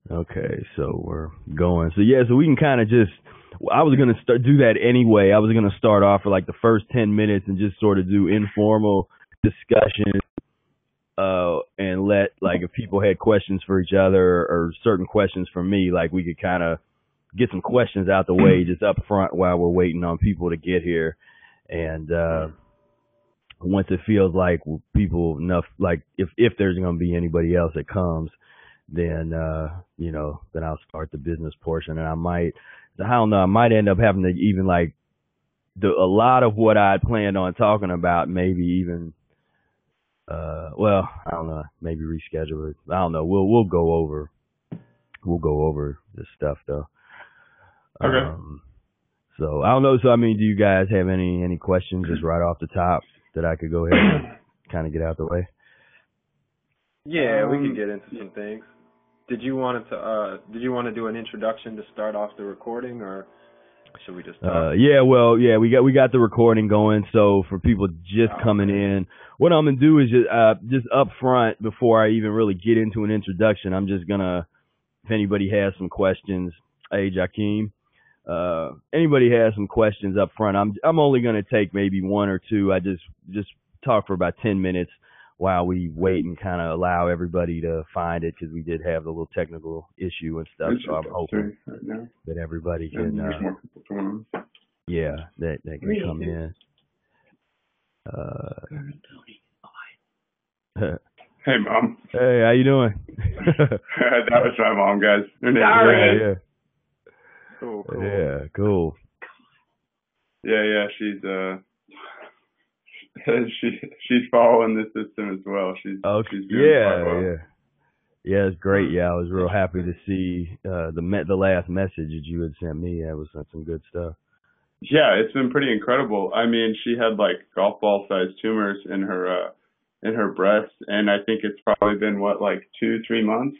Okay, so we're going. So yeah, so we can kind of just. I was gonna do that anyway. I was gonna start off for like the first 10 minutes and just sort of do informal discussion, and let like if people had questions for each other or certain questions for me, like we could kind of get some questions out the way just up front while we're waiting on people to get here, and once it feels like people enough, like if there's gonna be anybody else that comes, then then I'll start the business portion, and I don't know, I might end up having to even like a lot of what I had planned on talking about, maybe even well, I don't know, maybe reschedule it. I don't know. We'll go over this stuff though. Okay. So I don't know. So I mean, do you guys have any questions just right off the top that I could go ahead and kind of get out the way? Yeah, we could get into some things. Did you want to do an introduction to start off the recording, or should we just talk? We got the recording going. So for people just coming in, what I'm gonna do is just up front before I even really get into an introduction, I'm just gonna, if anybody has some questions, hey Jakeem, anybody has some questions up front, I'm only gonna take maybe one or two. I just talk for about 10 minutes while we wait and kind of allow everybody to find it, because we did have the little technical issue and stuff. So I'm hoping that everybody can, that can come in. Hey, Mom. Hey, how you doing? That was my mom, guys. Yeah. Cool. Yeah, cool. Yeah, she's following the system as well. She's doing quite well. Yeah, it's great. Yeah, I was real happy to see the last message that you had sent me. That was some good stuff. Yeah, it's been pretty incredible. I mean, she had like golf ball sized tumors in her breast, and I think it's probably been like 2-3 months.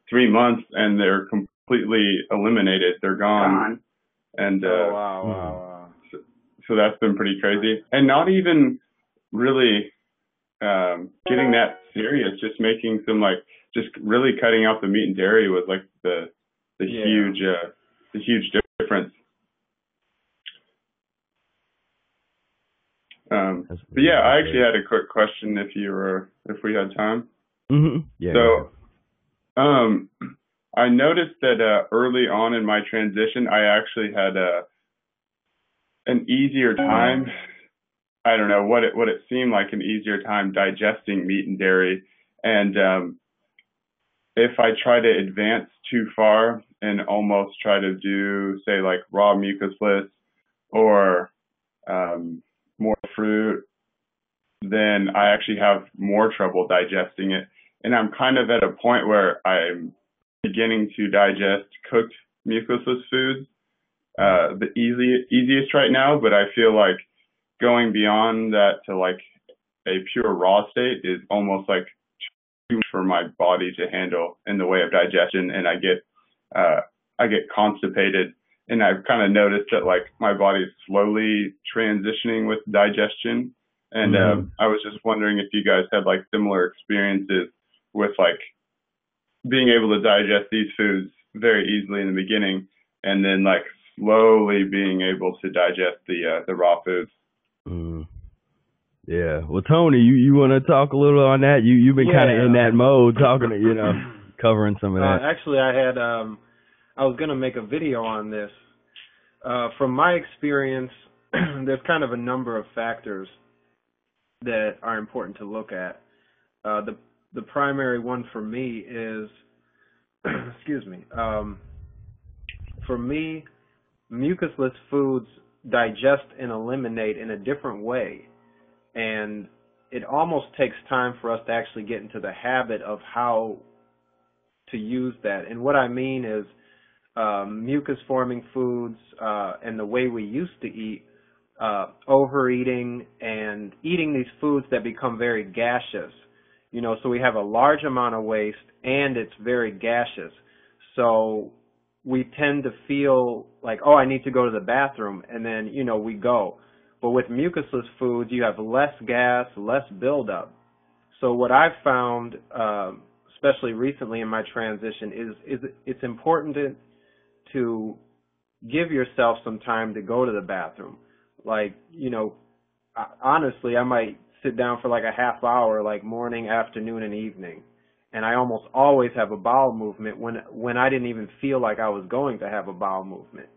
3 months, and they're completely eliminated. They're gone. And wow. So that's been pretty crazy, and not even really getting that serious. Just making some just really cutting out the meat and dairy was like the huge difference. But yeah, I actually had a quick question if we had time. Mm-hmm. Yeah. So, I noticed that early on in my transition, I actually had an easier time. I don't know what it seemed like, an easier time digesting meat and dairy. And if I try to advance too far and almost try to do, say, like raw mucusless or more fruit, then I actually have more trouble digesting it. And I'm kind of at a point where I'm beginning to digest cooked mucusless foods, the easiest right now, but I feel like going beyond that to like a pure raw state is almost like too much for my body to handle in the way of digestion, and I get constipated. And I've kind of noticed that like my body's slowly transitioning with digestion. And I was just wondering if you guys had like similar experiences with like being able to digest these foods very easily in the beginning, and then like slowly being able to digest the raw foods. Yeah. Well, Tony, you want to talk a little on that? You've been kind of in that mode, talking to, covering some of that. Actually, I was going to make a video on this. From my experience, there's kind of a number of factors that are important to look at. The primary one for me is, for me, mucusless foods digest and eliminate in a different way. And it almost takes time for us to actually get into the habit of how to use that. And what I mean is mucus-forming foods and the way we used to eat, overeating and eating these foods that become very gaseous. So we have a large amount of waste and it's very gaseous. So we tend to feel like, oh, I need to go to the bathroom, and then, we go. But with mucusless foods, you have less gas, less buildup. So what I've found especially recently in my transition, is it's important to give yourself some time to go to the bathroom. Like, honestly, I might sit down for like a half hour, like morning, afternoon, and evening. And I almost always have a bowel movement when I didn't even feel like I was going to have a bowel movement.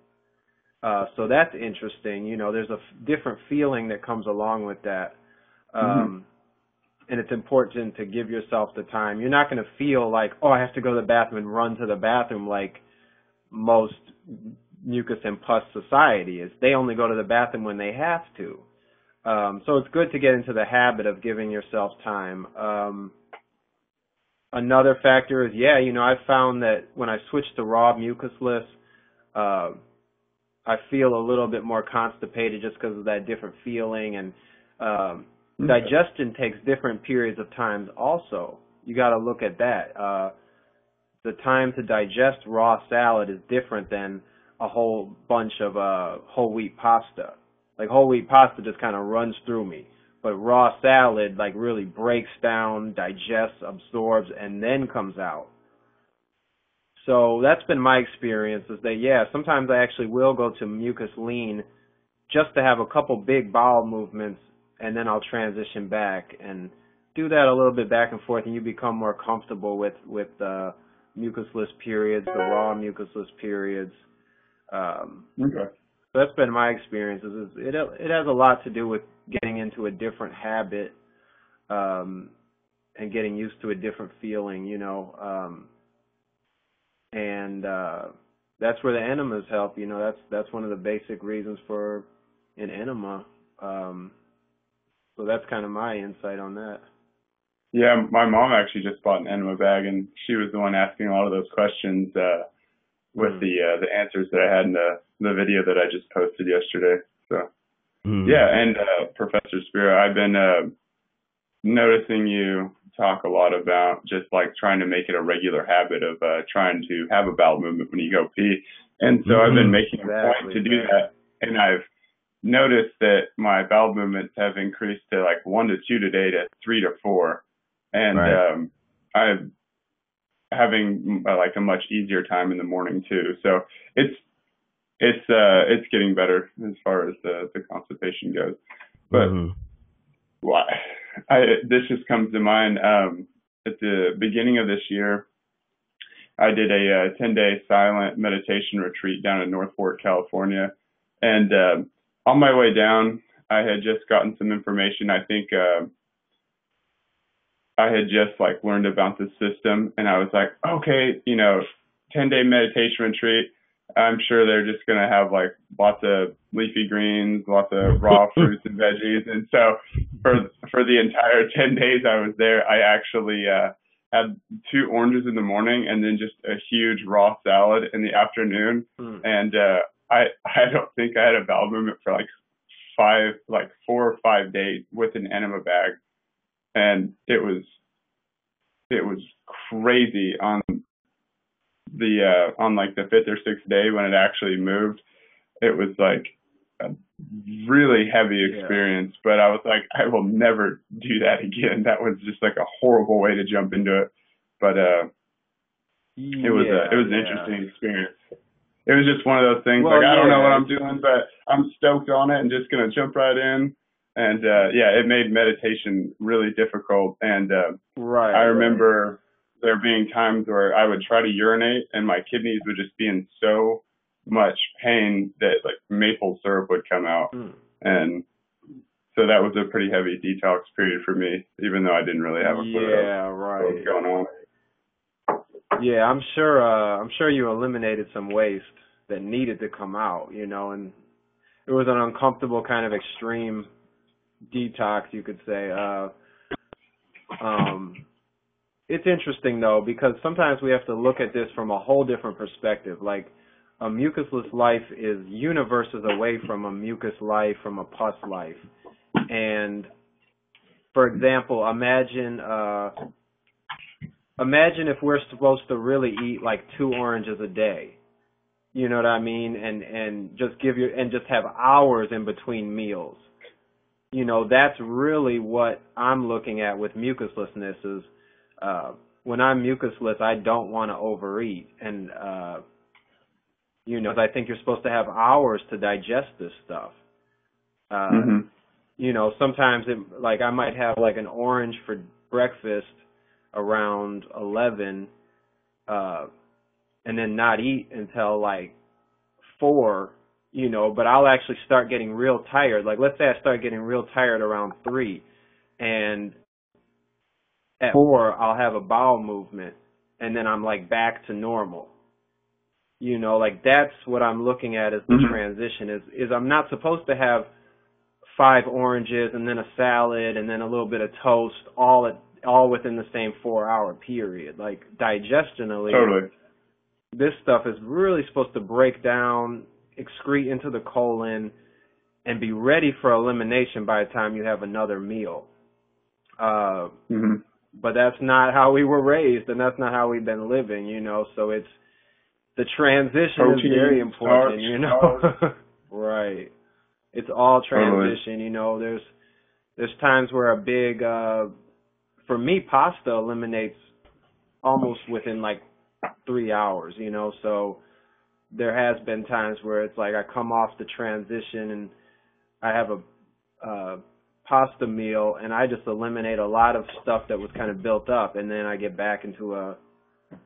So that's interesting. There's a different feeling that comes along with that. And it's important to give yourself the time. You're not going to feel like, oh, I have to go to the bathroom and run to the bathroom like most mucus and pus society is. They only go to the bathroom when they have to. So it's good to get into the habit of giving yourself time. Another factor is, I've found that when I switch to raw mucusless, I feel a little bit more constipated just because of that different feeling. And digestion takes different periods of time also. You got to look at that. The time to digest raw salad is different than a whole bunch of whole wheat pasta. Like whole wheat pasta just kind of runs through me. But raw salad like really breaks down, digests, absorbs, and then comes out. So that's been my experience is that, sometimes I actually will go to mucus lean just to have a couple big bowel movements, and then I'll transition back and do that a little bit back and forth, and you become more comfortable with the mucusless periods, the raw mucusless periods. Okay. So that's been my experience. It has a lot to do with getting into a different habit and getting used to a different feeling, and that's where the enemas help. That's one of the basic reasons for an enema. So that's kind of my insight on that. Yeah, my mom actually just bought an enema bag, and she was the one asking a lot of those questions with the answers that I had in the video that I just posted yesterday. So and Professor Spiro, I've been noticing you talk a lot about just like trying to make it a regular habit of trying to have a bowel movement when you go pee. And so I've been making a point to do that, and I've noticed that my bowel movements have increased to like 1 to 2 today to 3 to 4. And I'm having like a much easier time in the morning too. So it's getting better as far as the constipation goes. But this just comes to mind. At the beginning of this year, I did a 10-day silent meditation retreat down in North Fork, California. And on my way down, I had just gotten some information. I think I had just like learned about the system, and I was like, okay, 10-day meditation retreat. I'm sure they're just going to have like lots of leafy greens, lots of raw fruits and veggies. And so for the entire 10 days I was there, I actually had 2 oranges in the morning and then just a huge raw salad in the afternoon. And I don't think I had a bowel movement for like 4 or 5 days with an enema bag. And it was crazy on like the 5th or 6th day when it actually moved. It was like a really heavy experience, but I was like, I will never do that again. That was just like a horrible way to jump into it. But it was an interesting experience. It was just one of those things I don't know what I'm doing, but I'm stoked on it and just going to jump right in. And it made meditation really difficult. And I remember there being times where I would try to urinate and my kidneys would just be in so much pain that like maple syrup would come out. And so that was a pretty heavy detox period for me, even though I didn't really have a clue what was going on. Yeah, I'm sure you eliminated some waste that needed to come out, and it was an uncomfortable kind of extreme detox, you could say. It's interesting though, because sometimes we have to look at this from a whole different perspective. Like a mucusless life is universes away from a mucus life, from a pus life. And for example, imagine if we're supposed to really eat like 2 oranges a day. You know what I mean? And just just have hours in between meals. That's really what I'm looking at with mucuslessness is when I'm mucusless, I don't want to overeat. And, you know, I think you're supposed to have hours to digest this stuff. You know, sometimes like I might have like an orange for breakfast around 11, and then not eat until like 4, you know, but I'll actually start getting real tired. Like, let's say I start getting real tired around 3, and at 4, I'll have a bowel movement, and then I'm like back to normal. You know, like that's what I'm looking at as the transition is I'm not supposed to have 5 oranges and then a salad and then a little bit of toast all within the same 4-hour period. Like digestionally, Totally. this stuff is really supposed to break down, excrete into the colon, and be ready for elimination by the time you have another meal. But that's not how we were raised, and that's not how we've been living, you know. So it's the transition is very important, you know. Right. It's all transition, you know. There's times where a big for me, pasta eliminates almost within like 3 hours, you know. So there has been times where it's like I come off the transition and I have a pasta meal and I just eliminate a lot of stuff that was kind of built up, and then I get back into a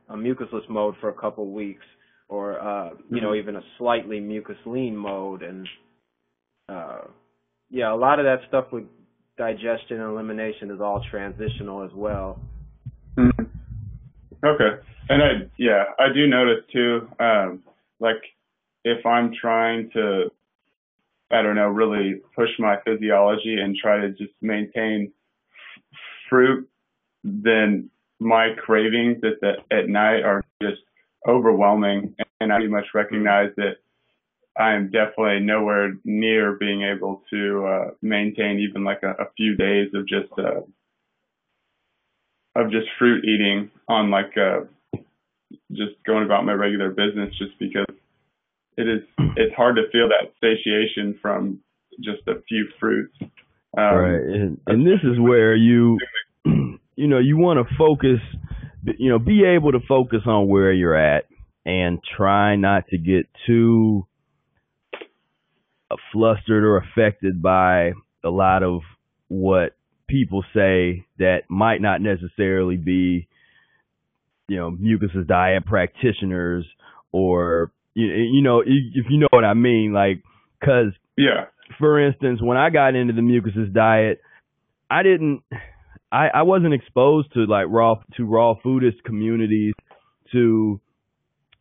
mucusless mode for a couple weeks, or you know, even a slightly mucus lean mode. And yeah, a lot of that stuff with digestion and elimination is all transitional as well. Okay. And I do notice too, like if I'm trying to, I don't know, really push my physiology and try to just maintain fruit, then my cravings at night are just overwhelming, and I pretty much recognize that I'm definitely nowhere near being able to maintain even like a few days of just fruit eating on like just going about my regular business, just because it's hard to feel that satiation from just a few fruits. Right, and this is where you know, you want to focus, you know, be able to focus on where you're at and try not to get too flustered or affected by a lot of what people say that might not necessarily be, you know, Mucusless Diet practitioners, or you know, if you know what I mean, like, because for instance, when I got into the Mucusless Diet, I wasn't exposed to like raw foodist communities, to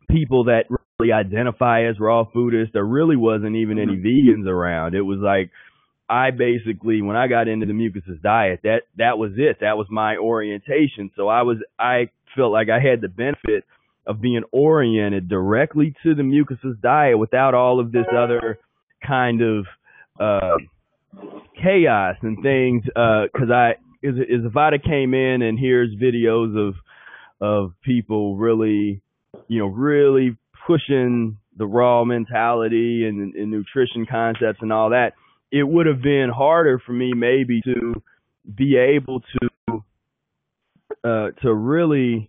people that really identify as raw foodists. There really wasn't even any vegans around. It was like, I basically, when I got into the Mucusless Diet, that was it. That was my orientation. So I felt like I had the benefit of being oriented directly to the Mucusless Diet without all of this other kind of chaos and things. Because if I'd have came in and here's videos of people really, you know, really pushing the raw mentality and nutrition concepts and all that, it would have been harder for me maybe to be able to really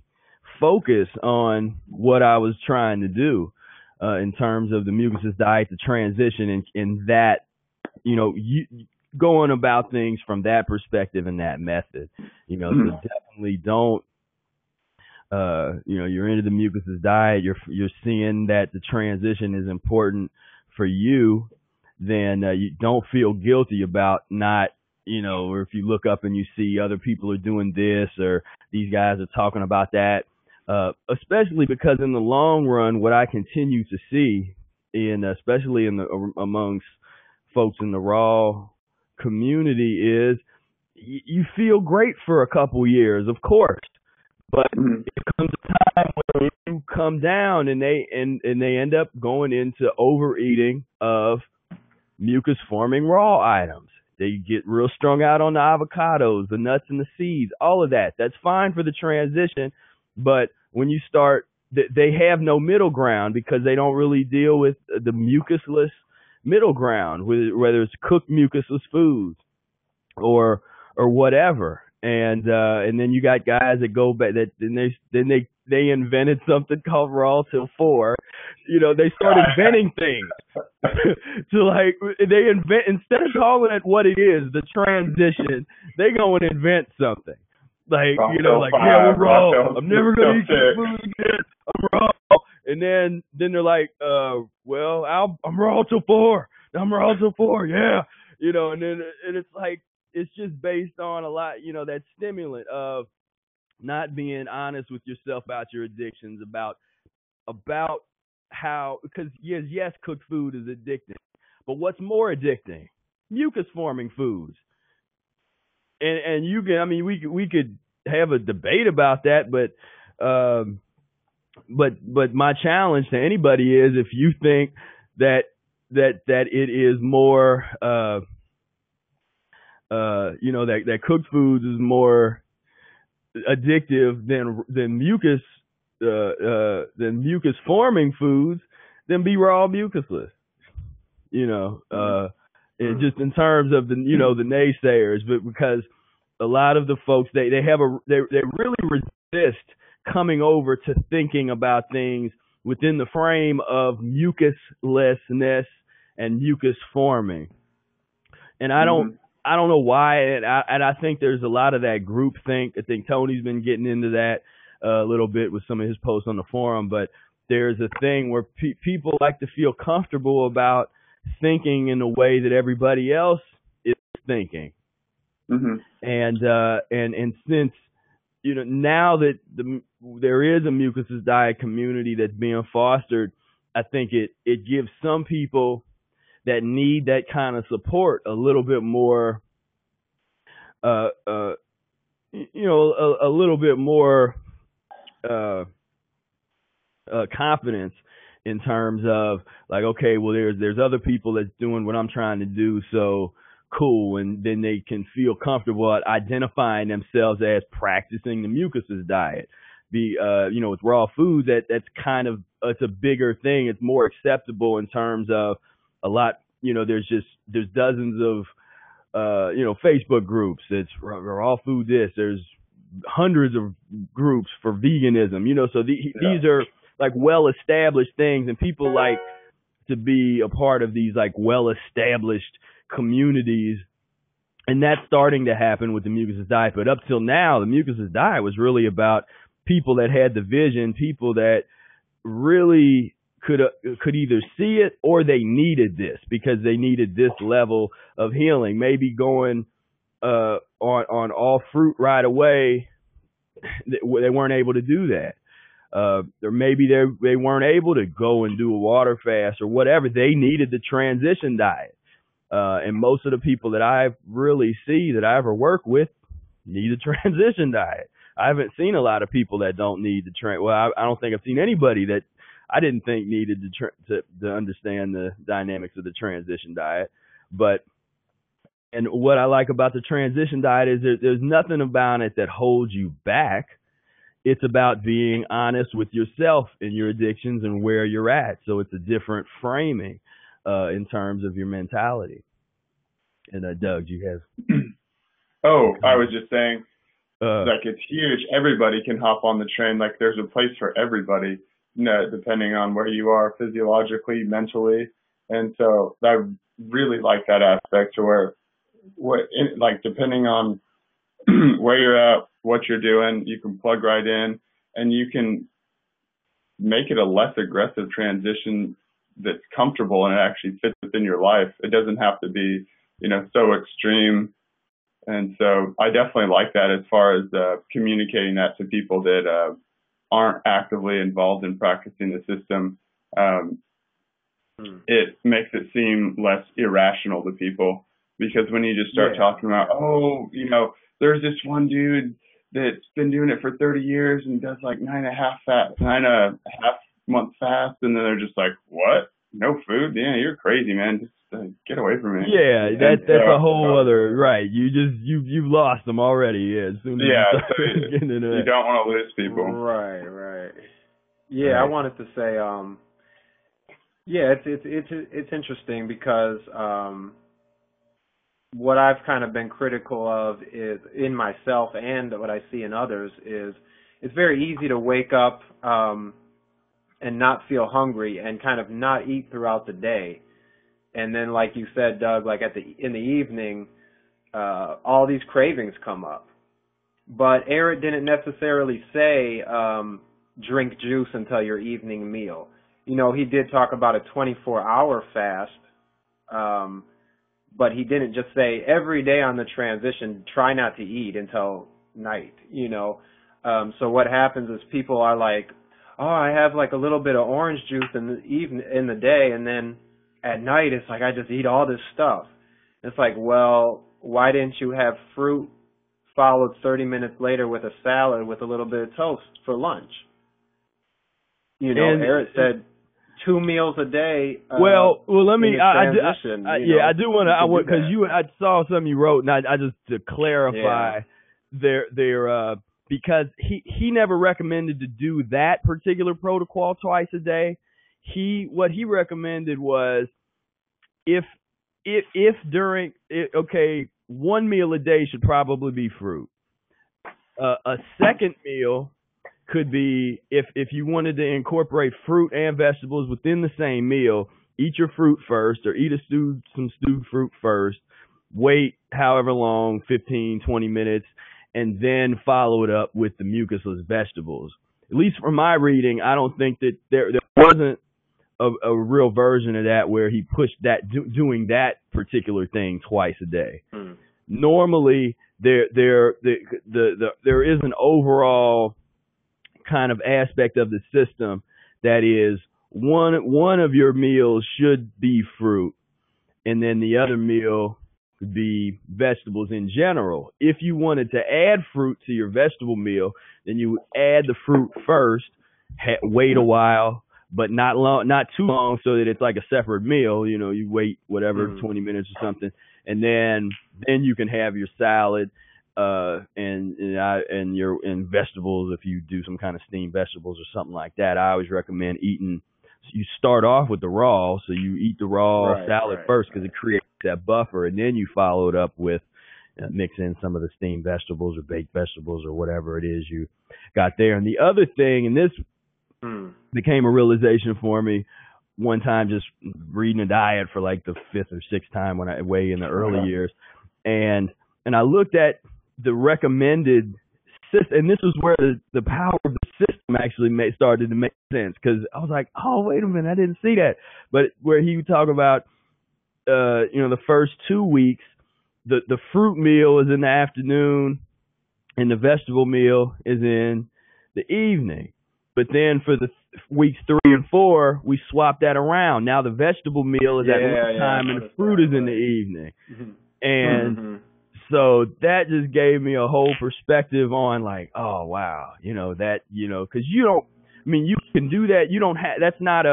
focus on what I was trying to do in terms of the Mucusless Diet, the transition, in that, you know, going about things from that perspective and that method, you know. So definitely don't, you know, you're into the Mucusless Diet, you're seeing that the transition is important for you, then you don't feel guilty about not, you know, or if you look up and you see other people are doing this or these guys are talking about that, especially because in the long run, what I continue to see, especially amongst folks in the raw community, is you feel great for a couple years, of course, but it comes a time when you come down and they end up going into overeating of mucus forming raw items. They get real strung out on the avocados, the nuts and the seeds, all of that. That's fine for the transition, but when you start, they have no middle ground because they don't really deal with the mucusless middle ground, whether it's cooked mucusless foods or whatever. And then you got guys that go back that they invented something called raw till 4. They start inventing things. To like they invent, instead of calling it what it is, the transition, they go and invent something. Like, like, yeah, we're raw. I'm never gonna eat this food again. I'm raw. And then they're like, well, I'm raw till 4. I'm raw till 4. Yeah. And it's like, it's just based on a lot, that stimulant of not being honest with yourself about your addictions, about how, because yes, cooked food is addicting, but what's more addicting? Mucus forming foods. And you can, I mean, we could have a debate about that, but my challenge to anybody is, if you think that it is more that cooked foods is more addictive than mucus forming foods, then be raw mucusless. Just in terms of the the naysayers, but because a lot of the folks they really resist coming over to thinking about things within the frame of mucuslessness and mucus forming. And I don't know why, and I think there's a lot of that group think. I think Tony's been getting into that a little bit with some of his posts on the forum, but there's a thing where people like to feel comfortable about thinking in a way that everybody else is thinking. Mm-hmm. And since now that there is a Mucusless Diet community that's being fostered, I think it gives some people that need that kind of support a little bit more, a little bit more confidence in terms of like, okay, well, there's other people that's doing what I'm trying to do, so cool, and then they can feel comfortable at identifying themselves as practicing the Mucusless diet. With raw food, that's kind of, it's a bigger thing. It's more acceptable in terms of a lot. There's dozens of Facebook groups. It's raw food this. There's hundreds of groups for veganism. So these are like well-established things, and people like to be a part of these like well-established communities, and that's starting to happen with the Mucusless Diet. But up till now, the Mucusless Diet was really about people that had the vision, people that really could either see it or they needed this because they needed this level of healing. Maybe going on all fruit right away, they weren't able to do that. Or maybe they weren't able to go and do a water fast or whatever. They needed the transition diet. And most of the people that I really see that I ever work with need a transition diet. I haven't seen a lot of people that don't need I don't think I've seen anybody that I didn't think needed to understand the dynamics of the transition diet. And what I like about the transition diet is there's nothing about it that holds you back. It's about being honest with yourself and your addictions and where you're at. So it's a different framing in terms of your mentality. And Doug, you have? I was just saying, like, it's huge. Everybody can hop on the train. Like, there's a place for everybody, depending on where you are physiologically, mentally. And so I really like that aspect to where, depending on where you're at, what you're doing, you can plug right in, and you can make it a less aggressive transition that's comfortable and it actually fits within your life. It doesn't have to be, so extreme. And so I definitely like that as far as communicating that to people that aren't actively involved in practicing the system. It makes it seem less irrational to people, because when you just start talking about, there's this one dude that's been doing it for 30 years and does like 9.5 month fast, and then they're just like, what? No food? Yeah, you're crazy, man. Just get away from me. Yeah, that's a whole other, right. You've lost them already. Yeah, as soon as you getting into that. You don't want to lose people. Right. Yeah, I wanted to say, it's interesting because what I've kind of been critical of is in myself and what I see in others is it's very easy to wake up and not feel hungry and kind of not eat throughout the day. And then, like you said, Doug, like in the evening, all these cravings come up. But Eric didn't necessarily say drink juice until your evening meal. You know, he did talk about a 24-hour fast, but he didn't just say every day on the transition, try not to eat until night, you know. So what happens is people are like, oh, I have like a little bit of orange juice in the day, and then at night it's like I just eat all this stuff. It's like, well, why didn't you have fruit followed 30 minutes later with a salad with a little bit of toast for lunch? You know, Eric said 2 meals a day. Well, let me. I do want to. Because I saw something you wrote, and I just to clarify, because he never recommended to do that particular protocol twice a day. What he recommended was if during one meal a day should probably be fruit. A second meal could be if you wanted to incorporate fruit and vegetables within the same meal, eat your fruit first or eat some stewed fruit first, wait however long, 15, 20 minutes, and then follow it up with the mucusless vegetables. At least from my reading, I don't think that there wasn't a real version of that where he pushed that doing that particular thing twice a day. Normally, there is an overall kind of aspect of the system that is one of your meals should be fruit, and then the other meal could be vegetables in general. If you wanted to add fruit to your vegetable meal, then you would add the fruit first, wait a while, but not too long, so that it's like a separate meal. You know, you wait whatever 20 minutes or something, and then you can have your salad and vegetables if you do some kind of steamed vegetables or something like that. I always recommend eating. You start off with the raw, so you eat the raw salad first because it creates that buffer, and then you follow it up with mix in some of the steamed vegetables or baked vegetables or whatever it is you got there. And the other thing, and this became a realization for me one time just reading a diet for like the 5th or 6th time when I way in the early years, and I looked at the recommended system, and this was where the power of the system actually started to make sense, because I was like, oh, wait a minute, I didn't see that. But where he would talk about, the first 2 weeks, the fruit meal is in the afternoon, and the vegetable meal is in the evening. But then for the weeks 3 and 4, we swapped that around. Now the vegetable meal is at lunchtime, and the fruit is in the evening. And so that just gave me a whole perspective on like, oh wow, because you can do that. You don't have, that's not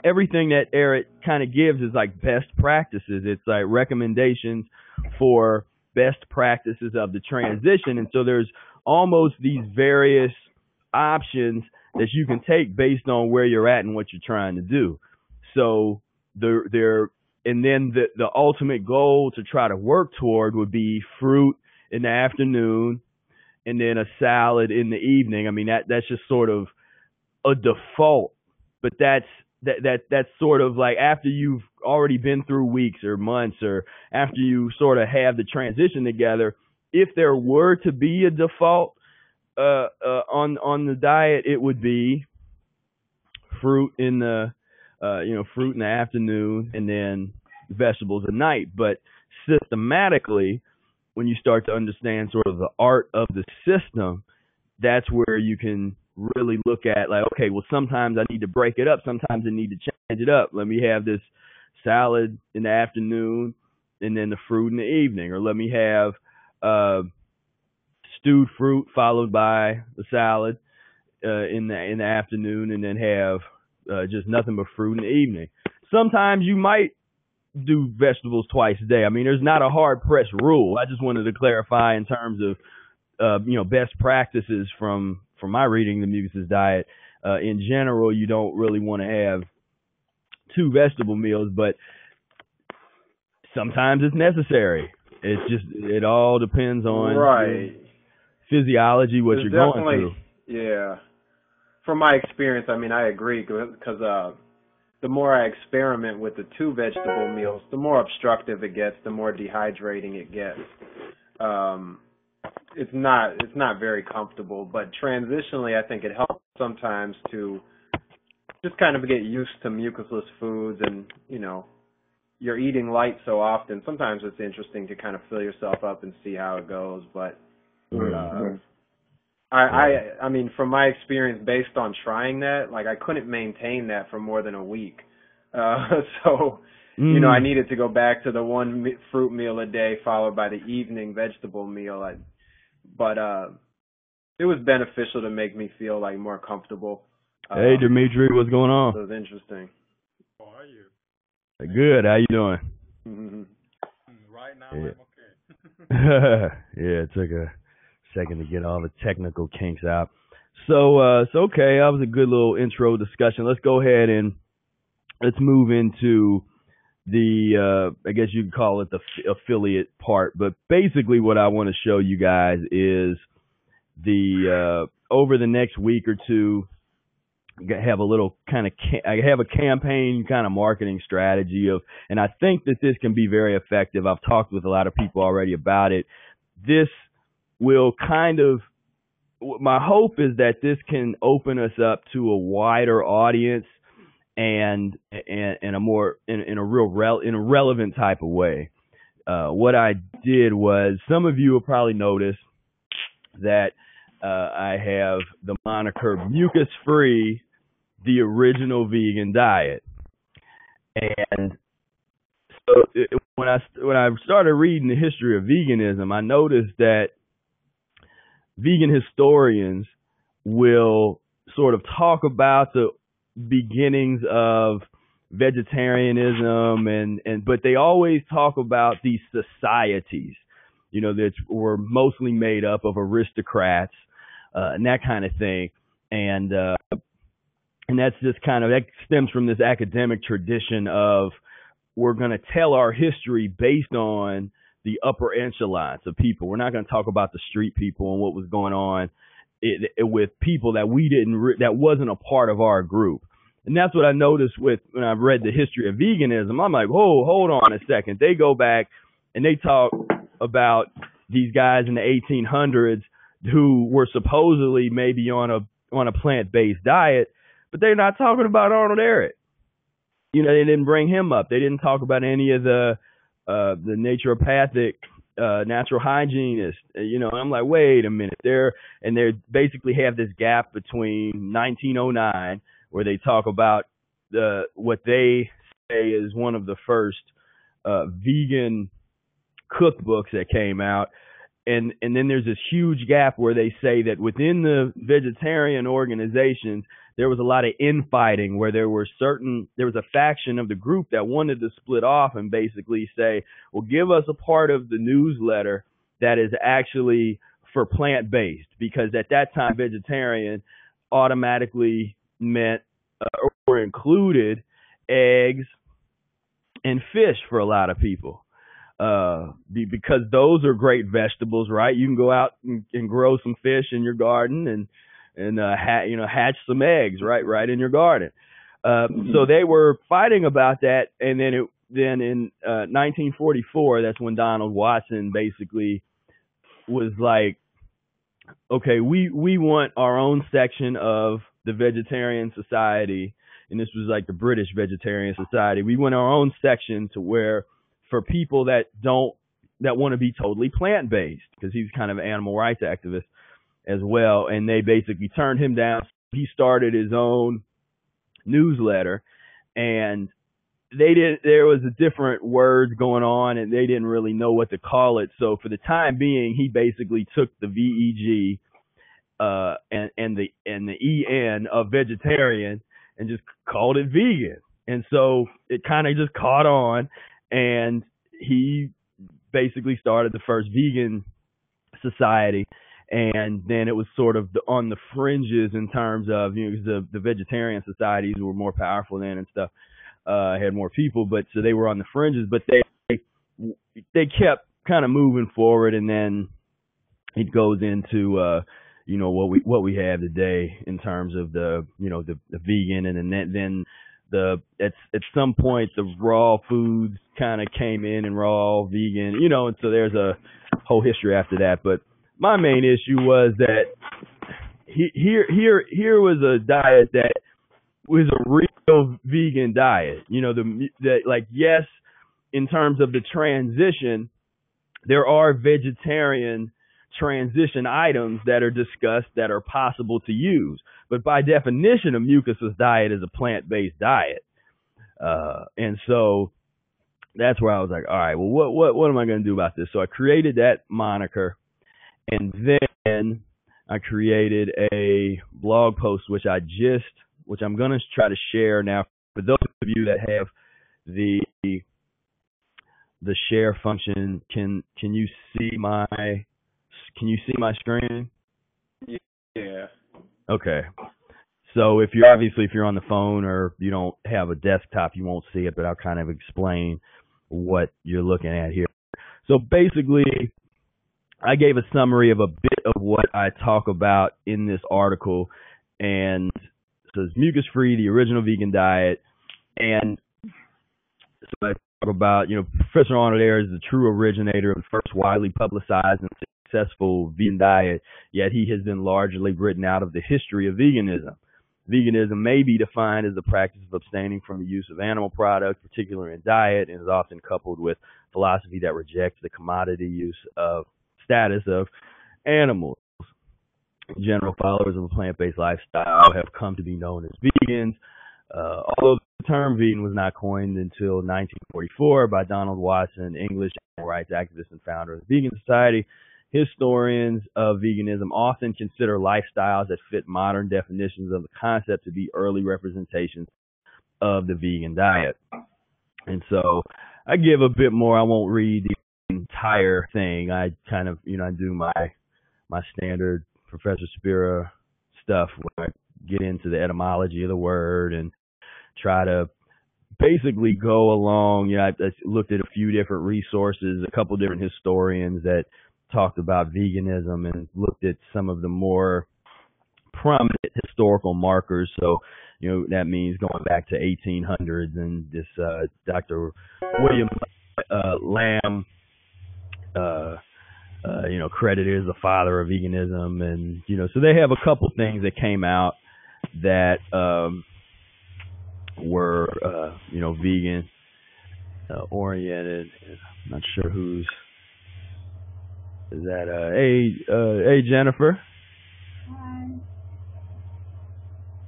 everything that Eric kind of gives is like best practices. It's like recommendations for best practices of the transition. And so there's almost these various options that you can take based on where you're at and what you're trying to do. So and then the ultimate goal to try to work toward would be fruit in the afternoon and then a salad in the evening. I mean, that's just sort of a default, but that's sort of like after you've already been through weeks or months, or after you sort of have the transition together, if there were to be a default on the diet, it would be fruit in the fruit in the afternoon and then vegetables at night. But systematically, when you start to understand sort of the art of the system, that's where you can really look at like, okay, well, sometimes I need to break it up. Sometimes I need to change it up. Let me have this salad in the afternoon and then the fruit in the evening. Or let me have stewed fruit followed by the salad in the afternoon, and then have just nothing but fruit in the evening. Sometimes you might do vegetables twice a day. I mean, there's not a hard pressed rule. I just wanted to clarify in terms of best practices from my reading the Mucusless diet. In general, you don't really want to have 2 vegetable meals, but sometimes it's necessary. It all depends on right. physiology, what It's you're going through. Yeah. From my experience, I mean, I agree because the more I experiment with the 2 vegetable meals, the more obstructive it gets, the more dehydrating it gets. It's not very comfortable, but transitionally, I think it helps sometimes to just kind of get used to mucusless foods, and you're eating light so often. Sometimes it's interesting to kind of fill yourself up and see how it goes, but I mean, from my experience, based on trying that, like I couldn't maintain that for more than a week. So, I needed to go back to the 1 fruit meal a day followed by the evening vegetable meal. But it was beneficial to make me feel like more comfortable. Hey, Dimitri, what's going on? So it was interesting. How are you? Good. How you doing? Mm-hmm. Right now, Yeah. I'm okay. Yeah, it took a second to get all the technical kinks out. So okay, that was a good little intro discussion. Let's go ahead and let's move into the I guess you could call it the affiliate part, but basically what I want to show you guys is the over the next week or two, have a little kind of I have a campaign kind of marketing strategy of, and I think that this can be very effective. I've talked with a lot of people already about it. This will kind of, my hope is that this can open us up to a wider audience and a more in a relevant type of way. What I did was, some of you will probably notice that I have the moniker Mucus-free, the original vegan diet. And so when I started reading the history of veganism, I noticed that vegan historians will sort of talk about the beginnings of vegetarianism but they always talk about these societies, that were mostly made up of aristocrats, and that kind of thing. And that's just that stems from this academic tradition of, we're going to tell our history based on the upper echelons of people. We're not going to talk about the street people and what was going on with people that that wasn't a part of our group. And that's what I noticed when I read the history of veganism. I'm like, whoa, hold on a second. They go back and they talk about these guys in the 1800s who were supposedly maybe on a plant-based diet, but they're not talking about Arnold Ehret. They didn't bring him up. They didn't talk about any of the naturopathic, natural hygienists. I'm like, wait a minute. They basically have this gap between 1909, where they talk about what they say is one of the first vegan cookbooks that came out. And then there's this huge gap where they say that within the vegetarian organizations, there was a lot of infighting, where there was a faction of the group that wanted to split off and basically say, well, give us a part of the newsletter that is actually for plant-based, because at that time, vegetarian automatically meant or included eggs and fish for a lot of people. Because those are great vegetables, right? You can go out and grow some fish in your garden and hatch some eggs right in your garden. So they were fighting about that, and then in 1944, that's when Donald Watson basically was like, okay, we want our own section of the Vegetarian Society, and this was like the British Vegetarian Society. We want our own section to where, for people that want to be totally plant-based, because he's kind of an animal rights activist as well, and they basically turned him down. He started his own newsletter, and there was a different words going on, and they didn't really know what to call it. So for the time being, he basically took the VEG and the EN of vegetarian and just called it vegan. And so it kind of just caught on, and he basically started the first vegan society. And then it was sort of on the fringes in terms of, because the vegetarian societies were more powerful then and stuff, had more people, but so they were on the fringes. But they kept kind of moving forward, and then it goes into what we have today in terms of the vegan, and then at some point the raw foods kind of came in, and raw vegan, and so there's a whole history after that. But my main issue was that here was a diet that was a real vegan diet. Yes, in terms of the transition, there are vegetarian transition items that are discussed that are possible to use. But by definition, a mucusless diet is a plant-based diet. And so that's where I was like, all right, well, what am I going to do about this? So I created that moniker, and then I created a blog post, which I'm going to try to share now. For those of you that have the share function, can you see my screen? Yeah. Okay. So if you're on the phone or you don't have a desktop, you won't see it, but I'll kind of explain what you're looking at here. So basically, I gave a summary of a bit of what I talk about in this article, and so it's Mucus-free, the original vegan diet, and so I talk about, Professor Arnold Ayres is the true originator of the first widely publicized and successful vegan diet, yet he has been largely written out of the history of veganism. Veganism may be defined as the practice of abstaining from the use of animal products, particularly in diet, and is often coupled with philosophy that rejects the commodity status of animals. General followers of a plant-based lifestyle have come to be known as vegans, although the term vegan was not coined until 1944 by Donald Watson, English animal rights activist and founder of the Vegan Society. Historians of veganism often consider lifestyles that fit modern definitions of the concept to be early representations of the vegan diet. And so I give a bit more. I won't read the entire thing. I kind of, I do my standard Professor Spira stuff where I get into the etymology of the word and try to basically go along. I looked at a few different resources, a couple different historians that talked about veganism, and looked at some of the more prominent historical markers. So, that means going back to 1800s, and this Dr. William Lamb, credited as the father of veganism, and so they have a couple things that came out that were vegan oriented. I'm not sure who's is that. Hey Jennifer.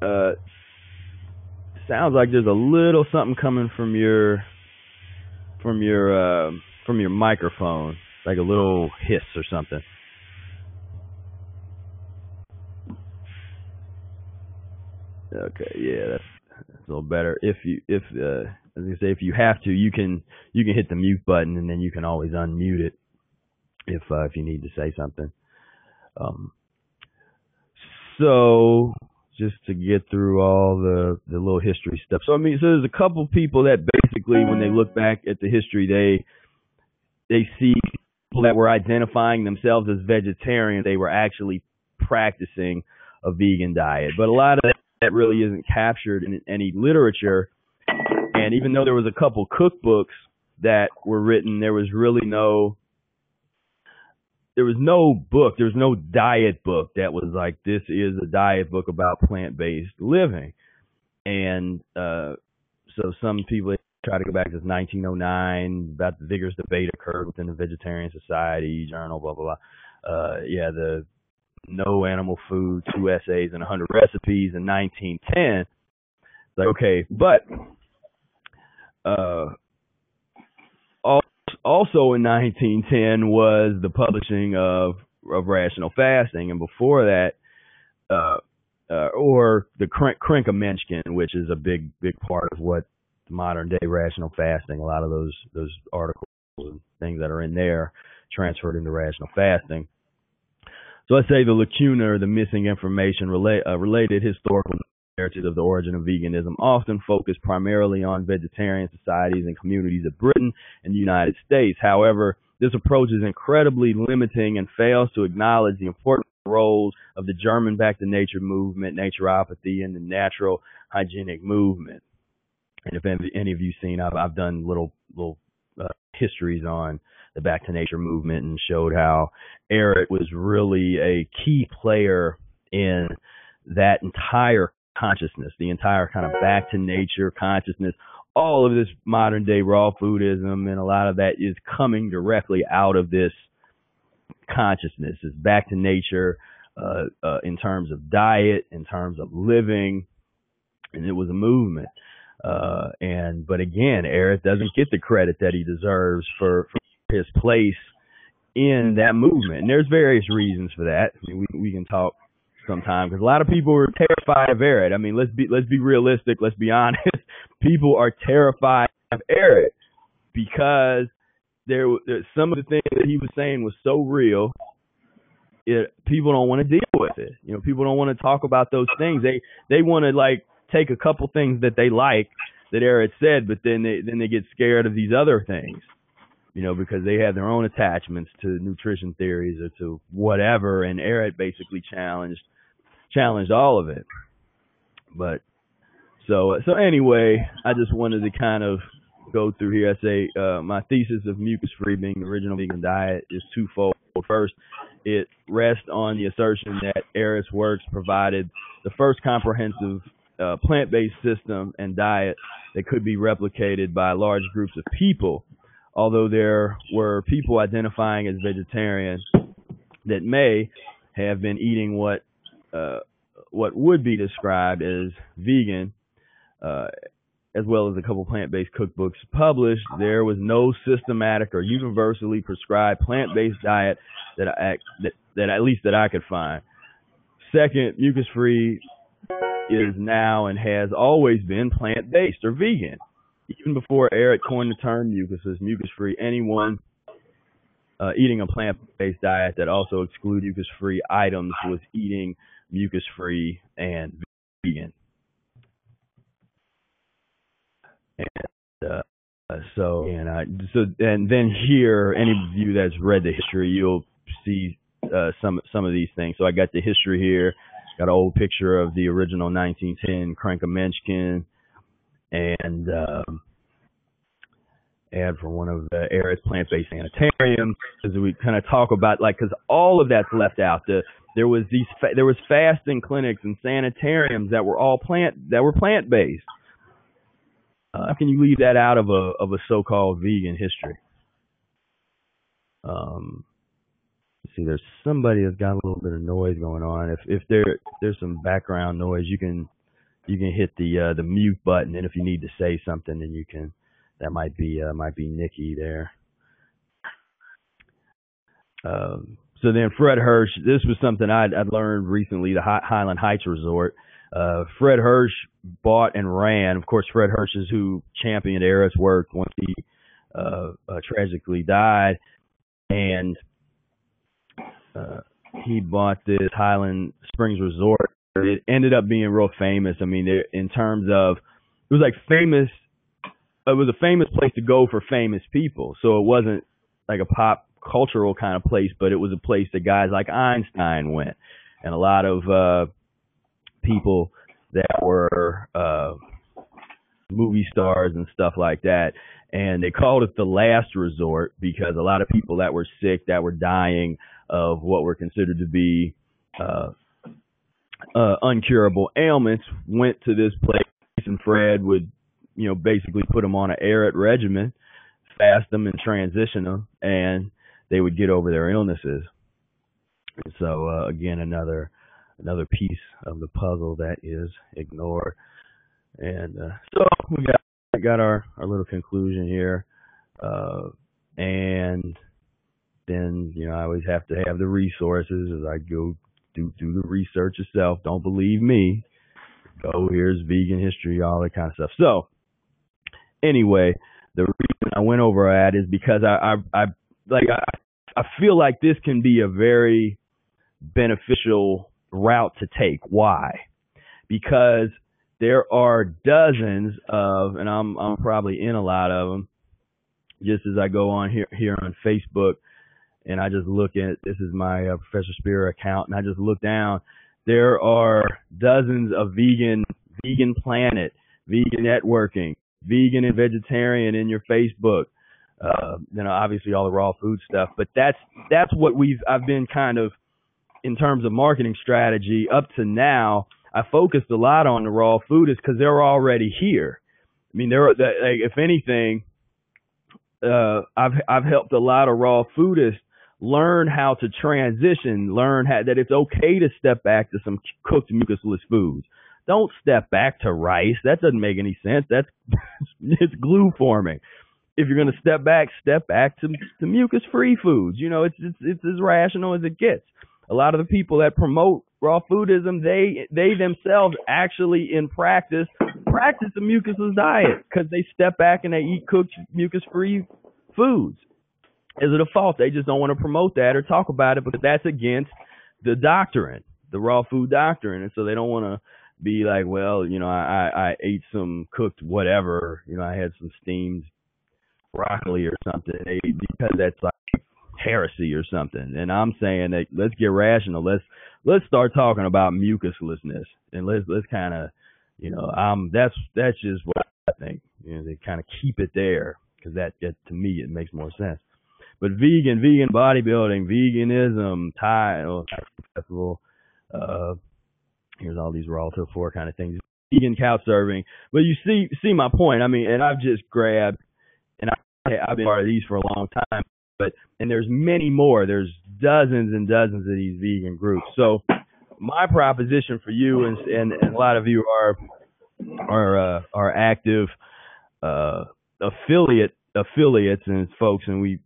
Hi. Sounds like there's a little something coming from your microphone, like a little hiss or something. Okay, yeah, that's a little better. As I say, if you have to, you can hit the mute button, and then you can always unmute it if you need to say something. So just to get through all the little history stuff. So there's a couple people that basically, when they look back at the history, they see people that were identifying themselves as vegetarian. They were actually practicing a vegan diet, but a lot of that really isn't captured in any literature. And even though there was a couple cookbooks that were written, there was no book, there was no diet book that was like, this is a diet book about plant-based living. And so some people try to go back to 1909, about the vigorous debate occurred within the Vegetarian Society Journal, blah, blah, blah. The No Animal Food, 2 Essays and 100 Recipes in 1910. It's like, okay, but also in 1910 was the publishing of Rational Fasting, and before that, or the Krenka-Menschken, which is a big part of what modern day Rational Fasting. A lot of those articles and things that are in there transferred into Rational Fasting. So let's say the lacuna, or the missing information, related historical narratives of the origin of veganism often focus primarily on vegetarian societies and communities of Britain and the United States. However, this approach is incredibly limiting and fails to acknowledge the important roles of the German back to nature movement, naturopathy, and the natural hygienic movement. And if any of you seen, I've done little histories on the back to nature movement and showed how Eric was really a key player in that entire consciousness, the entire kind of back to nature consciousness. All of this modern day raw foodism and a lot of that is coming directly out of this consciousness. It's back to nature in terms of diet, in terms of living, and it was a movement. But again, Eric doesn't get the credit that he deserves for his place in that movement. And there's various reasons for that. I mean, we can talk sometime because a lot of people are terrified of Eric. I mean, let's be realistic. Let's be honest. People are terrified of Eric because there's some of the things that he was saying was so real. People don't want to deal with it. You know, people don't want to talk about those things. They want to like take a couple things that they like that Eric said, but then they get scared of these other things, you know, because they have their own attachments to nutrition theories or to whatever. And Eric basically challenged all of it. But so anyway, I just wanted to kind of go through here. I say my thesis of mucus-free being the original vegan diet is twofold. First, it rests on the assertion that Eric's works provided the first comprehensive plant-based system and diet that could be replicated by large groups of people. Although there were people identifying as vegetarian that may have been eating what would be described as vegan, as well as a couple plant-based cookbooks published, there was no systematic or universally prescribed plant-based diet that at least I could find. Second, mucus-free is now and has always been plant-based or vegan. Even before Eric coined the term mucus-free, anyone eating a plant-based diet that also excluded mucus-free items was eating mucus-free and vegan. And then here, any of you that's read the history, you'll see some of these things. So I got the history here. Got an old picture of the original 1910 Krankenmenschen and ad for one of Eric's plant-based sanitariums. As we kind of talk about, like, because all of that's left out. There was fasting clinics and sanitariums that were all plant-based. How can you leave that out of a so-called vegan history? See, there's somebody that's got a little bit of noise going on. If there's some background noise, you can hit the mute button, and if you need to say something, then you can. That might be Nikki there. So then Fred Hirsch, this was something I'd learned recently, the Highland Heights Resort. Fred Hirsch bought and ran. Of course, Fred Hirsch is who championed Eric's work once he tragically died. And he bought this Highland Springs Resort. It ended up being real famous. I mean, in terms of, it was like famous. It was a famous place to go for famous people. So it wasn't like a pop cultural kind of place, but it was a place that guys like Einstein went, and a lot of people that were movie stars and stuff like that. And they called it the last resort because a lot of people that were sick, that were dying of what were considered to be uncurable ailments, went to this place, and Fred would, basically put them on an Eric regimen, fast them and transition them, and they would get over their illnesses. And so, again, another piece of the puzzle that is ignored. And so we got our little conclusion here. And then, I always have to have the resources as I go do the research yourself. Don't believe me. Go, here's vegan history, all that kind of stuff. So anyway, the reason I went over that is because I feel like this can be a very beneficial route to take. Why? Because there are dozens of, and I'm probably in a lot of them, just as I go on here on Facebook, and I just look at, this is my Professor Spear account, and I just look down. There are dozens of vegan planet, vegan networking, vegan and vegetarian in your Facebook. Obviously all the raw food stuff, but that's what I've been kind of, in terms of marketing strategy up to now. I focused a lot on the raw foodists because they're already here. I mean, if anything, I've helped a lot of raw foodists learn how to transition, that it's okay to step back to some cooked mucusless foods. Don't step back to rice. That doesn't make any sense. It's glue forming. If you're going to step back to mucus-free foods. It's as rational as it gets. A lot of the people that promote raw foodism, they themselves actually in practice a mucusless diet because they step back and they eat cooked mucus-free foods as a default. They just don't want to promote that or talk about it because that's against the doctrine, the raw food doctrine. And so they don't want to be like, well, I ate some cooked whatever, I had some steamed broccoli or something, because that's like heresy or something. And I'm saying that let's get rational. Let's start talking about mucuslessness, and let's kind of, that's just what I think. They kind of keep it there because that to me it makes more sense. But vegan bodybuilding, veganism, Thai festival, here's all these raw to the floor kind of things. Vegan couch serving, but you see my point. I mean, and I've just grabbed, and I've been part of these for a long time. And there's many more. There's dozens and dozens of these vegan groups. So my proposition for you, and a lot of you are active affiliates and folks, and we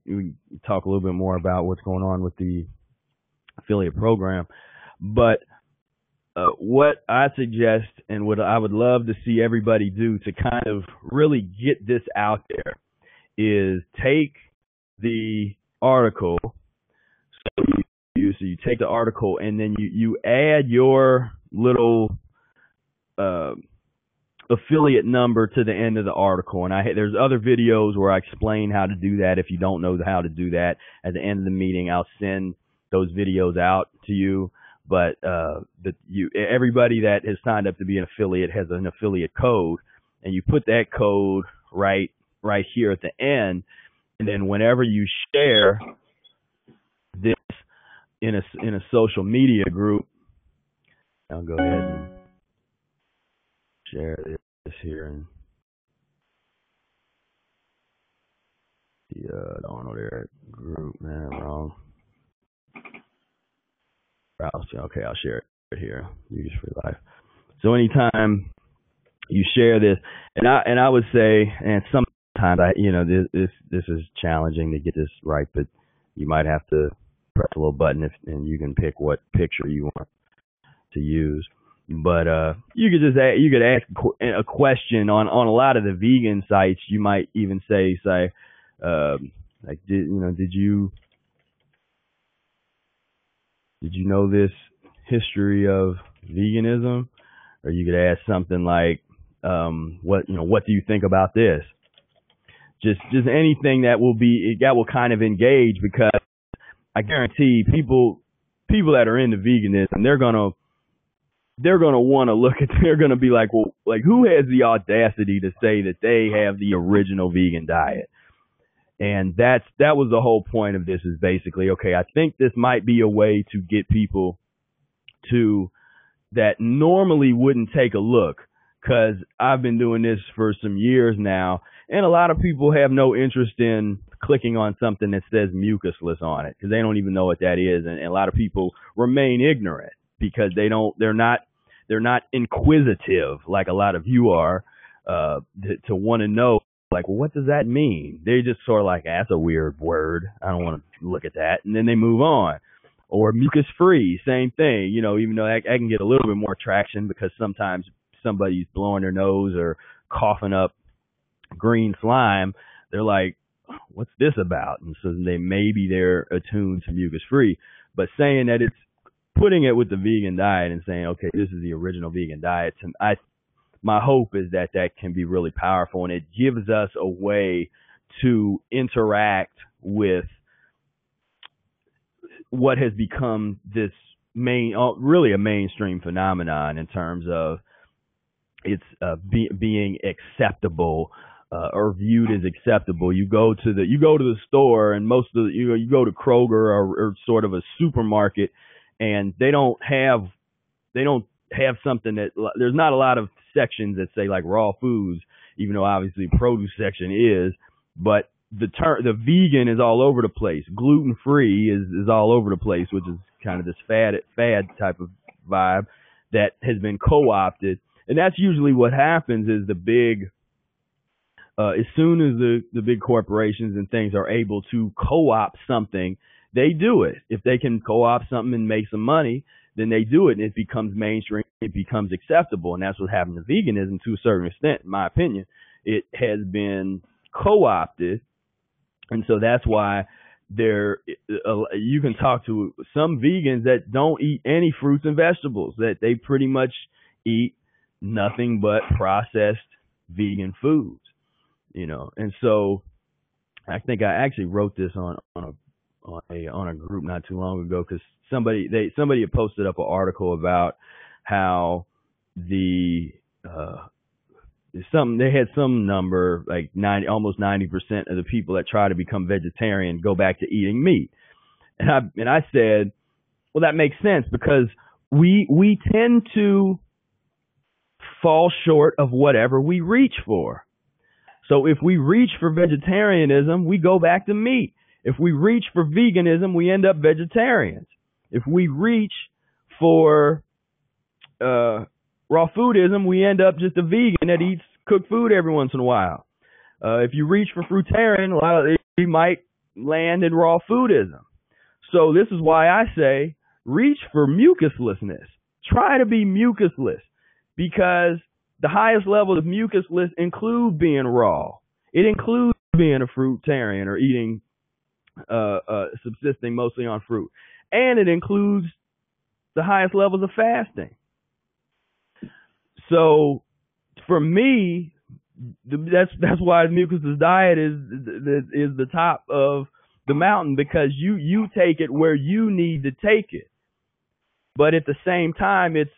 talk a little bit more about what's going on with the affiliate program. But what I suggest and what I would love to see everybody do to kind of really get this out there is take the article. So you take the article and then you add your little affiliate number to the end of the article. And there's other videos where I explain how to do that. If you don't know how to do that, at the end of the meeting, I'll send those videos out to you. But everybody that has signed up to be an affiliate has an affiliate code, and you put that code right here at the end. And then whenever you share this in a social media group, I'll go ahead and share this here. And I don't know their group, man, wrong. Okay, I'll share it here. Mucus-free life. So anytime you share this, and I would say, and sometimes this is challenging to get this right, but you might have to press a little button and you can pick what picture you want to use. But you could ask a question on a lot of the vegan sites. You might even say like, did you know this history of veganism? Or you could ask something like, what do you think about this? Just anything that will kind of engage, because I guarantee people that are into veganism, they're gonna want to look at, they're gonna be like, well, like, who has the audacity to say that they have the original vegan diet? And that was the whole point of this, is basically, okay, I think this might be a way to get people to that normally wouldn't take a look, because I've been doing this for some years now, and a lot of people have no interest in clicking on something that says mucusless on it, because they don't even know what that is, and a lot of people remain ignorant because they're not inquisitive like a lot of you are, to want to know, like, well, what does that mean? They just sort of like, that's a weird word, I don't want to look at that, and then they move on. Or mucus-free, same thing, even though I can get a little bit more traction because sometimes somebody's blowing their nose or coughing up green slime, they're like, what's this about? And so they're attuned to mucus-free. But saying that it's putting it with the vegan diet and saying, okay, this is the original vegan diet, my hope is that that can be really powerful, and it gives us a way to interact with what has become this really a mainstream phenomenon in terms of it's being acceptable or viewed as acceptable. You go to the store, and most of you go to Kroger or sort of a supermarket, and they don't have something that, there's not a lot of sections that say like raw foods, even though obviously produce section is, but the vegan is all over the place. Gluten-free is all over the place, which is kind of this fad type of vibe that has been co-opted. And that's usually what happens is as soon as the big corporations and things are able to co-opt something, they do it. If they can co-opt something and make some money, then they do it, and it becomes mainstream, it becomes acceptable. And that's what happened to veganism to a certain extent, in my opinion. It has been co-opted, and so that's why you can talk to some vegans that don't eat any fruits and vegetables, that they pretty much eat nothing but processed vegan foods, And so I think I actually wrote this on a group not too long ago, because somebody had posted up an article about how they had some number like almost 90% of the people that try to become vegetarian go back to eating meat, and I said, well, that makes sense, because we tend to fall short of whatever we reach for. So if we reach for vegetarianism, we go back to meat. If we reach for veganism, we end up vegetarians. If we reach for raw foodism, we end up just a vegan that eats cooked food every once in a while. If you reach for fruitarian, you might land in raw foodism. So this is why I say reach for mucuslessness. Try to be mucusless, because the highest level of mucusless include being raw. It includes being a fruitarian or eating subsisting mostly on fruit, and it includes the highest levels of fasting. So for me, that's why Mucusless Diet is the top of the mountain, because you take it where you need to take it, but at the same time, it's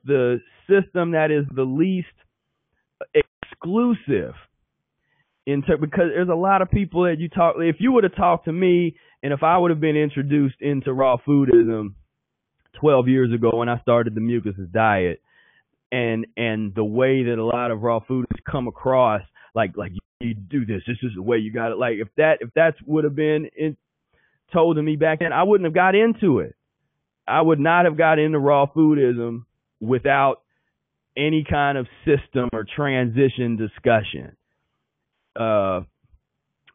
the system that is the least exclusive. Because there's a lot of people that if you would have talked to me, and if I would have been introduced into raw foodism 12 years ago when I started the Mucusless Diet, and the way that a lot of raw foodists come across, like you do this is the way you got it. Like if that would have been told to me back then, I wouldn't have got into it. I would not have got into raw foodism without any kind of system or transition discussion. Or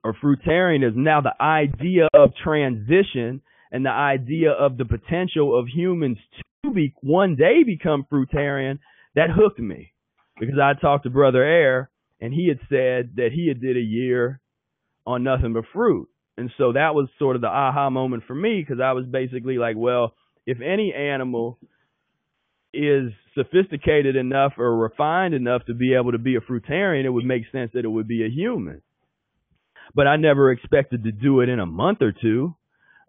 fruitarianism. Now, the idea of transition and the idea of the potential of humans to one day become fruitarian, that hooked me, because I talked to Brother Air, and he had said that he had did a year on nothing but fruit. And so that was sort of the aha moment for me, because I was basically like, well, if any animal is sophisticated enough or refined enough to be able to be a fruitarian, it would make sense that it would be a human. But I never expected to do it in a month or two.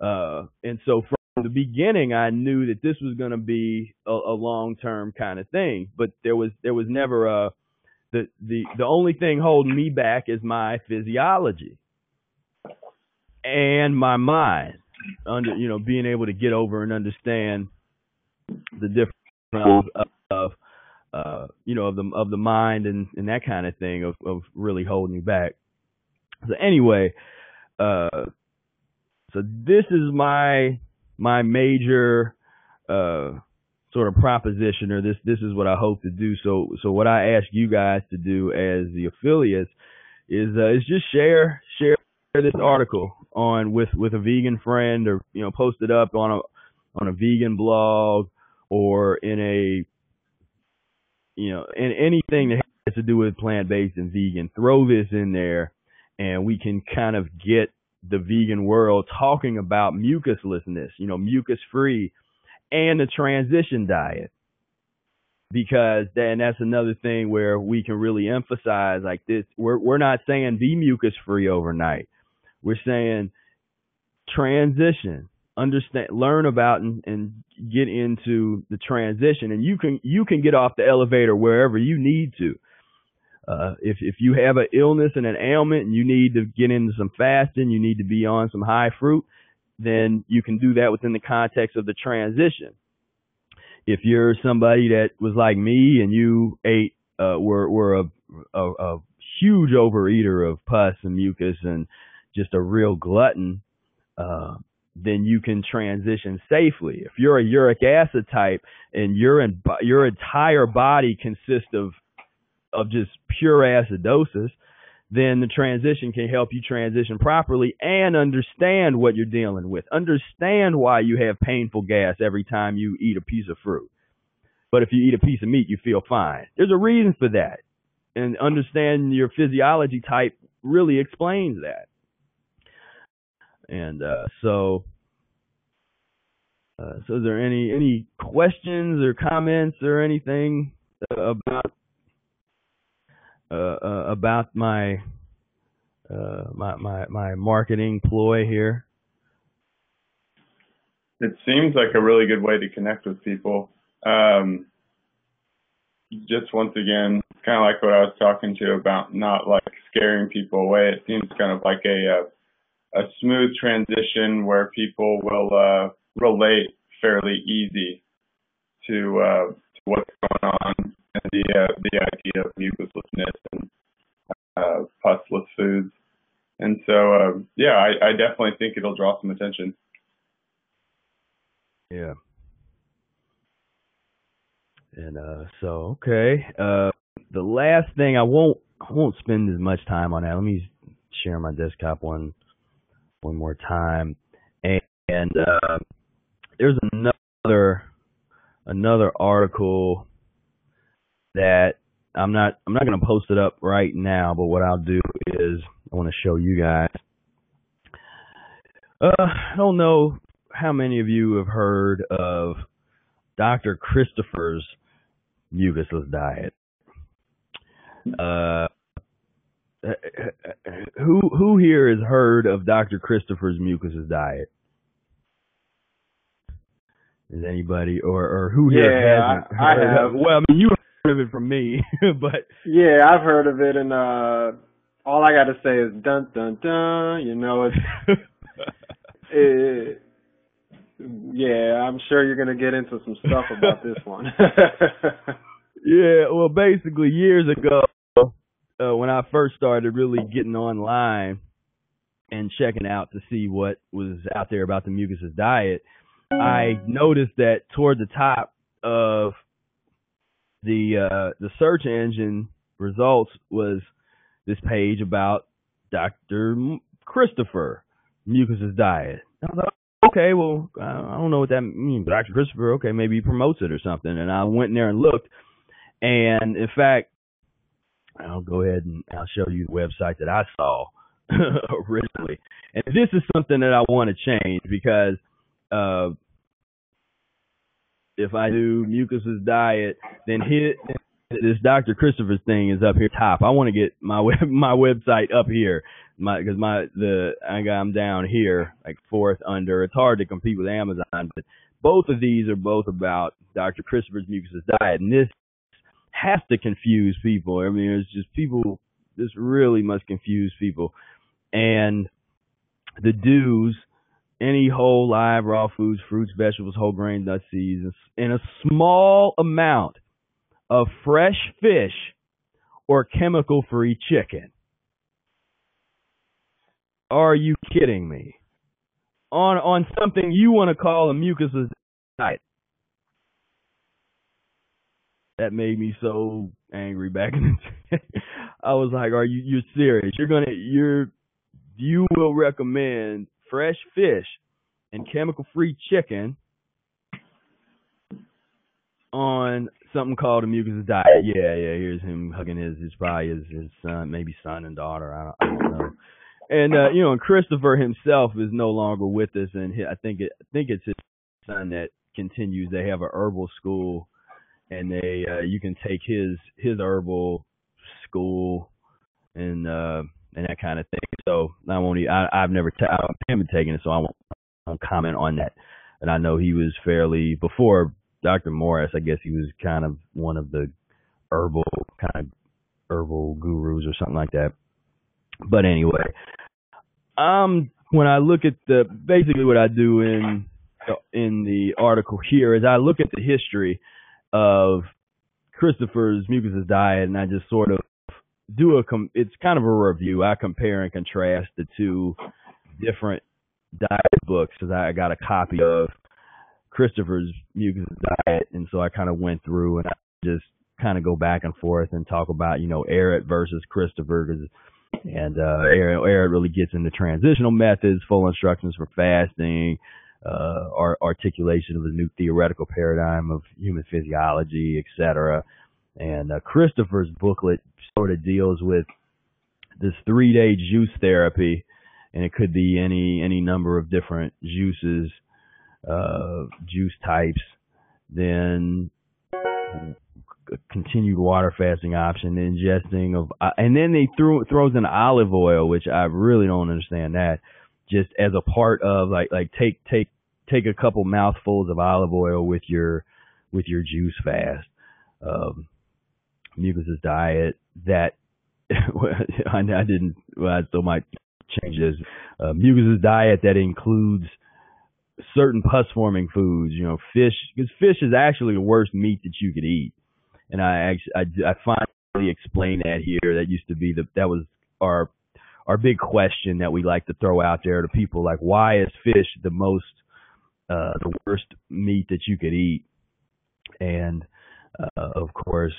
And so from the beginning, I knew that this was going to be a long-term kind of thing. But there was never the only thing holding me back is my physiology and my mind, being able to get over and understand the difference of the mind and that kind of thing of really holding you back. So anyway, so this is my major sort of proposition, or this is what I hope to do. So what I ask you guys to do as the affiliates is just share this article with a vegan friend, or post it up on a vegan blog, or in anything that has to do with plant-based and vegan. Throw this in there, and we can kind of get the vegan world talking about mucuslessness, mucus-free, and the transition diet. because then that's another thing where we can really emphasize like this. We're not saying be mucus free overnight. We're saying transition, understand, learn about and get into the transition, and you can get off the elevator wherever you need to. If you have an illness and an ailment and you need to get into some fasting, you need to be on some high fruit, then you can do that within the context of the transition. If you're somebody that was like me and you ate, were a huge overeater of pus and mucus and just a real glutton, then you can transition safely. If you're a uric acid type and your entire body consists of just pure acidosis, then the transition can help you transition properly and understand what you're dealing with. Understand why you have painful gas every time you eat a piece of fruit. But if you eat a piece of meat, you feel fine. There's a reason for that. And understanding your physiology type really explains that. And so is there any questions or comments or anything about my marketing ploy here? It seems like a really good way to connect with people. Just once again, kind of like what I was talking to you about, not like scaring people away. It seems kind of like a smooth transition where people will relate fairly easy to what's going on and the idea of mucuslessness and pusless foods. And so, I definitely think it'll draw some attention. Yeah. And okay. The last thing, I won't spend as much time on that. Let me share my desktop one more time. And there's another article that I'm not going to post it up right now, but what I'll do is I want to show you guys. I don't know how many of you have heard of Dr. Christopher's Mucusless Diet. Who here has heard of Dr. Christopher's Mucusless Diet? Is anybody or who here hasn't heard I have. of it? Well, I mean, you heard of it from me, but yeah, I've heard of it, and all I got to say is dun dun dun. You know, yeah, I'm sure you're gonna get into some stuff about this one. Yeah, well, basically years ago, when I first started really getting online and checking out to see what was out there about the Mucusless Diet, I noticed that toward the top of the search engine results was this page about Dr. Christopher Mucusless Diet. I thought, okay, well, I don't know what that means. Dr. Christopher, okay, maybe he promotes it or something. And I went in there and looked. And in fact, I'll go ahead and I'll show you the website that I saw originally. And this is something that I want to change because if I do Mucusless Diet, then this Dr. Christopher thing is up here top. I want to get my website up here, because I'm down here like fourth under. It's hard to compete with Amazon, but both of these are both about Dr. Christopher's Mucusless Diet, and this has to confuse people. I mean, it's just people. This really must confuse people, and the do's. Any whole, live, raw foods, fruits, vegetables, whole grain, nuts, seeds, and a small amount of fresh fish or chemical-free chicken. Are you kidding me? On something you want to call a mucusless diet. That made me so angry back in the day. I was like, you're serious? You will recommend fresh fish and chemical-free chicken on something called a Mucusless Diet. Yeah, here's him hugging his son, maybe son and daughter, I don't know. And and Christopher himself is no longer with us, and I think it's his son that continues. They have a herbal school, and they you can take his herbal school and that kind of thing. So I won't. I've never I haven't taken it, so I won't comment on that. And I know he was fairly before Dr. Morris. I guess he was kind of one of the herbal gurus or something like that. But anyway, when I look at basically what I do in the article here is I look at the history of Christopher's Mucusless Diet, and I just sort of do it's kind of a review. I compare and contrast the two different diet books because I got a copy of Christopher's Mucusless Diet, and so I kind of went through and I just kind of go back and forth and talk about, Eric versus Christopher, and Eric really gets into transitional methods, full instructions for fasting, articulation of a new theoretical paradigm of human physiology, etc. And Christopher's booklet sort of deals with this 3-day juice therapy, and it could be any number of different juices, juice types, then continued water fasting option, ingesting of, and then they throws in olive oil, which I really don't understand that, just as a part of like take a couple mouthfuls of olive oil with your juice fast. Mucusless Diet that I still might change this. Mucusless Diet that includes certain pus forming foods, fish, because fish is actually the worst meat that you could eat. And I finally explained that here. That used to be that was our big question that we like to throw out there to people, like, why is fish the worst meat that you could eat? And of course,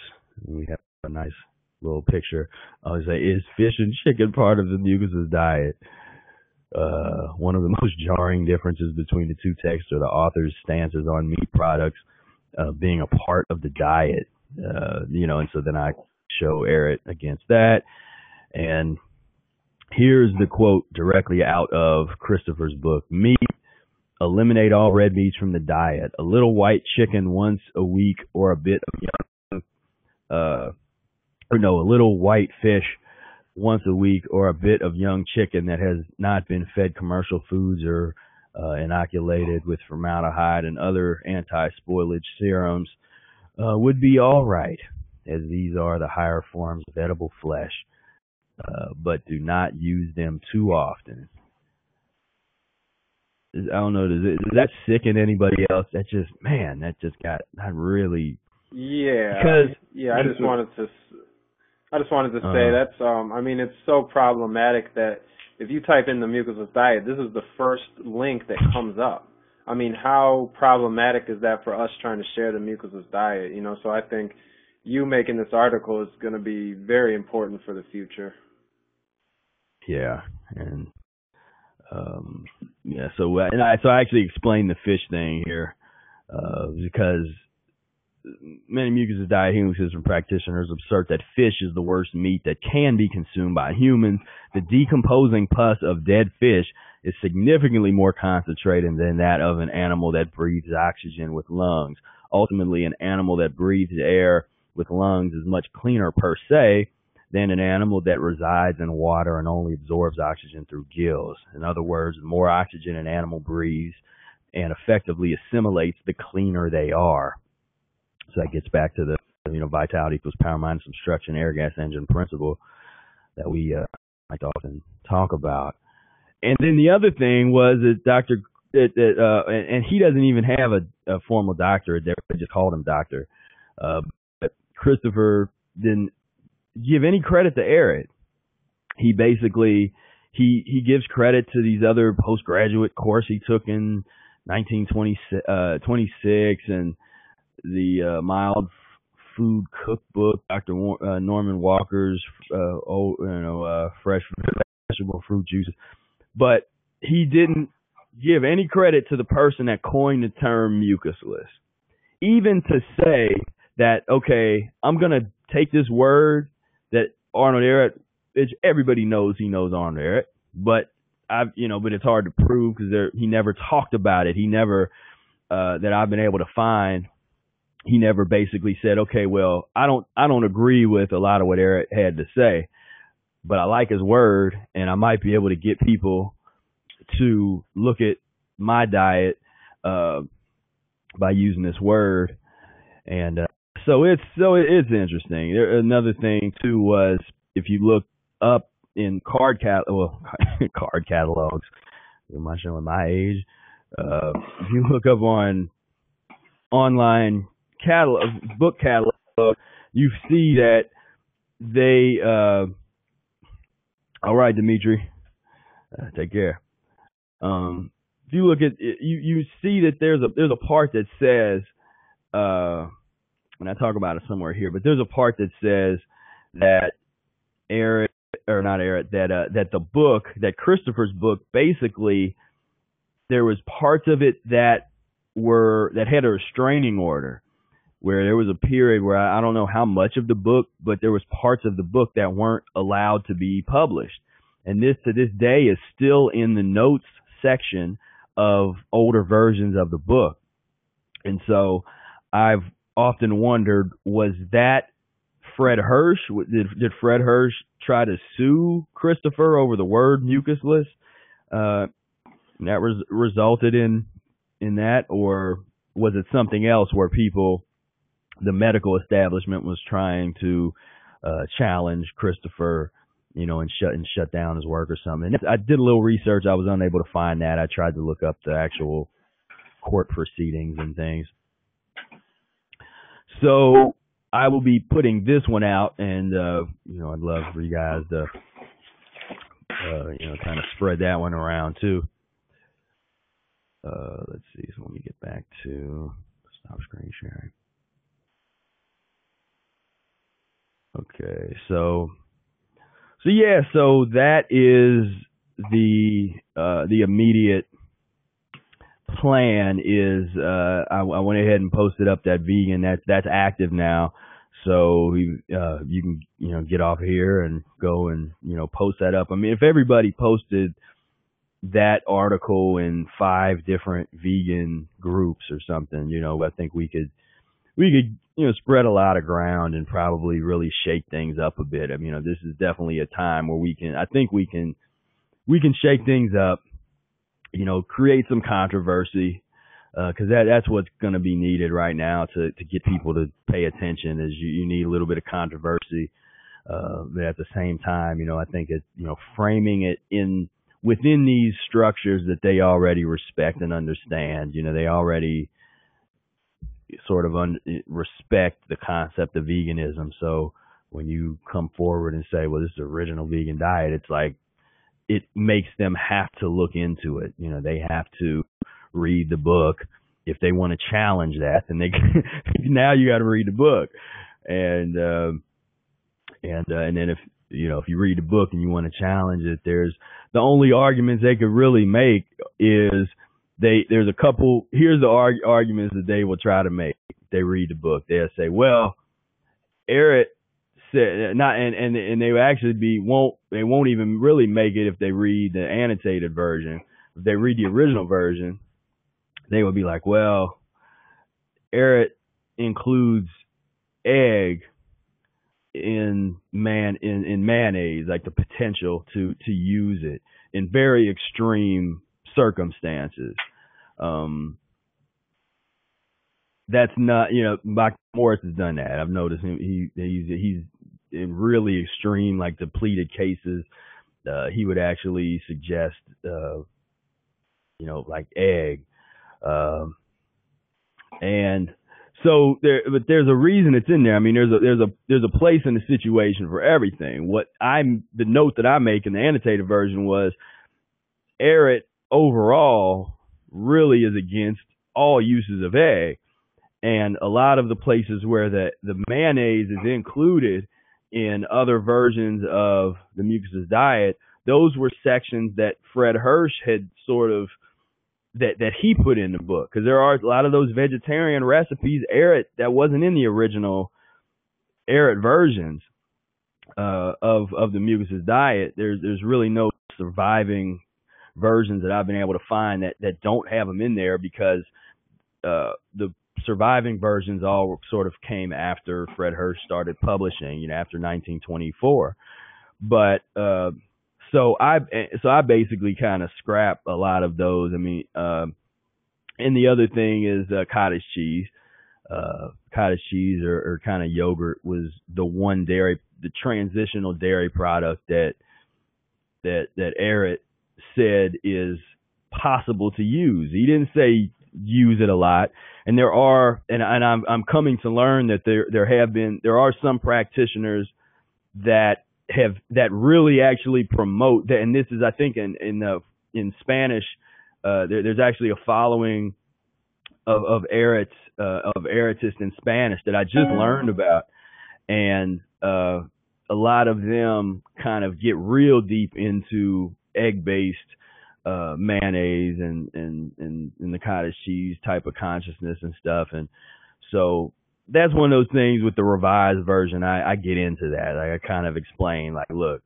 we have a nice little picture. I would say, is fish and chicken part of the Mucusless Diet? One of the most jarring differences between the two texts are the author's stances on meat products being a part of the diet. And so then I show Eric against that. And here's the quote directly out of Christopher's book: "Meat, eliminate all red meats from the diet. A little white chicken once a week, or a bit of a little white fish once a week, or a bit of young chicken that has not been fed commercial foods or inoculated with formaldehyde and other anti-spoilage serums would be all right, as these are the higher forms of edible flesh, but do not use them too often." I don't know, does that sicken anybody else? That just got really... Yeah. Because I just wanted to say that's it's so problematic that if you type in the Mucusless Diet, this is the first link that comes up. I mean, how problematic is that for us trying to share the Mucusless Diet? So I think you making this article is going to be very important for the future. Yeah, and so I actually explained the fish thing here because many Mucusless Diet Healing System practitioners assert that fish is the worst meat that can be consumed by humans. The decomposing pus of dead fish is significantly more concentrated than that of an animal that breathes oxygen with lungs. Ultimately, an animal that breathes air with lungs is much cleaner per se than an animal that resides in water and only absorbs oxygen through gills. In other words, the more oxygen an animal breathes and effectively assimilates, the cleaner they are. So that gets back to the vitality equals power minus obstruction air gas engine principle that we like to often talk about. And then the other thing was that and he doesn't even have a formal doctorate. They just called him doctor. But Christopher didn't give any credit to Eric. He basically he gives credit to these other postgraduate course he took in 1926 and the Mild Food Cookbook, Dr. Norman Walker's fresh vegetable fruit juices. But he didn't give any credit to the person that coined the term mucusless. Even to say that, okay, I'm going to take this word that Arnold Ehret, everybody knows he knows Arnold Ehret, but it's hard to prove because he never talked about it. He never, that I've been able to find, he never basically said, okay, well, I don't agree with a lot of what Eric had to say, but I like his word, and I might be able to get people to look at my diet by using this word. And so it's interesting. Another thing too was, if you look up in card catalogs, am I showing my age? If you look up on online book catalog, you see that they all right, Dimitri, take care. If you look at it, you see that there's a part that says, and I talk about it somewhere here, but there's a part that says that that the book, that Christopher's book, basically there was parts of it that had a restraining order, where there was a period where I don't know how much of the book, but there was parts of the book that weren't allowed to be published. And this, to this day, is still in the notes section of older versions of the book. And so I've often wondered, was that Fred Hirsch? Did Fred Hirsch try to sue Christopher over the word mucusless? That resulted in that, or was it something else where the medical establishment was trying to challenge Christopher, and shut down his work or something? And I did a little research. I was unable to find that. I tried to look up the actual court proceedings and things. So I will be putting this one out, and I'd love for you guys to kind of spread that one around too. Let's see. So let me get back to stop screen sharing. Okay, so that is the immediate plan. Is I went ahead and posted up that vegan that's active now, so you can get off here and go and post that up. I mean, if everybody posted that article in 5 different vegan groups or something, I think we could spread a lot of ground and probably really shake things up a bit. I mean, this is definitely a time where we can shake things up, create some controversy, because that's what's going to be needed right now to get people to pay attention. Is you need a little bit of controversy, but at the same time, I think framing it within these structures that they already respect and understand. They already sort of respect the concept of veganism. So when you come forward and say, well, this is the original vegan diet, it's like it makes them have to look into it. They have to read the book. If they want to challenge that, then now you got to read the book. And then if you read the book and you want to challenge it, there's the only arguments they could really make is here's the arguments that they will try to make. They read the book. They'll say, well, Eric said not, and they will actually they won't even really make it if they read the annotated version. If they read the original version, they would be like, well, Eric includes egg in mayonnaise, like the potential to use it in very extreme circumstances. That's not, Dr. Morris has done that. I've noticed him. He's in really extreme, like depleted cases. He would actually suggest, like egg. And so but there's a reason it's in there. I mean, there's a place in the situation for everything. The note that I make in the annotated version was, Eric overall really is against all uses of egg. And a lot of the places where the mayonnaise is included in other versions of the Mucusless diet, those were sections that Fred Hirsch had sort of that he put in the book, because there are a lot of those vegetarian recipes, that wasn't in the original versions of the Mucusless diet. There's really no surviving versions that I've been able to find that don't have them in there, because the surviving versions all sort of came after Fred Hirsch started publishing, after 1924. But so I basically kind of scrap a lot of those. I mean, and the other thing is cottage cheese. Cottage cheese or kind of yogurt was the transitional dairy product that Eric said is possible to use. He didn't say use it a lot, and I'm coming to learn that there are some practitioners that really actually promote that, and this is, I think, in Spanish, there's actually a following of Eretists in Spanish that I just learned about, and a lot of them kind of get real deep into egg-based mayonnaise and the cottage cheese type of consciousness and stuff, and so that's one of those things with the revised version. I get into that. Like, I kind of explain, like, look,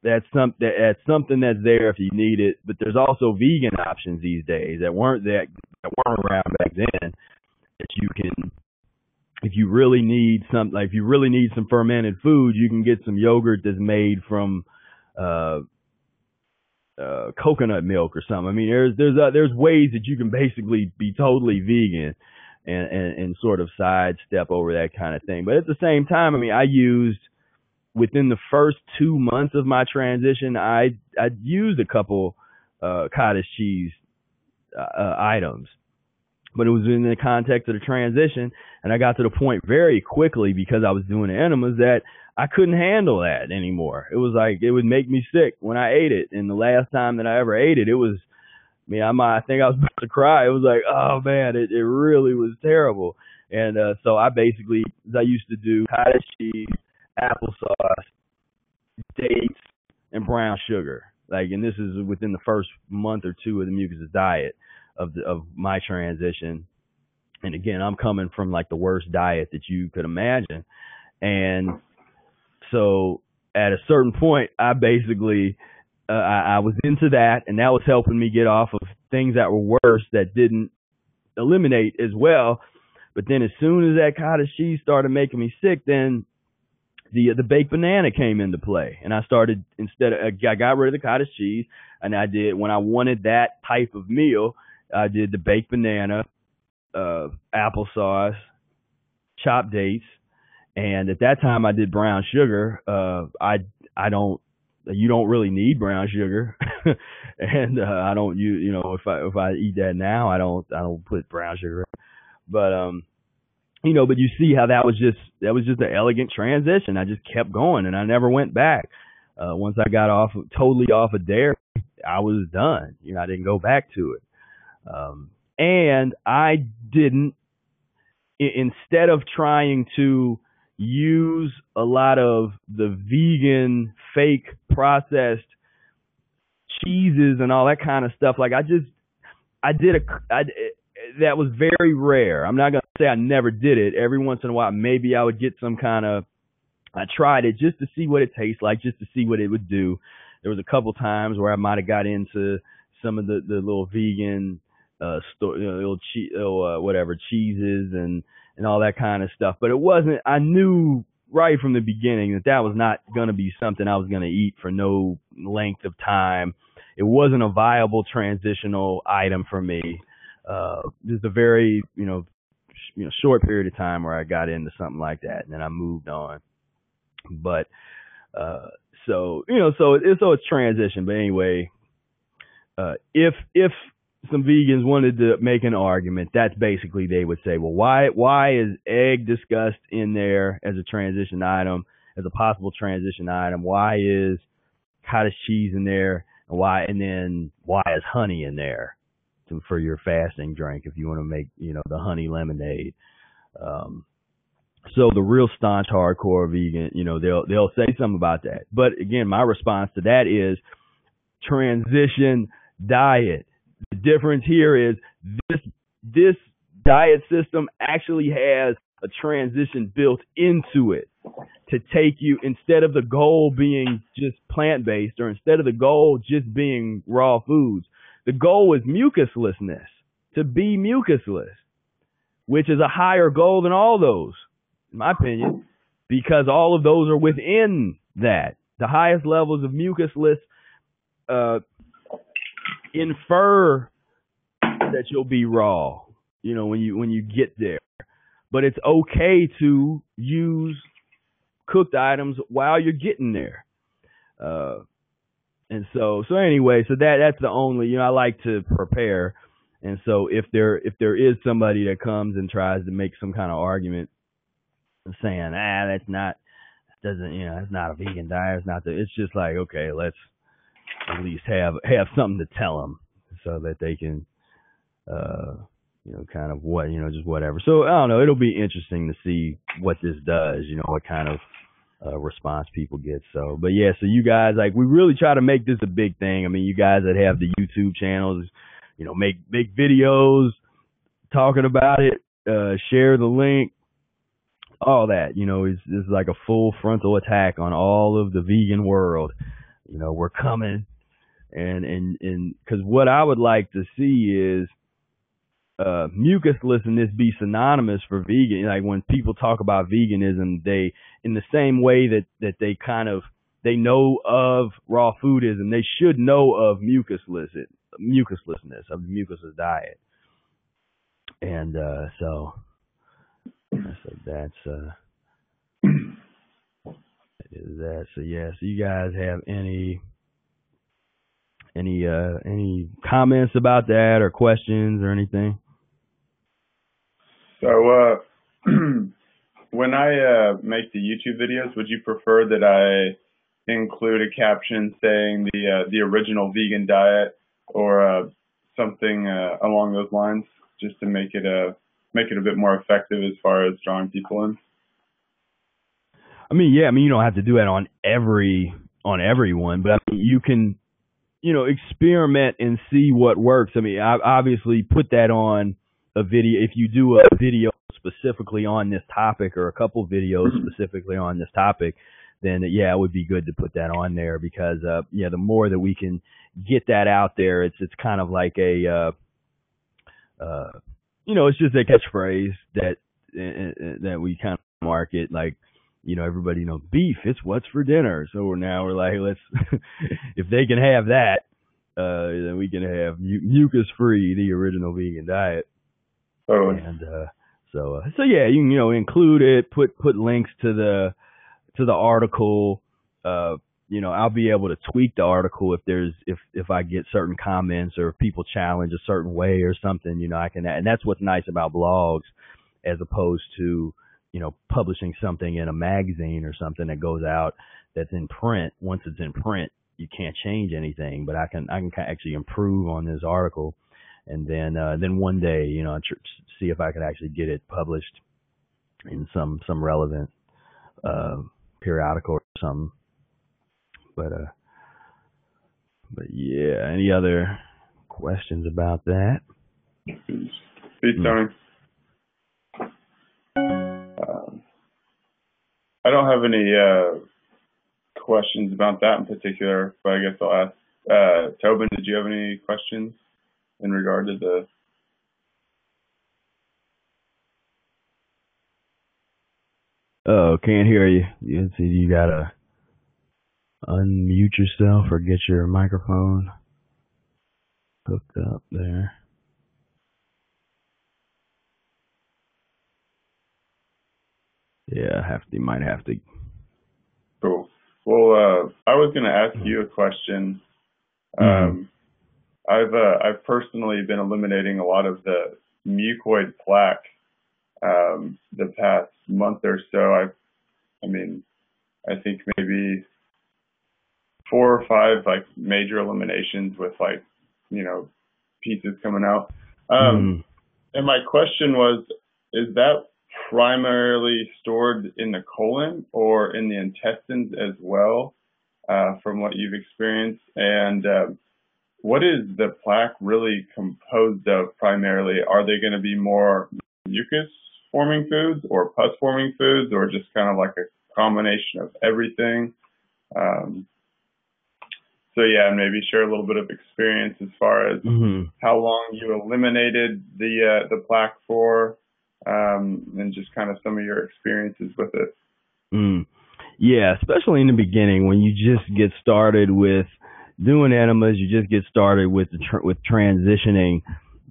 that's something that's there if you need it, but there's also vegan options these days that weren't around back then, that you can, if you really need some fermented food, you can get some yogurt that's made from coconut milk or something. I mean, there's ways that you can basically be totally vegan and sort of sidestep over that kind of thing. But at the same time, I mean, I used, within the first 2 months of my transition, I used a couple cottage cheese items, but it was in the context of the transition, and I got to the point very quickly, because I was doing the enemas, that I couldn't handle that anymore. It was like, it would make me sick when I ate it, and the last time that I ever ate it, it was, I think I was about to cry. It was like, oh man, it really was terrible. And so I used to do cottage cheese, applesauce, dates, and brown sugar. Like, and this is within the first month or two of the Mucusless diet of my transition. And again, I'm coming from like the worst diet that you could imagine. And so at a certain point, I basically I was into that, and that was helping me get off of things that were worse, that didn't eliminate as well. But then as soon as that cottage cheese started making me sick, then the baked banana came into play, and I started, I got rid of the cottage cheese, and I did, when I wanted that type of meal, I did the baked banana, applesauce, chopped dates, and at that time I did brown sugar. You don't really need brown sugar, and I don't if I eat that now, I don't put brown sugar in. But but you see how that was just an elegant transition. I just kept going, and I never went back. Once I got totally off of dairy, I was done. I didn't go back to it. And I didn't, instead of trying to use a lot of the vegan, fake, processed cheeses and all that kind of stuff, like that was very rare. I'm not going to say I never did it. Every once in a while, maybe I would get I tried it just to see what it tastes like, just to see what it would do. There was a couple times where I might have got into some of the little vegan, cheeses and all that kind of stuff. But it wasn't, I knew right from the beginning that was not going to be something I was going to eat for no length of time. It wasn't a viable transitional item for me. Just a very, short period of time where I got into something like that, and then I moved on. But, so it's transition. But anyway, if some vegans wanted to make an argument, that's basically, they would say, well, why is egg discussed in there as a transition item, as a possible transition item? Why is cottage cheese in there? And then why is honey in there for your fasting drink, if you want to make, the honey lemonade? So the real staunch hardcore vegan, they'll say something about that. But again, my response to that is transition diet. The difference here is this diet system actually has a transition built into it to take you, instead of the goal being just plant-based, or instead of the goal just being raw foods, the goal is mucuslessness, to be mucusless. which is a higher goal than all those, in my opinion, because all of those are within that. The highest levels of mucusless infer that you'll be raw, when you get there. But it's okay to use cooked items while you're getting there. And so anyway, so that's the only, I like to prepare. And so if there is somebody that comes and tries to make some kind of argument saying, that's not a vegan diet, it's just like, okay, let's at least have something to tell them so that they can, kind of just whatever. So I don't know, it'll be interesting to see what this does, what kind of response people get. So, but yeah, so you guys, like, we really try to make this a big thing. I mean, you guys that have the YouTube channels, make videos talking about it, share the link, all that, is like a full frontal attack on all of the vegan world. We're coming, and because what I would like to see is mucusless and this be synonymous for vegan. Like when people talk about veganism, they, in the same way that they know of raw foodism, they should know of mucuslessness, of the mucusless diet. And so that's is that. So yeah, so you guys have any comments about that or questions or anything? So when I make the YouTube videos, would you prefer that I include a caption saying the original vegan diet or something along those lines, just to make it a bit more effective as far as drawing people in? I mean, yeah, you don't have to do that on everyone, but I mean, you can, experiment and see what works. I mean, I obviously put that on a video. If you do a video specifically on this topic or a couple videos specifically on this topic, then yeah, it would be good to put that on there because, the more that we can get that out there, it's kind of like a, it's just a catchphrase that we kind of market, like, everybody knows beef, it's what's for dinner. So now we're like, let's, if they can have that, then we can have mucus-free, the original vegan diet. Oh. And, so yeah, you can, include it, put links to the article. I'll be able to tweak the article if I get certain comments or if people challenge a certain way or something, I can, and that's what's nice about blogs as opposed to, publishing something in a magazine or something that goes out that's in print. Once it's in print, you can't change anything, but I can actually improve on this article. And then one day, see if I could actually get it published in some relevant, periodical or something. But yeah, any other questions about that? Peace, Tony. I don't have any questions about that in particular, but I guess I'll ask Tobin, did you have any questions in regard to the... Oh, can't hear you. You gotta unmute yourself or get your microphone hooked up there. Yeah, you might have to. Cool. Well, I was going to ask you a question. I've personally been eliminating a lot of the mucoid plaque the past month or so. I think maybe 4 or 5 like major eliminations with pieces coming out. And my question was, is that primarily stored in the colon or in the intestines as well, from what you've experienced? And what is the plaque really composed of primarily? Are they going to be more mucus-forming foods or pus-forming foods, or just kind of like a combination of everything? So yeah, maybe share a little bit of experience as far as how long you eliminated the plaque for, and just kind of some of your experiences with it. Yeah, especially in the beginning when you just get started with doing enemas, you just get started with with transitioning.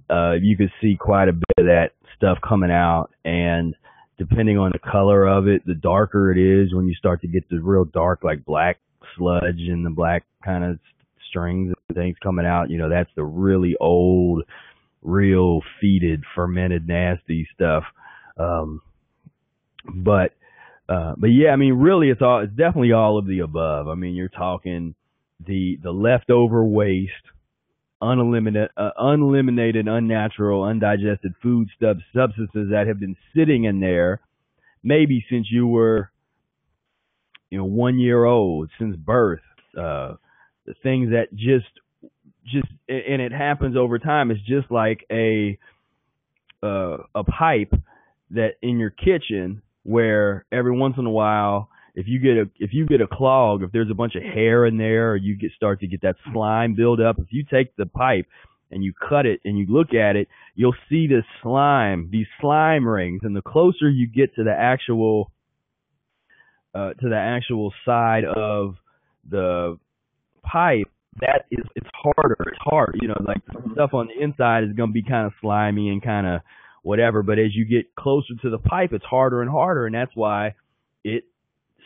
You could see quite a bit of that stuff coming out, and depending on the color of it, the darker it is. When you start to get the real dark, like black sludge and the black kind of strings and things coming out, that's the really old, real fetid, fermented, nasty stuff. But yeah, I mean, really, it's definitely all of the above. I mean, you're talking the leftover waste, uneliminated, unnatural, undigested food substances that have been sitting in there maybe since you were, 1 year old, since birth. The things that just, and it happens over time. It's just like a pipe that in your kitchen, where every once in a while, if you get a clog, if there's a bunch of hair in there, or you start to get that slime build up, if you take the pipe and you cut it and you look at it, you'll see these slime rings, and the closer you get to the actual side of the pipe, it's harder. It's hard. Like the stuff on the inside is going to be kind of slimy and kind of whatever, but as you get closer to the pipe, it's harder and harder, and that's why it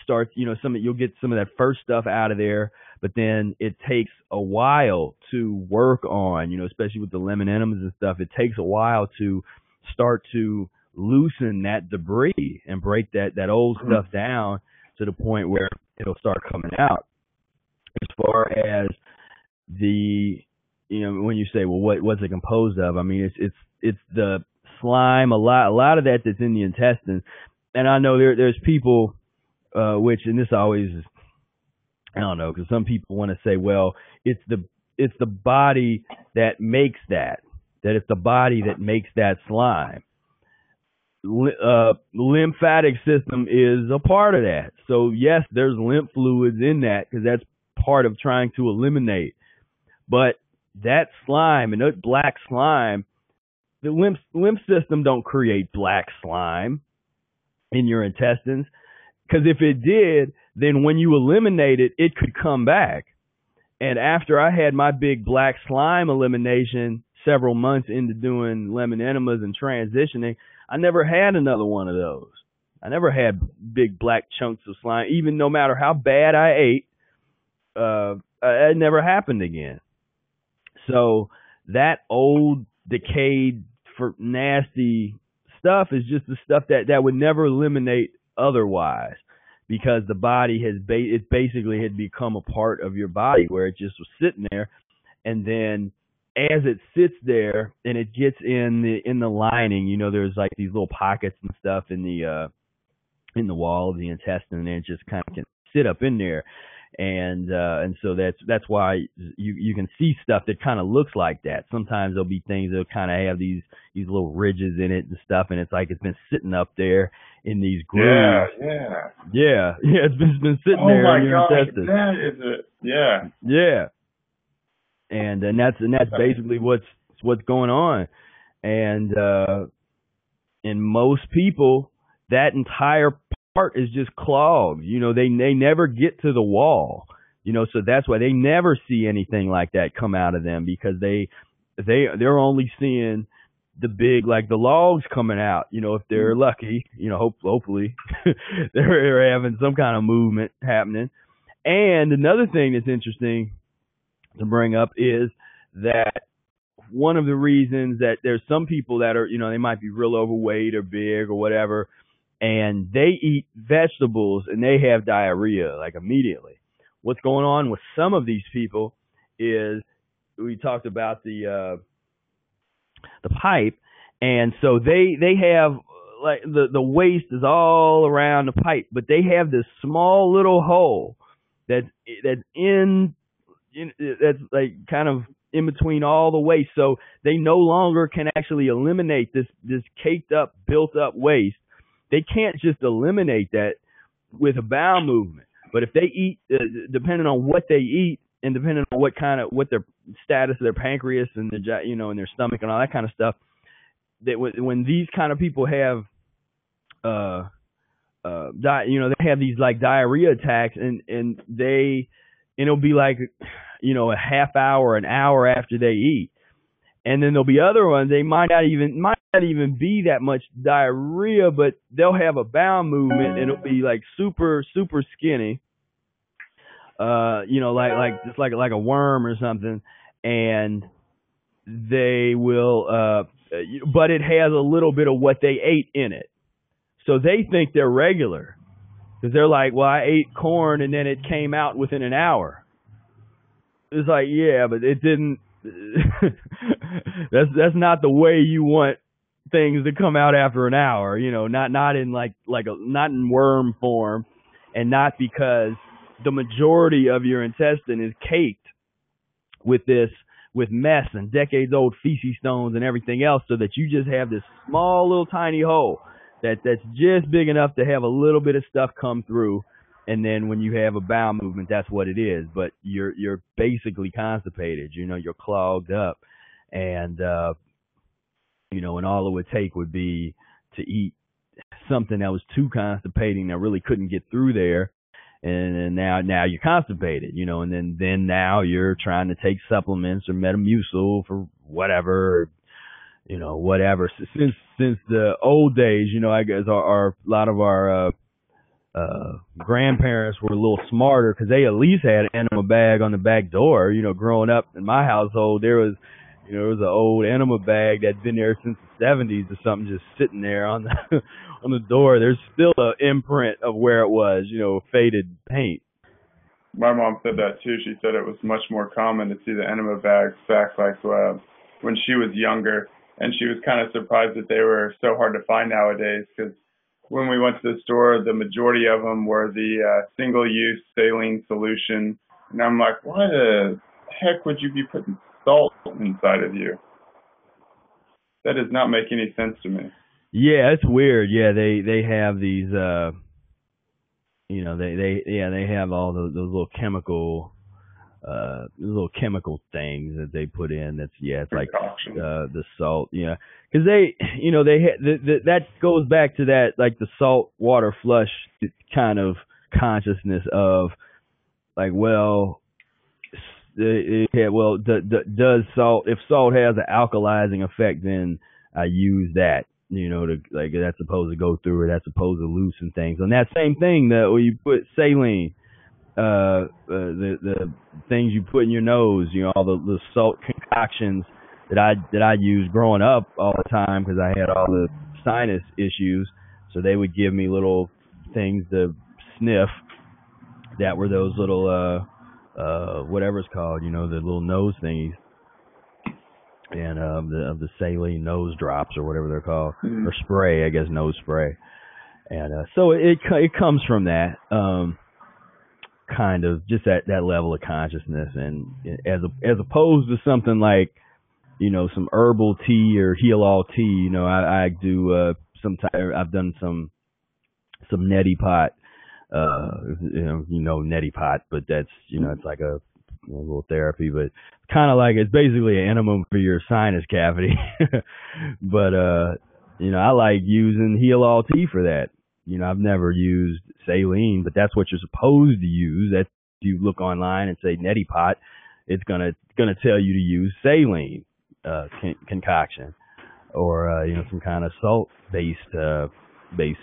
starts, you'll get some of that first stuff out of there, but then it takes a while to work on, especially with the lemon enemas and stuff. It takes a while to start to loosen that debris and break that old stuff down to the point where it'll start coming out. As far as the, when you say, well, what's it composed of? I mean, it's the slime, a lot of that's in the intestines. And I know there's people, and this always, I don't know, because some people want to say, well, it's the body that makes that it's the body that makes that slime. Lymphatic system is a part of that. So yes, there's lymph fluids in that, because that's part of trying to eliminate. But that slime, and that black slime, the lymph system don't create black slime in your intestines, because if it did, then when you eliminate it, it could come back. And after I had my big black slime elimination several months into doing lemon enemas and transitioning, I never had another one of those. I never had big black chunks of slime, even no matter how bad I ate. It never happened again. So that old, decayed, nasty stuff is just the stuff that would never eliminate otherwise, because the body it basically had become a part of your body, where it just was sitting there. And then as it sits there and it gets in the lining, there's like these little pockets and stuff in the wall of the intestine, and it just kind of can sit up in there. And so that's why you can see stuff that kind of looks like that. Sometimes there'll be things that'll kind of have these little ridges in it and stuff, and it's like it's been sitting up there in these grooves. Yeah. It's been sitting there in your intestines. That is it. Yeah. Yeah. And that's basically what's going on. And in most people, that entire part is just clogged. They never get to the wall. So that's why they never see anything like that come out of them, because they're only seeing the big, like the logs coming out. If they're lucky, hopefully they're having some kind of movement happening. And another thing that's interesting to bring up is that one of the reasons that there's some people that are, they might be real overweight or big or whatever, and they eat vegetables and they have diarrhea like immediately. What's going on with some of these people is, we talked about the pipe, and so they have, like, the waste is all around the pipe, but they have this small little hole that's that's like kind of in between all the waste. So they no longer can actually eliminate this caked up, built up waste. They can't just eliminate that with a bowel movement. But if they eat, depending on what they eat, and depending on what their status of their pancreas and and their stomach and all that kind of stuff, that when these kind of people have they have these like diarrhea attacks, and it'll be like, a half hour, an hour after they eat. And then there'll be other ones, they might not even be that much diarrhea, but they'll have a bowel movement, and it'll be like super, super skinny. Like just like a worm or something. And they will, but it has a little bit of what they ate in it. So they think they're regular, because they're like, well, I ate corn and then it came out within an hour. It's like, yeah, but it didn't. That's not the way you want things to come out after an hour. Not in not in worm form, and not because the majority of your intestine is caked with mess and decades old feces stones and everything else, so that you just have this small little tiny hole that's just big enough to have a little bit of stuff come through. And then when you have a bowel movement, that's what it is. But you're basically constipated. You're clogged up, and and all it would take would be to eat something that was too constipating that really couldn't get through there, and now you're constipated. And then now you're trying to take supplements or Metamucil for whatever. Whatever. Since the old days, I guess a lot of our grandparents were a little smarter, because they at least had an enema bag on the back door. Growing up in my household, there was an old enema bag that'd been there since the 70s or something, just sitting there on the on the door. There's still an imprint of where it was, faded paint. My mom said that too. She said it was much more common to see the enema bags back when she was younger, and she was kind of surprised that they were so hard to find nowadays, because when we went to the store, the majority of them were the single-use saline solution. And I'm like, why the heck would you be putting salt inside of you? That does not make any sense to me. Yeah, it's weird. Yeah, they have these, they have all those little chemical things that they put in. It's like the salt, because that goes back to that, like the salt water flush kind of consciousness of like, well, does salt, if salt has an alkalizing effect, then I use that, that's supposed to go through, or that's supposed to loosen things. And that same thing that when you put saline, the things you put in your nose, all the salt concoctions that I used growing up all the time, because I had all the sinus issues. So they would give me little things to sniff that were those little whatever it's called, the little nose thingies, and of the saline nose drops, or whatever they're called, or spray, I guess, nose spray. And so it comes from that. Kind of just at that level of consciousness, and as opposed to something like, some herbal tea or heal all tea. I do sometimes. I've done some neti pot. Neti pot, but that's it's like a little therapy, but kind of like, it's basically an enema for your sinus cavity. But I like using heal all tea for that. I've never used saline, but that's what you're supposed to use. That, if you look online and say neti pot, it's gonna tell you to use saline concoction, or some kind of salt based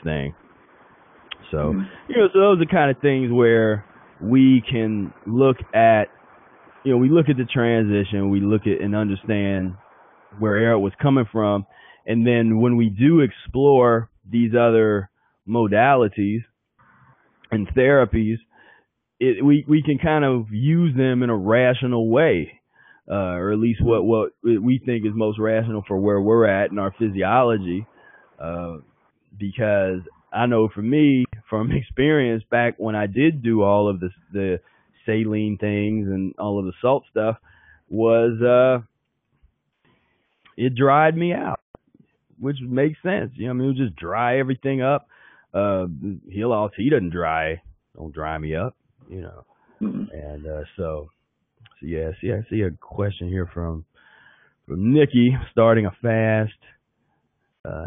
thing. So so those are kind of things where we can look at, we look at the transition, we look at and understand where Eric was coming from, and then when we do explore these other modalities and therapies, we can kind of use them in a rational way, or at least what we think is most rational for where we're at in our physiology. Because I know for me, from experience, back when I did do all of the saline things and all of the salt stuff, was it dried me out, which makes sense. It would just dry everything up. Heal all tea don't dry me up, And so yeah, I see a question here from Nikki, starting a fast.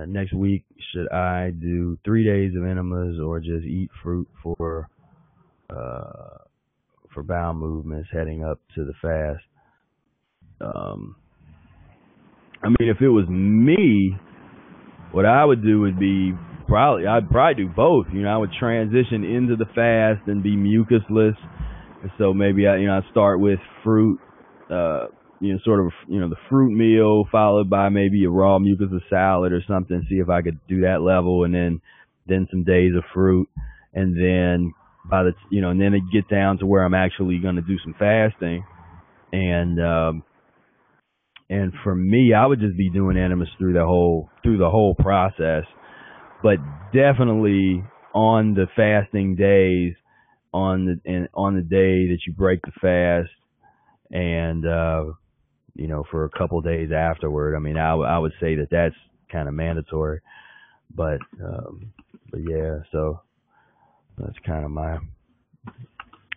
next week, should I do 3 days of enemas or just eat fruit for bowel movements heading up to the fast? I mean, if it was me, what I would do would be I'd probably do both. I would transition into the fast and be mucusless. And so maybe I'd start with fruit, sort of, the fruit meal followed by maybe a raw mucusless salad or something, see if I could do that level, and then some days of fruit. And then and then it get down to where I'm actually going to do some fasting. And for me, I would just be doing enemas through the whole process. But definitely on the fasting days, on the day that you break the fast, and for a couple days afterward, I mean, I would say that that's kind of mandatory. But yeah, so that's kind of my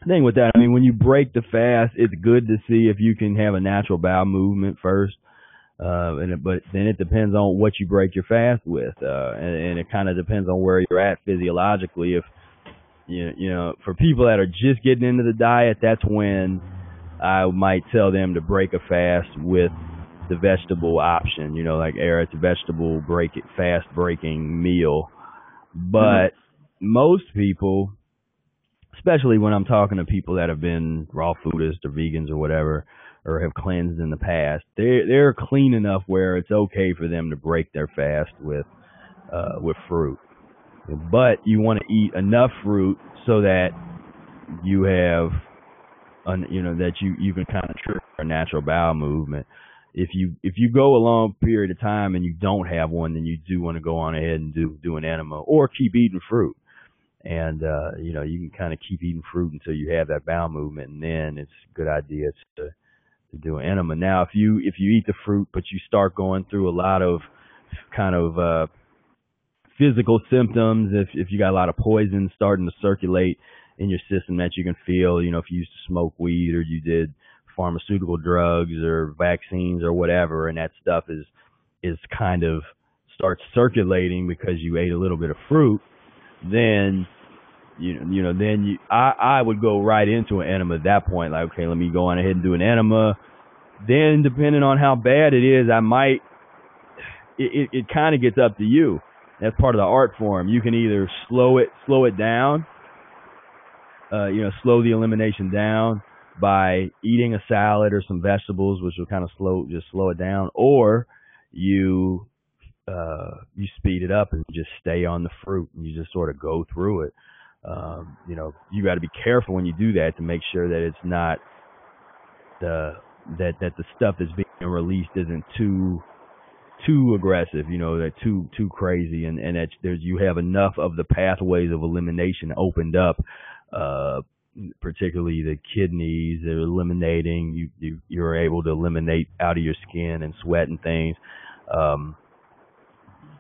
thing with that. I mean, when you break the fast, it's good to see if you can have a natural bowel movement first. But then it depends on what you break your fast with, and it kind of depends on where you're at physiologically. If for people that are just getting into the diet, that's when I might tell them to break a fast with the vegetable option. Like Eric's vegetable fast breaking meal. But most people, especially when I'm talking to people that have been raw foodists or vegans or whatever, or have cleansed in the past, they're clean enough where it's okay for them to break their fast with fruit. But you want to eat enough fruit so that you have, that you can kind of trigger a natural bowel movement. If you go a long period of time and you don't have one, then you do want to go on ahead and do an enema or keep eating fruit. And you can kind of keep eating fruit until you have that bowel movement, and then it's a good idea to do an enema. Now, if you eat the fruit, but you start going through a lot of kind of physical symptoms, if you got a lot of poison starting to circulate in your system that you can feel, if you used to smoke weed or you did pharmaceutical drugs or vaccines or whatever, and that stuff is kind of starts circulating because you ate a little bit of fruit, then I would go right into an enema at that point. Like, okay, let me go on ahead and do an enema. Then, depending on how bad it is, it kind of gets up to you. That's part of the art form. You can either slow it down, slow the elimination down by eating a salad or some vegetables, which will kind of slow it down, or you speed it up and just stay on the fruit and you just sort of go through it. You got to be careful when you do that to make sure that it's not that the stuff that's being released isn't too aggressive, that too crazy, and that you have enough of the pathways of elimination opened up, particularly the kidneys. They're eliminating. You're able to eliminate out of your skin and sweat and things.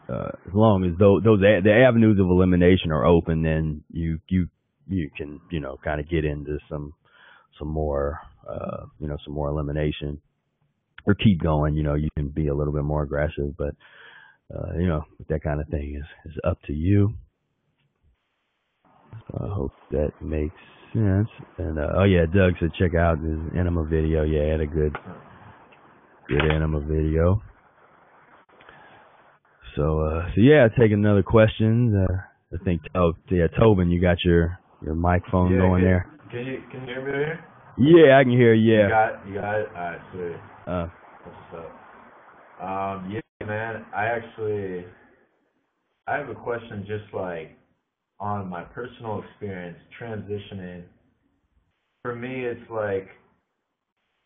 As long as the avenues of elimination are open, then you can kind of get into some more some more elimination, or keep going. You can be a little bit more aggressive, but that kind of thing is up to you. So I hope that makes sense. And Doug said check out his enema video. Yeah, he had a good enema video. So yeah, taking another question. I think Tobin, you got your microphone going there. Can you hear me here? Yeah, I can hear you. Yeah. You got it. All right, sweet. What's up? Yeah, man. I have a question, just like on my personal experience transitioning. For me, it's like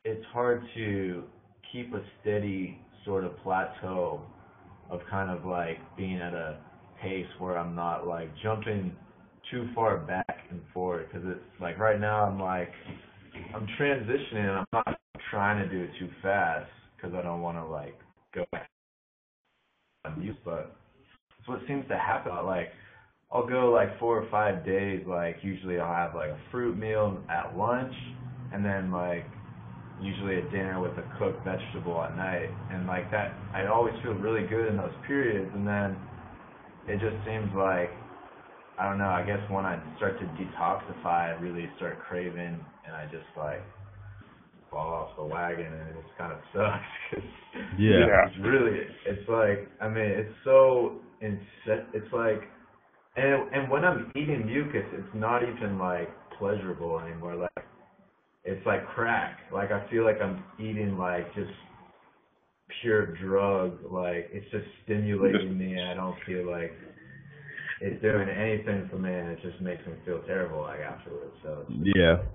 it's hard to keep a steady sort of plateau of kind of like being at a pace where I'm not like jumping too far back and forward, because it's like right now I'm transitioning and I'm not trying to do it too fast because I don't want to like go back on use, but it's what seems to happen. Like I'll go like 4 or 5 days, like usually I'll have like a fruit meal at lunch, and then like usually a dinner with a cooked vegetable at night, and like that, I always feel really good in those periods, and then it just seems like, I don't know, I guess when I start to detoxify, I really start craving, and I just like fall off the wagon, and it just kind of sucks. 'Cause Yeah. it's really, it's like, I mean, it's so, it's like, and when I'm eating mucus, it's not even like pleasurable anymore. Like, it's like crack. Like, I feel like I'm eating like just pure drug. Like, it's just stimulating me. I don't feel like it's doing anything for me, and it just makes me feel terrible like afterwards. So it's just Yeah. like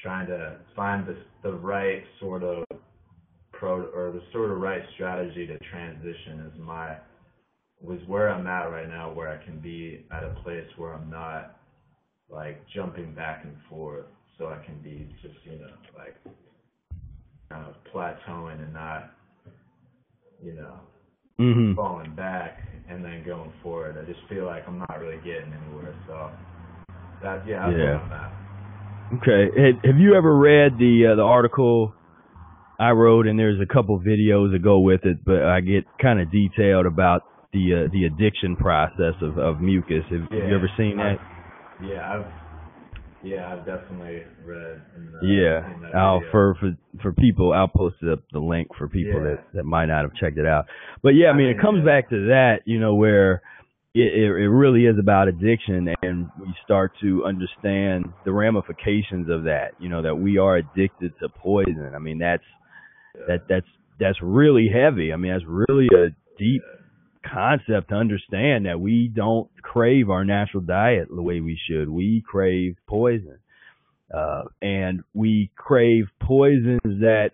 trying to find the right sort of the sort of right strategy to transition was where I'm at right now, where I can be at a place where I'm not like jumping back and forth, so I can be just, you know, like kind of plateauing and not, you know, falling back and then going forward. I just feel like I'm not really getting anywhere, so that's where I'm at. Okay. Have you ever read the article I wrote, and there's a couple videos that go with it, but I get kind of detailed about the addiction process of mucus. Have you ever seen that? I've definitely read. In that I'll video. for people, I'll post up the link for people that might not have checked it out. But yeah, I mean, it comes back to that, you know, where it really is about addiction, and we start to understand the ramifications of that. You know, that we are addicted to poison. I mean, that's really heavy. I mean, that's really a deep concept to understand, that we don't crave our natural diet the way we should. We crave poison. And we crave poisons that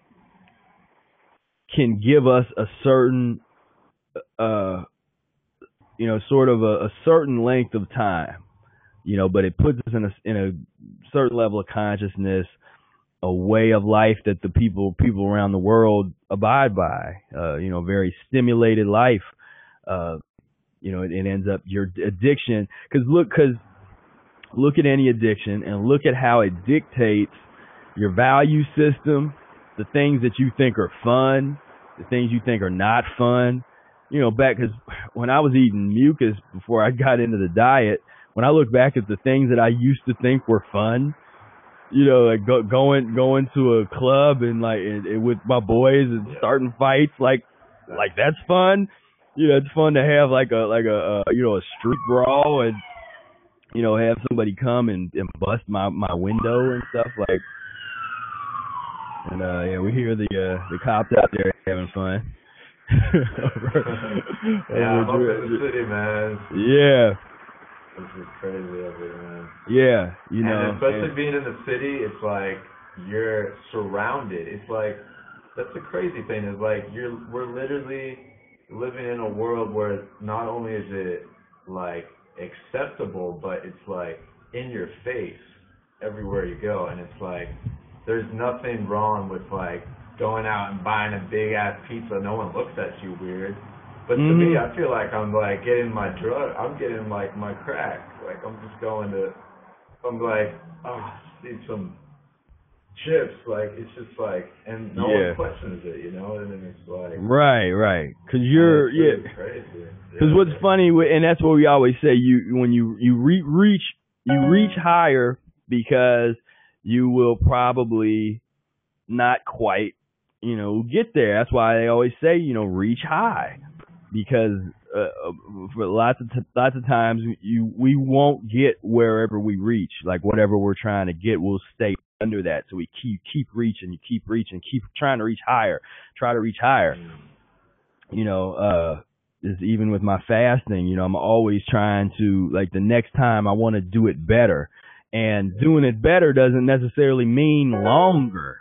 can give us a certain, you know, sort of a certain length of time, you know, but it puts us in a certain level of consciousness, a way of life that the people around the world abide by, you know, very stimulated life. You know, it ends up your addiction. Because look at any addiction and look at how it dictates your value system, the things that you think are fun, the things you think are not fun. You know, because when I was eating mucus before I got into the diet, when I look back at the things that I used to think were fun, you know, like going to a club and like with my boys and starting fights, like that's fun. You know, it's fun to have like a you know, a street brawl, and you know, have somebody come and bust my window and stuff, like. And we hear the cops out there having fun. I'm up in the city, man. Yeah. This is crazy over here, man. Yeah, you know. And especially being in the city, it's like you're surrounded. It's like, that's the crazy thing, is like we're literally living in a world where not only is it like acceptable, but it's like in your face everywhere you go. And it's like, there's nothing wrong with like going out and buying a big ass pizza. No one looks at you weird. But to me, I feel like I'm like getting my drug. I'm getting like my crack. Like I'm just going to. I'm like, oh, need some chips. Like it's just like, and no one questions it, you know. And then it's like. Right. Because you're crazy. Because what's funny, and that's what we always say. When you reach higher, because you will probably not quite, you know, get there. That's why they always say, you know, reach high, because for lots of times we won't get wherever we reach. Like whatever we're trying to get, we'll stay under that. So we keep reaching, keep trying to reach higher, try to reach higher. You know, is even with my fasting, you know, I'm always trying to, like, the next time I want to do it better. And doing it better doesn't necessarily mean longer.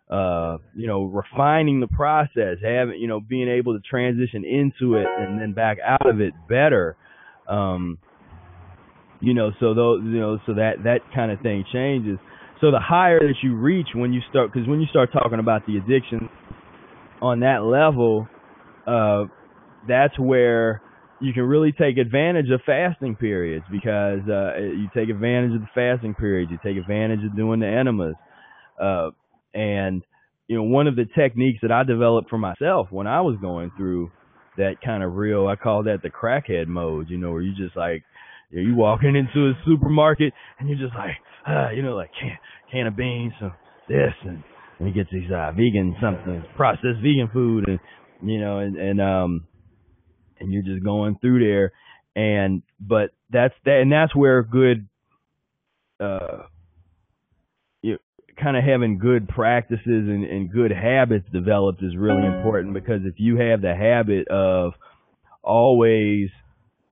You know, refining the process, having, you know, being able to transition into it and then back out of it better. You know, so those, you know, so that kind of thing changes. So the higher that you reach when you start, because when you start talking about the addiction on that level, that's where you can really take advantage of fasting periods, because you take advantage of the fasting periods, you take advantage of doing the enemas, and one of the techniques that I developed for myself when I was going through that kind of I call that the crackhead mode, where you just like, you walking into a supermarket and you're just like, like can of beans, so this, and you get these vegan something, processed vegan food, and and you're just going through there, but that's where good, kind of having good practices and good habits developed is really important, because if you have the habit of always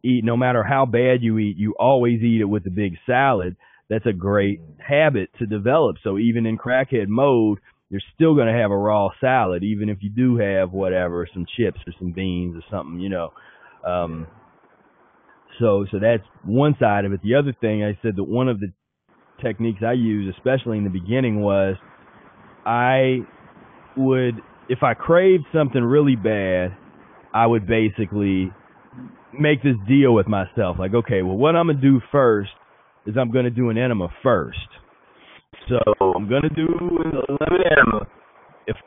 eat, no matter how bad you eat, you always eat it with a big salad, that's a great habit to develop. So even in crackhead mode, you're still going to have a raw salad, even if you do have whatever, some chips or some beans or something, So that's one side of it. The other thing, I said that one of the techniques I used, especially in the beginning, was I would, if I craved something really bad, I would basically make this deal with myself. Like, okay, well, what I'm going to do first is I'm going to do an enema first. So I'm going to do an enema.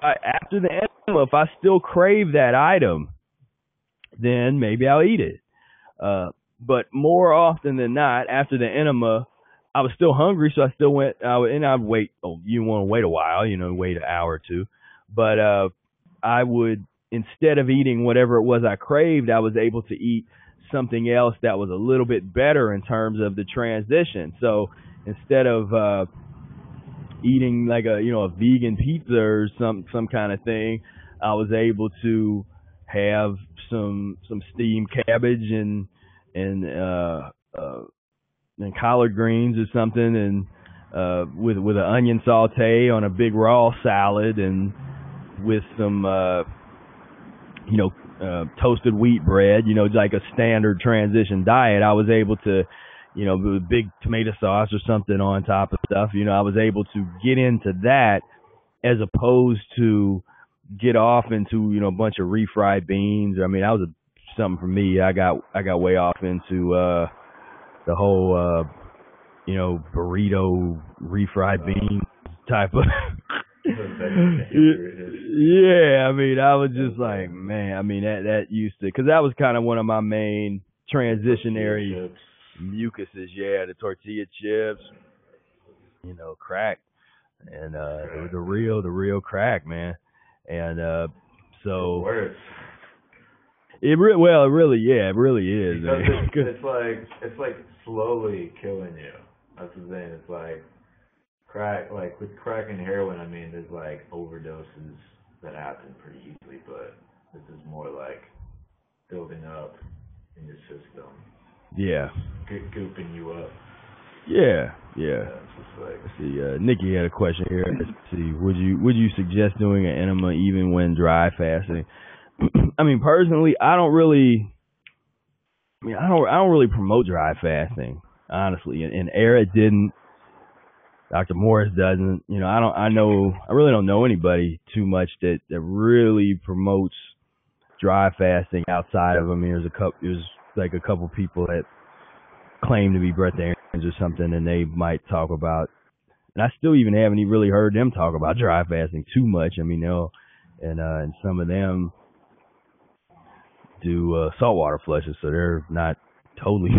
After the enema, if I still crave that item, then maybe I'll eat it. But more often than not, after the enema, I was still hungry, so I still went, and I'd wait. Oh, you want to wait a while, wait an hour or two. But I would, instead of eating whatever it was I craved, I was able to eat something else that was a little bit better in terms of the transition. So instead of eating like a vegan pizza or some kind of thing, I was able to have some steamed cabbage and collard greens or something, and with an onion saute on a big raw salad, and with some toasted wheat bread, like a standard transition diet. I was able to, with big tomato sauce or something on top of stuff, I was able to get into that, as opposed to get off into, a bunch of refried beans. I mean, that was something for me. I got way off into the whole burrito refried bean type of yeah, I mean, I was just like, man, I mean, that used to, because that was kind of one of my main transitionary mucuses, the tortilla chips, crack, and the real crack, man. And so it really is. Because it's like slowly killing you. That's the thing. It's like crack, like with crack and heroin. I mean, there's like overdoses that happen pretty easily, but this is more like building up in your system. Yeah. Gooping you up. Yeah. It's just like, let's see, Nikki had a question here. Let's see, would you suggest doing an enema even when dry fasting? I mean, personally, I don't really promote dry fasting, honestly. And Era didn't. Dr. Morris doesn't. I really don't know anybody too much that really promotes dry fasting outside of, I mean, there's like a couple people that claim to be breatharians or something, and they might talk about, and I still even haven't really heard them talk about dry fasting too much. I mean, and some of them do saltwater flushes, so they're not totally,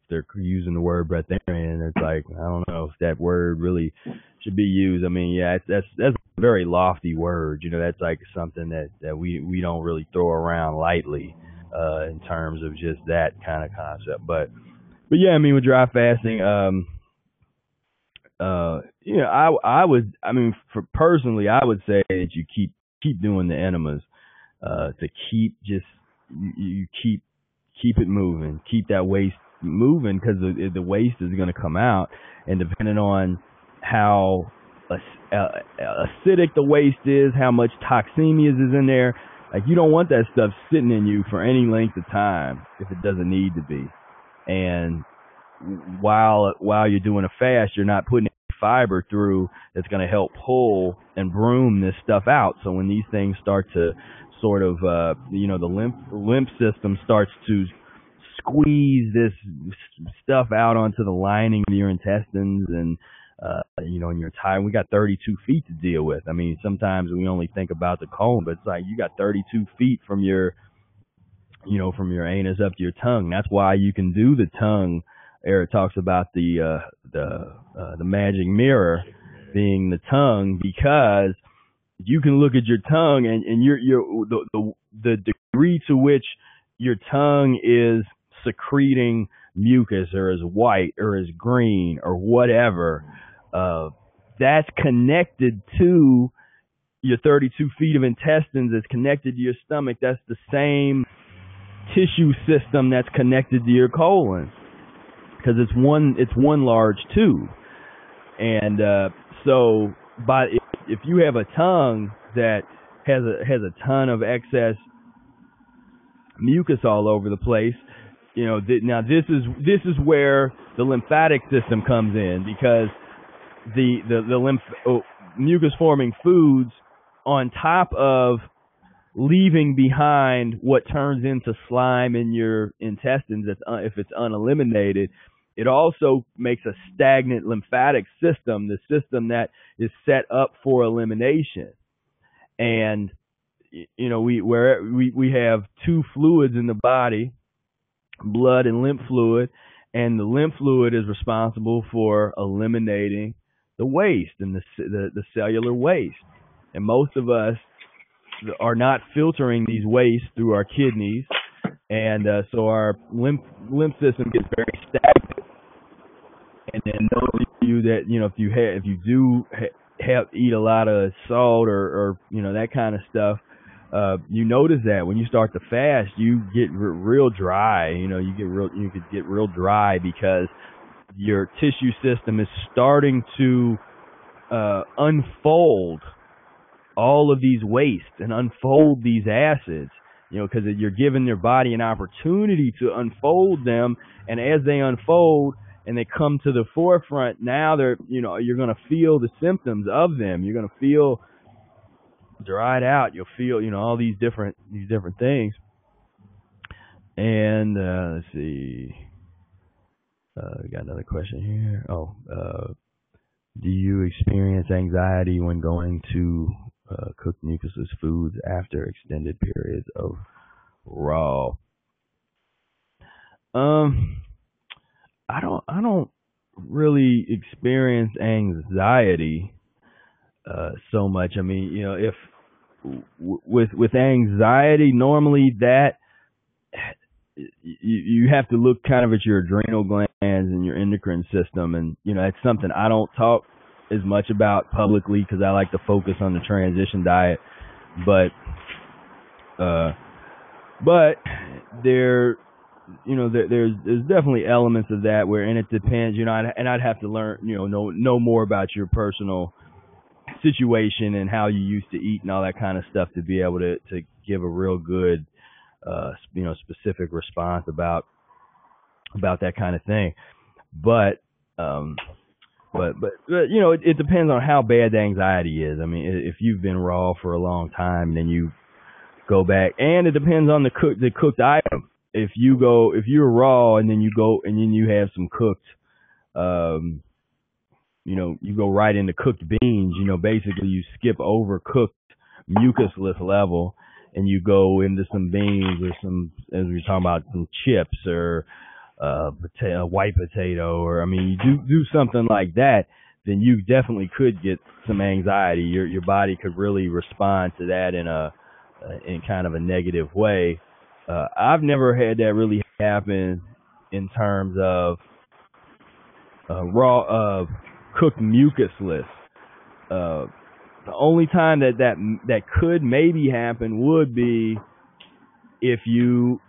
they're using the word breatharian. It's like, I don't know if that word really should be used. I mean, yeah, that's a very lofty word. That's like something that we don't really throw around lightly in terms of just that kind of concept. But yeah, I mean, with dry fasting, personally, I would say that you keep doing the enemas, to keep just, you keep it moving, keep that waste moving, because the waste is going to come out, and depending on how acidic the waste is, how much toxemia is in there, like, you don't want that stuff sitting in you for any length of time if it doesn't need to be. And while you're doing a fast, you're not putting any fiber through that's going to help pull and broom this stuff out. So when these things start to sort of, the lymph system starts to squeeze this stuff out onto the lining of your intestines, and and you're tired. We got 32 feet to deal with. I mean, sometimes we only think about the colon, but it's like you got 32 feet from your anus up to your tongue. That's why you can do the tongue. Eric talks about the magic mirror being the tongue, because you can look at your tongue and the degree to which your tongue is secreting mucus or is white or is green or whatever, that's connected to your 32 feet of intestines. It's connected to your stomach. That's the same tissue system that's connected to your colon, because it's one large tube. And so if you have a tongue that has a ton of excess mucus all over the place, now this is where the lymphatic system comes in, because the mucus forming foods, on top of leaving behind what turns into slime in your intestines, if it's uneliminated, it also makes a stagnant lymphatic system, the system that is set up for elimination. And we have two fluids in the body, blood and lymph fluid, and the lymph fluid is responsible for eliminating the waste and the cellular waste. And most of us are not filtering these wastes through our kidneys, and so our lymph system gets very stagnant. And then those of you that if you do eat a lot of salt or that kind of stuff, you notice that when you start to fast, you get real dry. You could get real dry, because your tissue system is starting to unfold all of these wastes and unfold these acids, because you're giving your body an opportunity to unfold them. And as they unfold and they come to the forefront, now you're going to feel the symptoms of them. You're going to feel dried out. You'll feel, all these different things. And let's see. We got another question here. Do you experience anxiety when going to cooked mucusless foods after extended periods of raw? I don't really experience anxiety so much. I mean, if with anxiety, normally that you have to look kind of at your adrenal glands and your endocrine system, and it's something I don't talk as much about publicly, because I like to focus on the transition diet. But there's definitely elements of that and it depends, I'd have to learn, know more about your personal situation and how you used to eat and all that kind of stuff to be able to give a real good, specific response about that kind of thing. But it depends on how bad the anxiety is. I mean, if you've been raw for a long time, then you go back, and it depends on the cooked item. If you're raw and then you have some cooked, you go right into cooked beans. Basically you skip over cooked mucusless level, and you go into some beans or some, as we were talking about, some chips or white potato, or you do something like that, then you definitely could get some anxiety. Your body could really respond to that in kind of a negative way. I've never had that really happen in terms of raw cooked mucusless. The only time that could maybe happen would be if you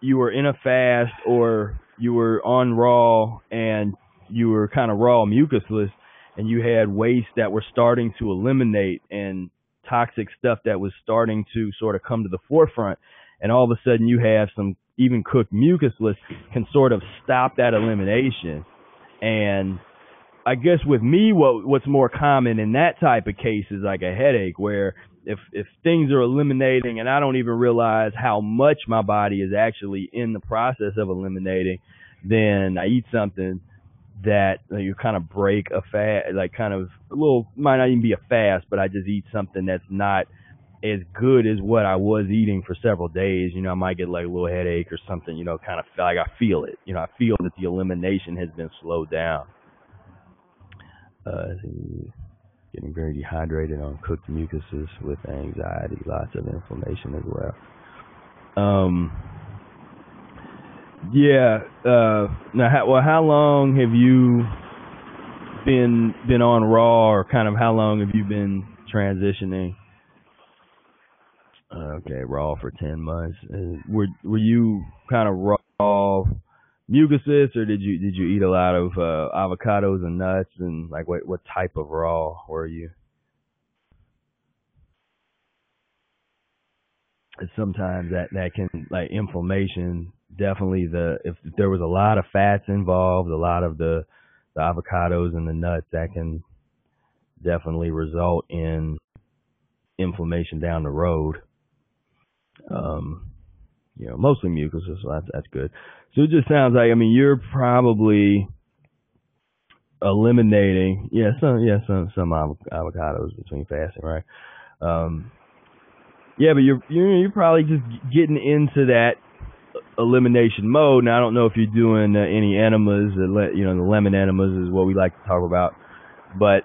were in a fast, or you were on raw and you were kind of raw mucusless, and you had waste that were starting to eliminate and toxic stuff that was starting to sort of come to the forefront, and all of a sudden you have some even cooked mucusless, can sort of stop that elimination. And I guess with me, what's more common in that type of case is like a headache, where if things are eliminating and I don't even realize how much my body is actually in the process of eliminating, then I eat something, that you kind of break a fast, like kind of a little, might not even be a fast, but I just eat something that's not as good as what I was eating for several days. I might get like a little headache or something, kind of feel like I feel it. I feel that the elimination has been slowed down. Getting very dehydrated on cooked mucuses with anxiety, lots of inflammation as well. Now, how long have you been on raw, or kind of how long have you been transitioning? Okay, raw for 10 months. Were you kind of raw mucusless, or did you eat a lot of avocados and nuts, and like what type of raw were you? Sometimes that can, like inflammation, definitely if there was a lot of fats involved, a lot of the avocados and the nuts, that can definitely result in inflammation down the road. Mostly mucusless, so that's good. So it just sounds like, you're probably eliminating, some avocados between fasting, right? But you're probably just getting into that elimination mode. Now, I don't know if you're doing any enemas. The lemon enemas is what we like to talk about, but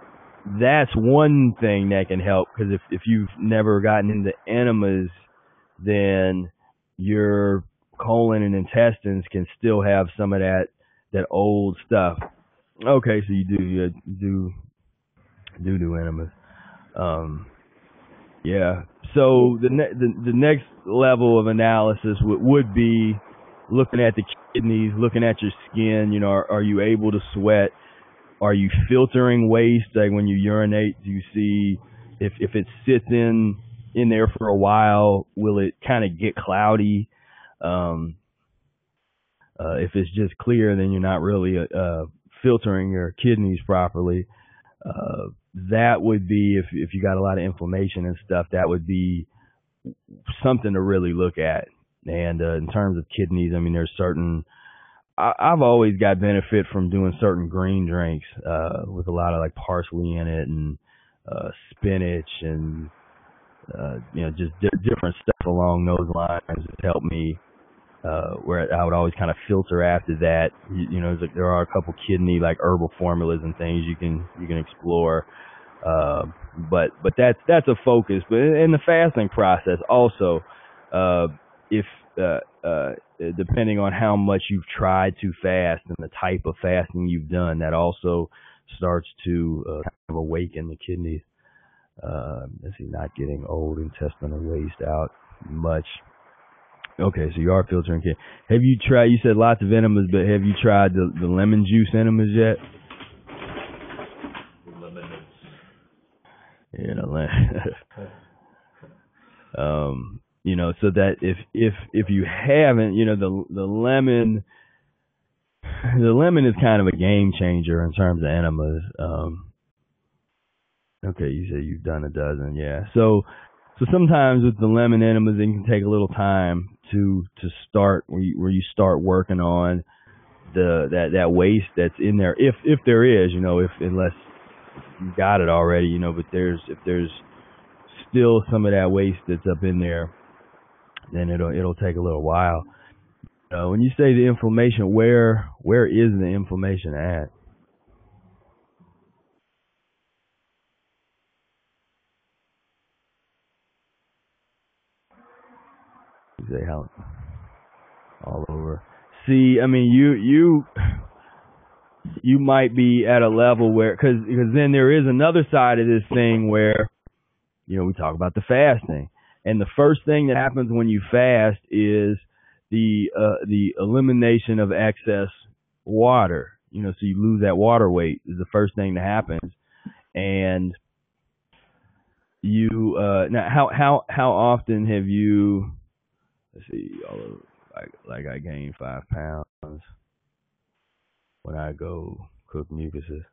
that's one thing that can help, because if you've never gotten into enemas, then your colon and intestines can still have some of that old stuff. Okay, so you do enemas. So the next level of analysis would be looking at the kidneys, looking at your skin. Are you able to sweat? Are you filtering waste? Like when you urinate, do you see if it sits in there for a while, will it kind of get cloudy? If it's just clear, then you're not really filtering your kidneys properly. That would be, if you got a lot of inflammation and stuff, that would be something to really look at. And in terms of kidneys, there's certain, I've always got benefit from doing certain green drinks with a lot of like parsley in it, and spinach, and just different stuff along those lines has helped me. Where I would always kind of filter after that. There are a couple kidney like herbal formulas and things you can explore. But that's a focus. But in the fasting process also, if depending on how much you've tried to fast and the type of fasting you've done, that also starts to kind of awaken the kidneys. Let's see, not getting old, intestinal waste out much. Okay, so you are filtering. Have you tried? You said lots of enemas, but have you tried the lemon juice enemas yet? So that if you haven't, the lemon is kind of a game changer in terms of enemas. Okay, you said you've done a dozen, yeah. So sometimes with the lemon enemas, it can take a little time to start where you start working on that waste that's in there, if there is, unless you got it already, but if there's still some of that waste that's up in there, then it'll take a little while. When you say the inflammation, where is the inflammation at? You say how all over. See, you might be at a level where, because then there is another side of this thing where, we talk about the fasting, and the first thing that happens when you fast is the elimination of excess water. So you lose that water weight is the first thing that happens, and you now how often have you? Let's see, like I gained 5 pounds when I go cook mucuses.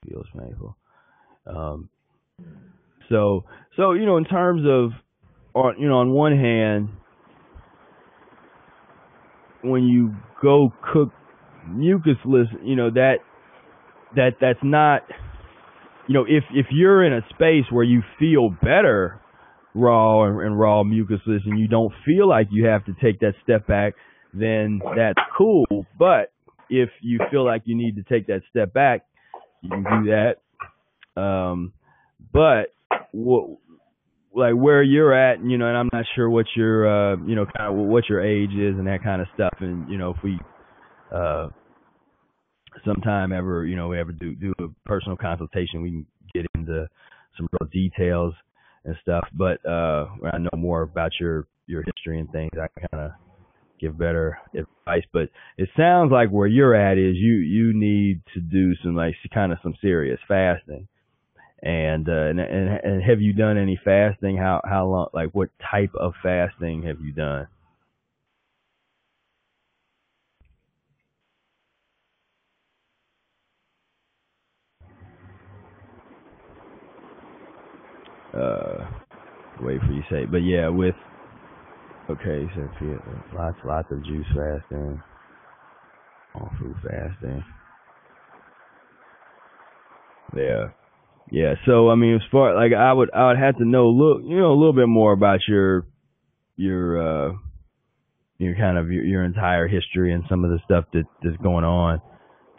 Feels painful. So in terms of, on one hand, when you go cook mucusless, that's not, if you're in a space where you feel better raw and raw mucusless and you don't feel like you have to take that step back, then that's cool. But if you feel like you need to take that step back, you can do that. But like where you're at, and I'm not sure what your, kind of what your age is and that kind of stuff. And, if we, sometime ever, we ever do a personal consultation, we can get into some real details and stuff. But, when I know more about your history and things, I can kind of give better advice. But it sounds like where you're at is you need to do some serious fasting. And have you done any fasting? How long? Like, what type of fasting have you done? Wait for you to say, but yeah, so lots of juice fasting, all food fasting. Yeah. So as far like I would have to know a little bit more about your kind of your entire history and some of the stuff that's going on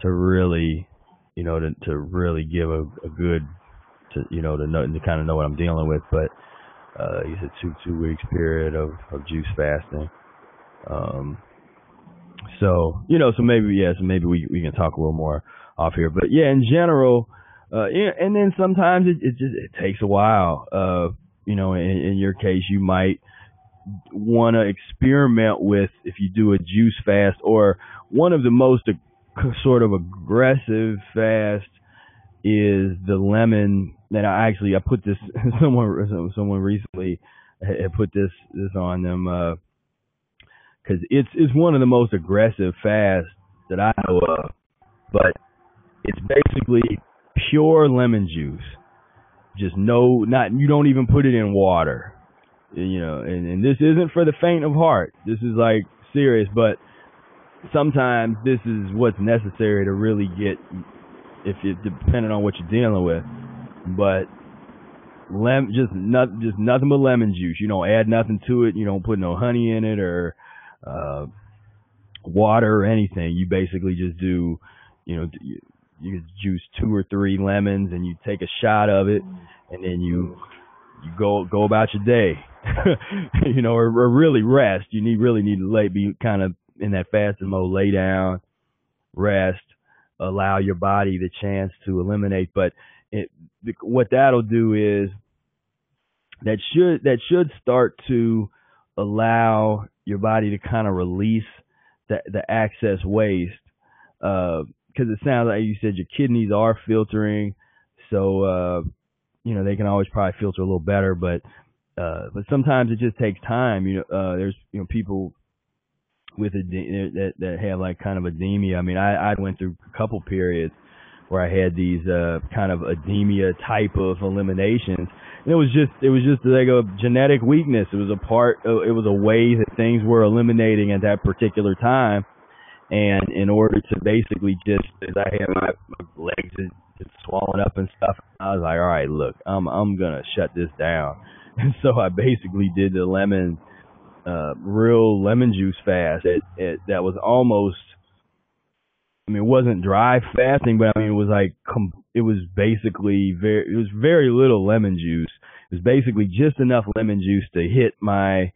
to really to really give a good to kind of know what I'm dealing with. But you said two weeks period of juice fasting. So maybe we can talk a little more off here. But yeah, in general, and then sometimes it takes a while. In your case, you might want to experiment with, if you do a juice fast, or one of the most sort of aggressive fast is the lemon. That I put this someone recently had put this on them, because it's one of the most aggressive fasts that I know of. But it's basically pure lemon juice. Just you don't even put it in water. And this isn't for the faint of heart. This is like serious, but sometimes this is what's necessary to really get, depending on what you're dealing with. But just nothing but lemon juice. You don't add nothing to it. You don't put no honey in it or water or anything. You basically just do, you juice 2 or 3 lemons and you take a shot of it, and then you go about your day. or really rest. You really need to be kind of in that fasting mode, lay down, rest, allow your body the chance to eliminate. But what that'll do is that should start to allow your body to kind of release the excess waste, because it sounds like you said your kidneys are filtering, so they can always probably filter a little better, but sometimes it just takes time. There's people with that have like kind of edema. I went through a couple periods where I had these kind of edema type of eliminations, and it was just like a genetic weakness. It was it was a way that things were eliminating at that particular time, and in order to basically just, as I had my legs just swollen up and stuff, I was like, all right, look, I'm gonna shut this down. And so I basically did the real lemon juice fast. That was almost, it wasn't dry fasting, but it was like, it was basically it was very little lemon juice. It was basically just enough lemon juice to hit my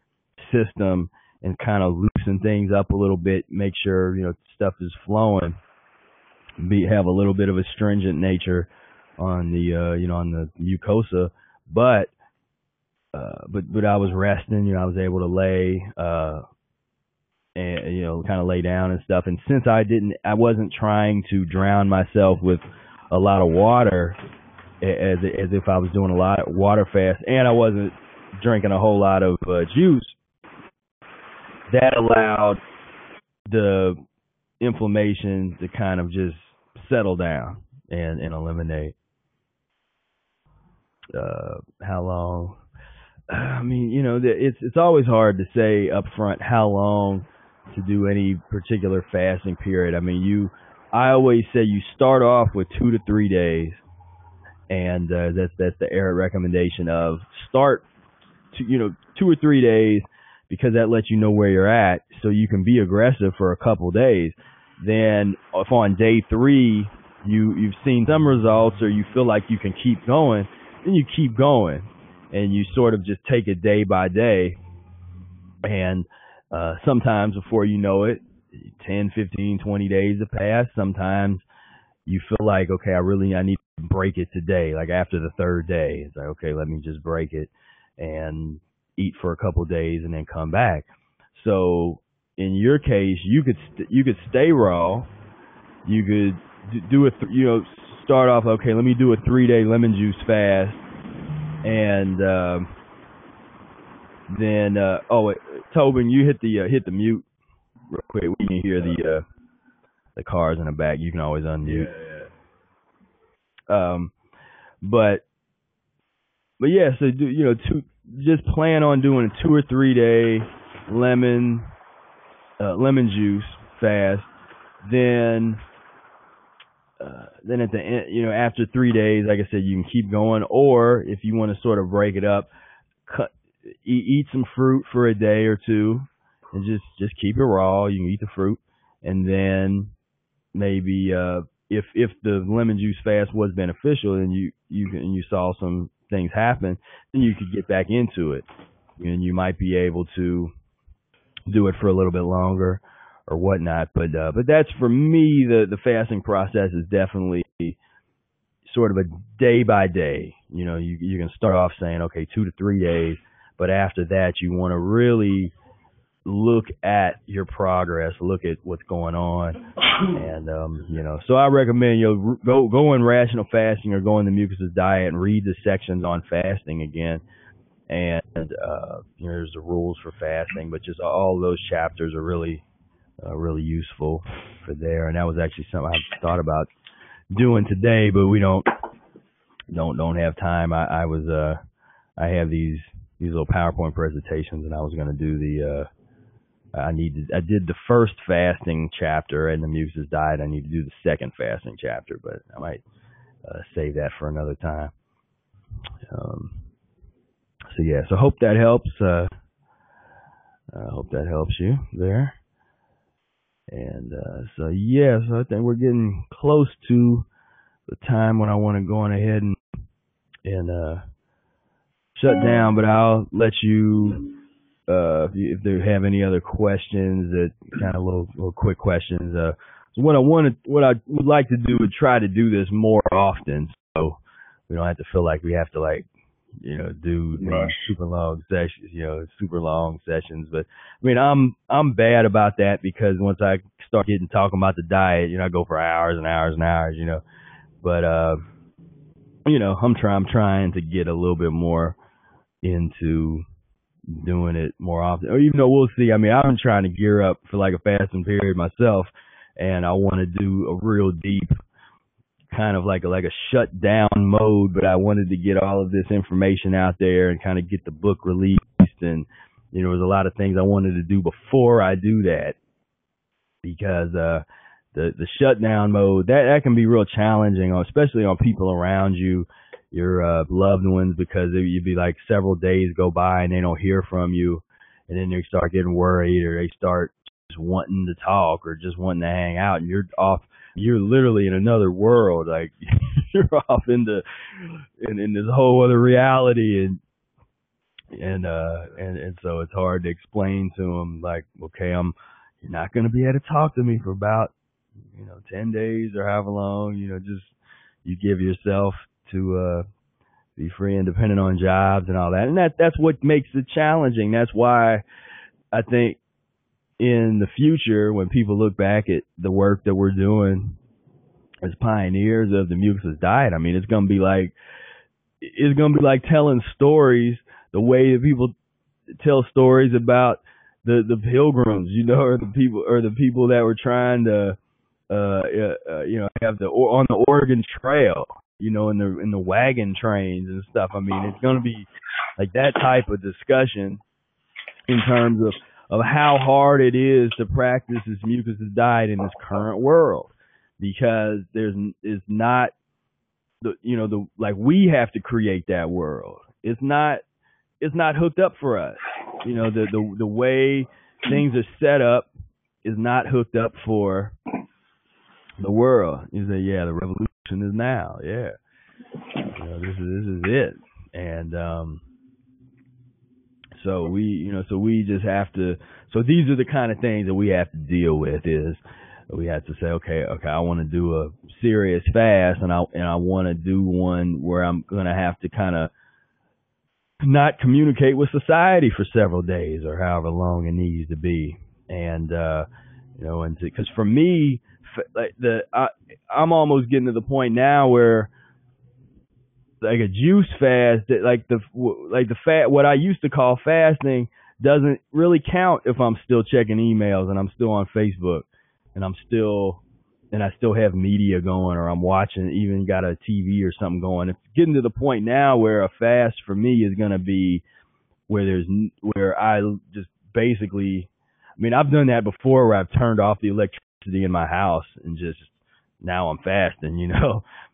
system and kind of loosen things up a little bit, make sure, stuff is flowing, have a little bit of a stringent nature on the, on the mucosa. But I was resting, I was able to lay, and, kind of lay down and stuff. And since I wasn't trying to drown myself with a lot of water, as if I was doing a lot of water fast, and I wasn't drinking a whole lot of juice, that allowed the inflammation to kind of just settle down and eliminate. How long? It's always hard to say up front how long to do any particular fasting period. I mean, I always say you start off with 2 to 3 days, and that's the ARIT recommendation of start to 2 or 3 days, because that lets you know where you're at, so you can be aggressive for a couple days. Then if on day 3 you've seen some results, or you feel like you can keep going, then you keep going, and you sort of just take it day by day. And sometimes before you know it, 10, 15, 20 days have passed. Sometimes you feel like, okay, I need to break it today. Like after the 3rd day, it's like, okay, let me just break it and eat for a couple days and then come back. So in your case, you could stay raw. You could do start off, okay, let me do a 3-day lemon juice fast, and then Tobin, you hit the mute real quick. We can hear the cars in the back. You can always unmute. Yeah. But yeah, so just plan on doing a 2 or 3 day lemon juice fast. Then at the end, after 3 days, like I said, you can keep going. Or if you want to sort of break it up, eat some fruit for a day or two, and just keep it raw. You can eat the fruit, and then maybe if the lemon juice fast was beneficial and you saw some things happen, then you could get back into it, and you might be able to do it for a little bit longer or whatnot. But that's, for me, the fasting process is definitely sort of a day by day. You can start off saying, okay, 2 to 3 days, but after that you want to really look at your progress, look at what's going on, and so I recommend go in rational fasting or go in the Mucusless diet and read the sections on fasting again, and there's the rules for fasting, but just all those chapters are really useful for there. And that was actually something I thought about doing today, but we don't have time. I have these little PowerPoint presentations, and I was going to do I did the first fasting chapter in the Mucusless diet. I need to do the second fasting chapter, but I might save that for another time. So hope that helps. I hope that helps you there. And so I think we're getting close to the time when I want to go on ahead and shut down. But I'll let you, if they have any other questions, that kind of little quick questions. What I would like to do is try to do this more often, so we don't have to feel like we have to do super long sessions. But I mean, I'm bad about that, because once I start talking about the diet, I go for hours and hours and hours, But I'm trying to get a little bit more into doing it more often. Or even though we'll see. I mean, I'm trying to gear up for like a fasting period myself, and I want to do a real deep kind of like a shut down mode, but I wanted to get all of this information out there and kind of get the book released, and there was a lot of things I wanted to do before I do that, because the shutdown mode, that can be real challenging, especially on people around you, your loved ones, because you'd be like several days go by and they don't hear from you, and then they start getting worried, or they start just wanting to talk or just wanting to hang out, and you're literally in another world, like you're off in this whole other reality, and so it's hard to explain to them, like, okay, you're not going to be able to talk to me for about 10 days or however long, just you give yourself to be free and dependent on jobs and all that, and that's what makes it challenging. That's why I think in the future, when people look back at the work that we're doing as pioneers of the Mucusless diet, I mean, it's gonna be like telling stories the way that people tell stories about the pilgrims, or the people that were trying to have on the Oregon Trail, in the wagon trains and stuff. I mean, it's gonna be like that type of discussion in terms of how hard it is to practice this mucusless diet in this current world, because is not like we have to create that world. It's not hooked up for us. The way things are set up is not hooked up for the world. You say, yeah, the revolution is now. Yeah, this is it. And so we just have to. So these are the kind of things that we have to deal with. Is we have to say, okay, I want to do a serious fast, and I want to do one where I'm going to have to kind of not communicate with society for several days or however long it needs to be. And and because for me, I'm almost getting to the point now where like a juice fast, what I used to call fasting doesn't really count if I'm still checking emails and I'm still on Facebook and I still have media going, or I'm watching, even got a TV or something going. It's getting to the point now where a fast for me is going to be where I just basically, I mean, I've done that before where I've turned off the electricity in my house and just, now I'm fasting,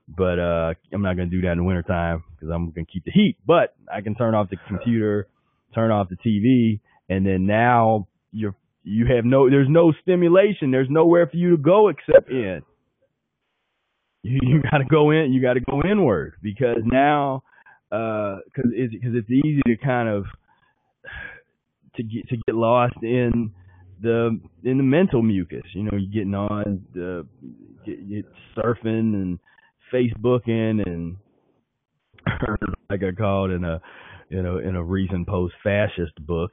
but I'm not going to do that in the wintertime because I'm going to keep the heat. But I can turn off the computer, turn off the TV, and then now there's no stimulation. There's nowhere for you to go except in. You got to go in. You got to go inward, because now, because it's easy to kind of to get lost in the mental mucus. You're getting on get surfing and Facebooking and like I called in a recent post, fascist book.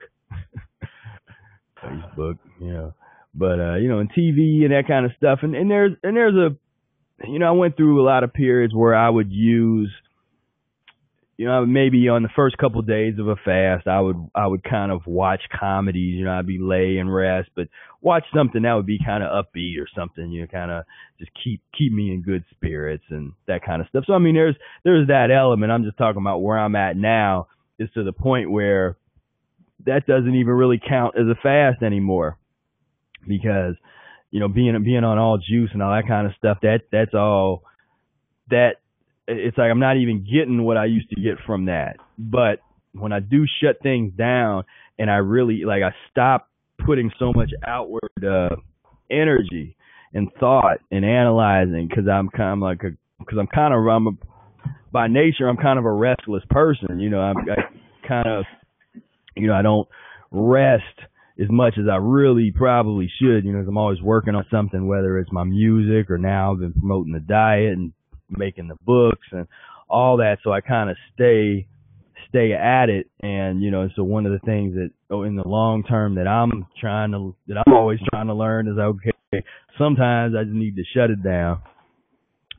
Facebook, but and TV and that kind of stuff, and there's I went through a lot of periods where I would use, maybe on the first couple of days of a fast, I would kind of watch comedies, I'd be lay and rest, but watch something that would be kind of upbeat or something, kind of just keep me in good spirits and that kind of stuff. So I mean, there's that element. I'm just talking about where I'm at now is to the point where that doesn't even really count as a fast anymore, because being on all juice and all that kind of stuff, that's all that, it's like I'm not even getting what I used to get from that. But when I do shut things down and I really I stop putting so much outward energy and thought and analyzing, because by nature I'm kind of a restless person. I kind of I don't rest as much as I really probably should, because I'm always working on something, whether it's my music or now I've been promoting the diet and making the books and all that. So I kind of stay at it. And, so one of the things that in the long term that I'm always trying to learn is, okay, sometimes I just need to shut it down.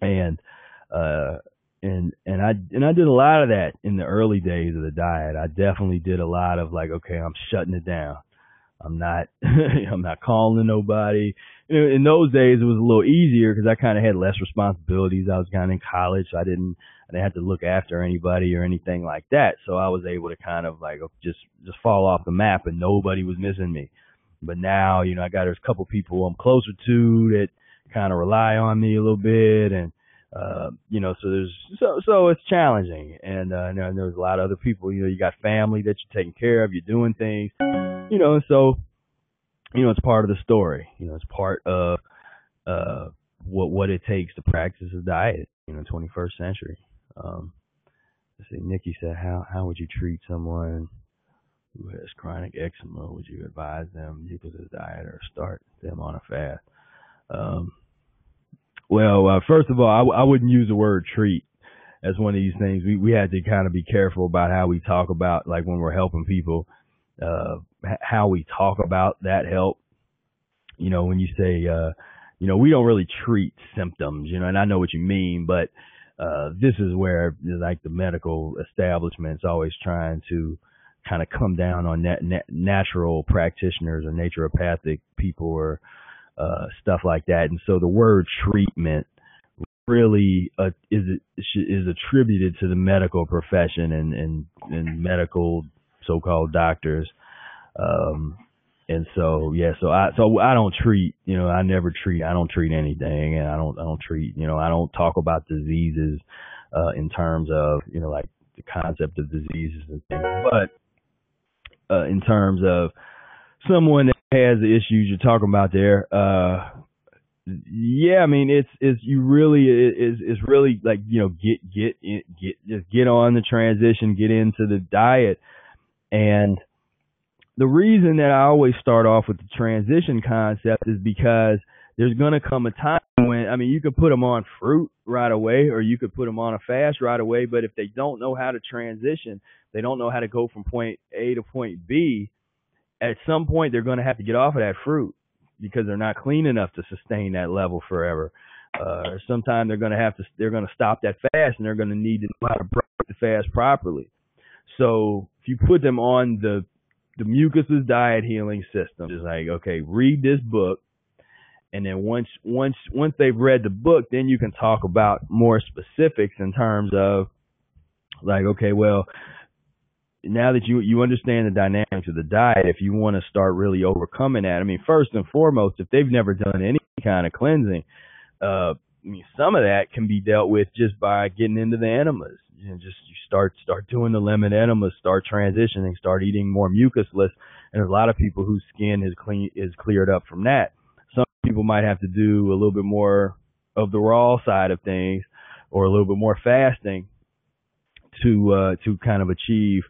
And I did a lot of that in the early days of the diet. I definitely did a lot of okay, I'm shutting it down. I'm not calling nobody. In those days it was a little easier because I kind of had less responsibilities. I was kind of in college, so I didn't have to look after anybody or anything like that. So I was able to kind of just fall off the map and nobody was missing me. But now, there's a couple people I'm closer to that kind of rely on me a little bit, and so it's challenging, and there's a lot of other people. You got family that you're taking care of, you're doing things, so it's part of the story. It's part of what it takes to practice a diet, 21st century. Let's see, Nikki said, how would you treat someone who has chronic eczema? Would you advise them mucusless diet or start them on a fast? Well, first of all, I wouldn't use the word treat as one of these things. We had to kind of be careful about how we talk about, when we're helping people, how we talk about that help. When you say, we don't really treat symptoms, and I know what you mean, but this is where the medical establishment's always trying to kind of come down on natural practitioners or naturopathic people or stuff like that. And so the word treatment really is attributed to the medical profession and medical so-called doctors. And so, yeah, so I don't treat, I don't treat anything, and I don't treat, I don't talk about diseases, in terms of, like the concept of diseases and things. But, in terms of someone that has the issues you're talking about there, yeah, I mean, it's really like, just get on the transition, get into the diet. And the reason that I always start off with the transition concept is because there's going to come a time when, I mean, you could put them on fruit right away, or you could put them on a fast right away. But if they don't know how to transition, they don't know how to go from point A to point B, at some point they're going to have to get off of that fruit because they're not clean enough to sustain that level forever. Sometime they're going to stop that fast, and they're going to need to know how to break the fast properly. So if you put them on the Mucusless Diet Healing System, it's like, okay, read this book, and then once they've read the book, then you can talk about more specifics in terms of like, okay, well, now that you understand the dynamics of the diet, if you want to start really overcoming that, I mean, first and foremost, if they've never done any kind of cleansing, I mean, some of that can be dealt with just by getting into the enemas. You start doing the lemon enemas, start transitioning, start eating more mucusless, and there's a lot of people whose skin is cleared up from that. Some people might have to do a little bit more of the raw side of things, or a little bit more fasting to kind of achieve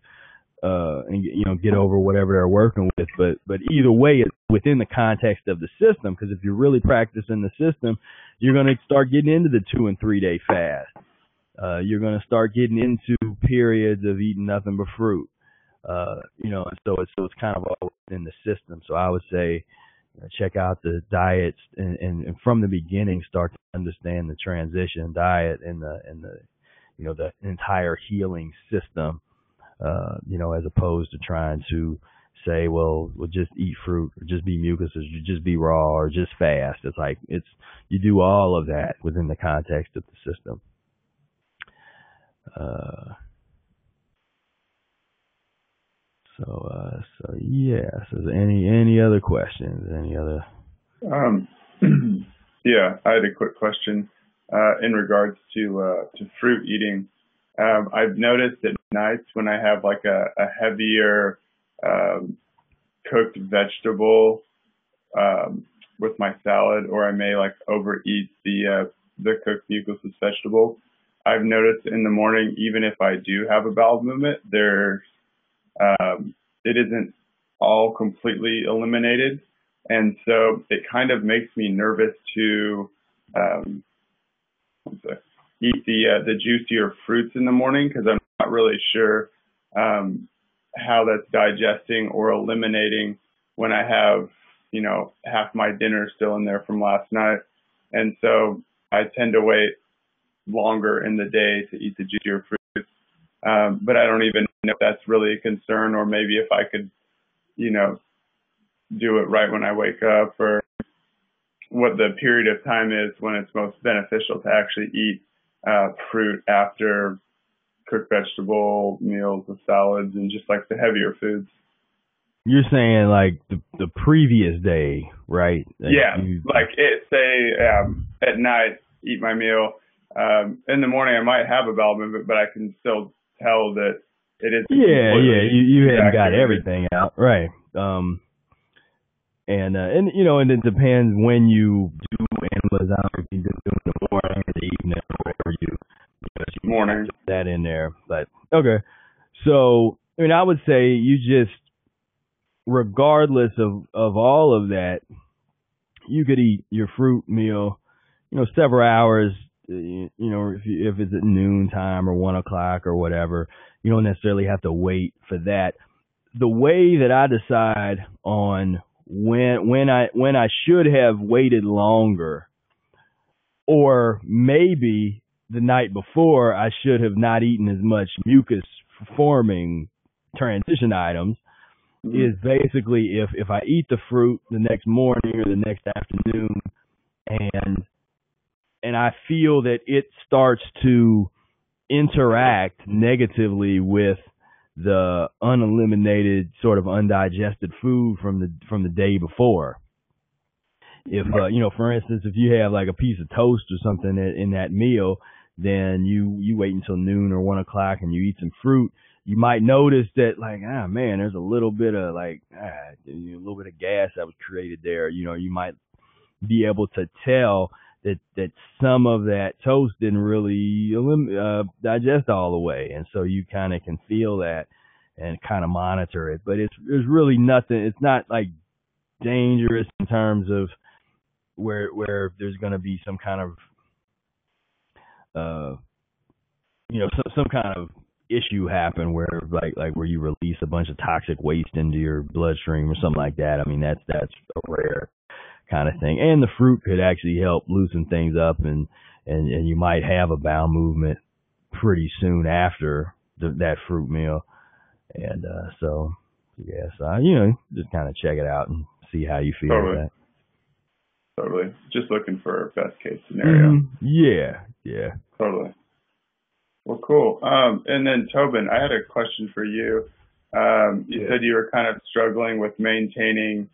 and get over whatever they're working with. But either way, it's within the context of the system, because if you're really practicing the system, you're going to start getting into the 2 and 3 day fast. You're going to start getting into periods of eating nothing but fruit. So it's kind of all in the system. So I would say check out the diets and from the beginning start to understand the transition diet and the entire healing system. As opposed to trying to say, well, we'll just eat fruit, or just be mucusless, or just be raw, or just fast. It's like you do all of that within the context of the system. So yes. Is there any other questions? Any other? Yeah, I had a quick question in regards to fruit eating. I've noticed at nights when I have like a heavier cooked vegetable with my salad, or I may like overeat the cooked mucusless vegetable, I've noticed in the morning, even if I do have a bowel movement, it isn't all completely eliminated, and so it kind of makes me nervous to eat the juicier fruits in the morning, because I'm not really sure how that's digesting or eliminating when I have half my dinner still in there from last night, and so I tend to wait longer in the day to eat the juicier fruits. But I don't even know if that's really a concern, or maybe if I could do it right when I wake up, or what the period of time is when it's most beneficial to actually eat fruit after cooked vegetable meals with salads and just like the heavier foods. You're saying like the previous day, right? Like at night, eat my meal. In the morning, I might have a bowel movement, but I can still tell that it is. You hadn't got everything out, right? And it depends when you do enemas out. If you do it in the morning or the evening, or whatever you morning that in there. But okay, so I mean, I would say you just, regardless of all of that, you could eat your fruit meal, several hours. If it's at noon time or 1 o'clock or whatever, you don't necessarily have to wait for that. The way that I decide on when I should have waited longer, or maybe the night before I should have not eaten as much mucus forming transition items, is basically if I eat the fruit the next morning or the next afternoon, and I feel that it starts to interact negatively with the uneliminated sort of undigested food from the day before. If for instance, if you have like a piece of toast or something in that meal, then you wait until noon or 1 o'clock and you eat some fruit. You might notice that like, man, there's a little bit of like a little bit of gas that was created there. You might be able to tell that some of that toast didn't really digest all the way, and so you kind of can feel that and kind of monitor it. But there's really nothing. It's not like dangerous in terms of where there's going to be some kind of some kind of issue happen where like where you release a bunch of toxic waste into your bloodstream or something like that. I mean that's a rare kind of thing. And the fruit could actually help loosen things up, and you might have a bowel movement pretty soon after that fruit meal. And so just kind of check it out and see how you feel with that. Totally. Just looking for a best case scenario. Mm-hmm. Yeah. Totally. Well, cool. And then Tobin, I had a question for you. You said you were kind of struggling with maintaining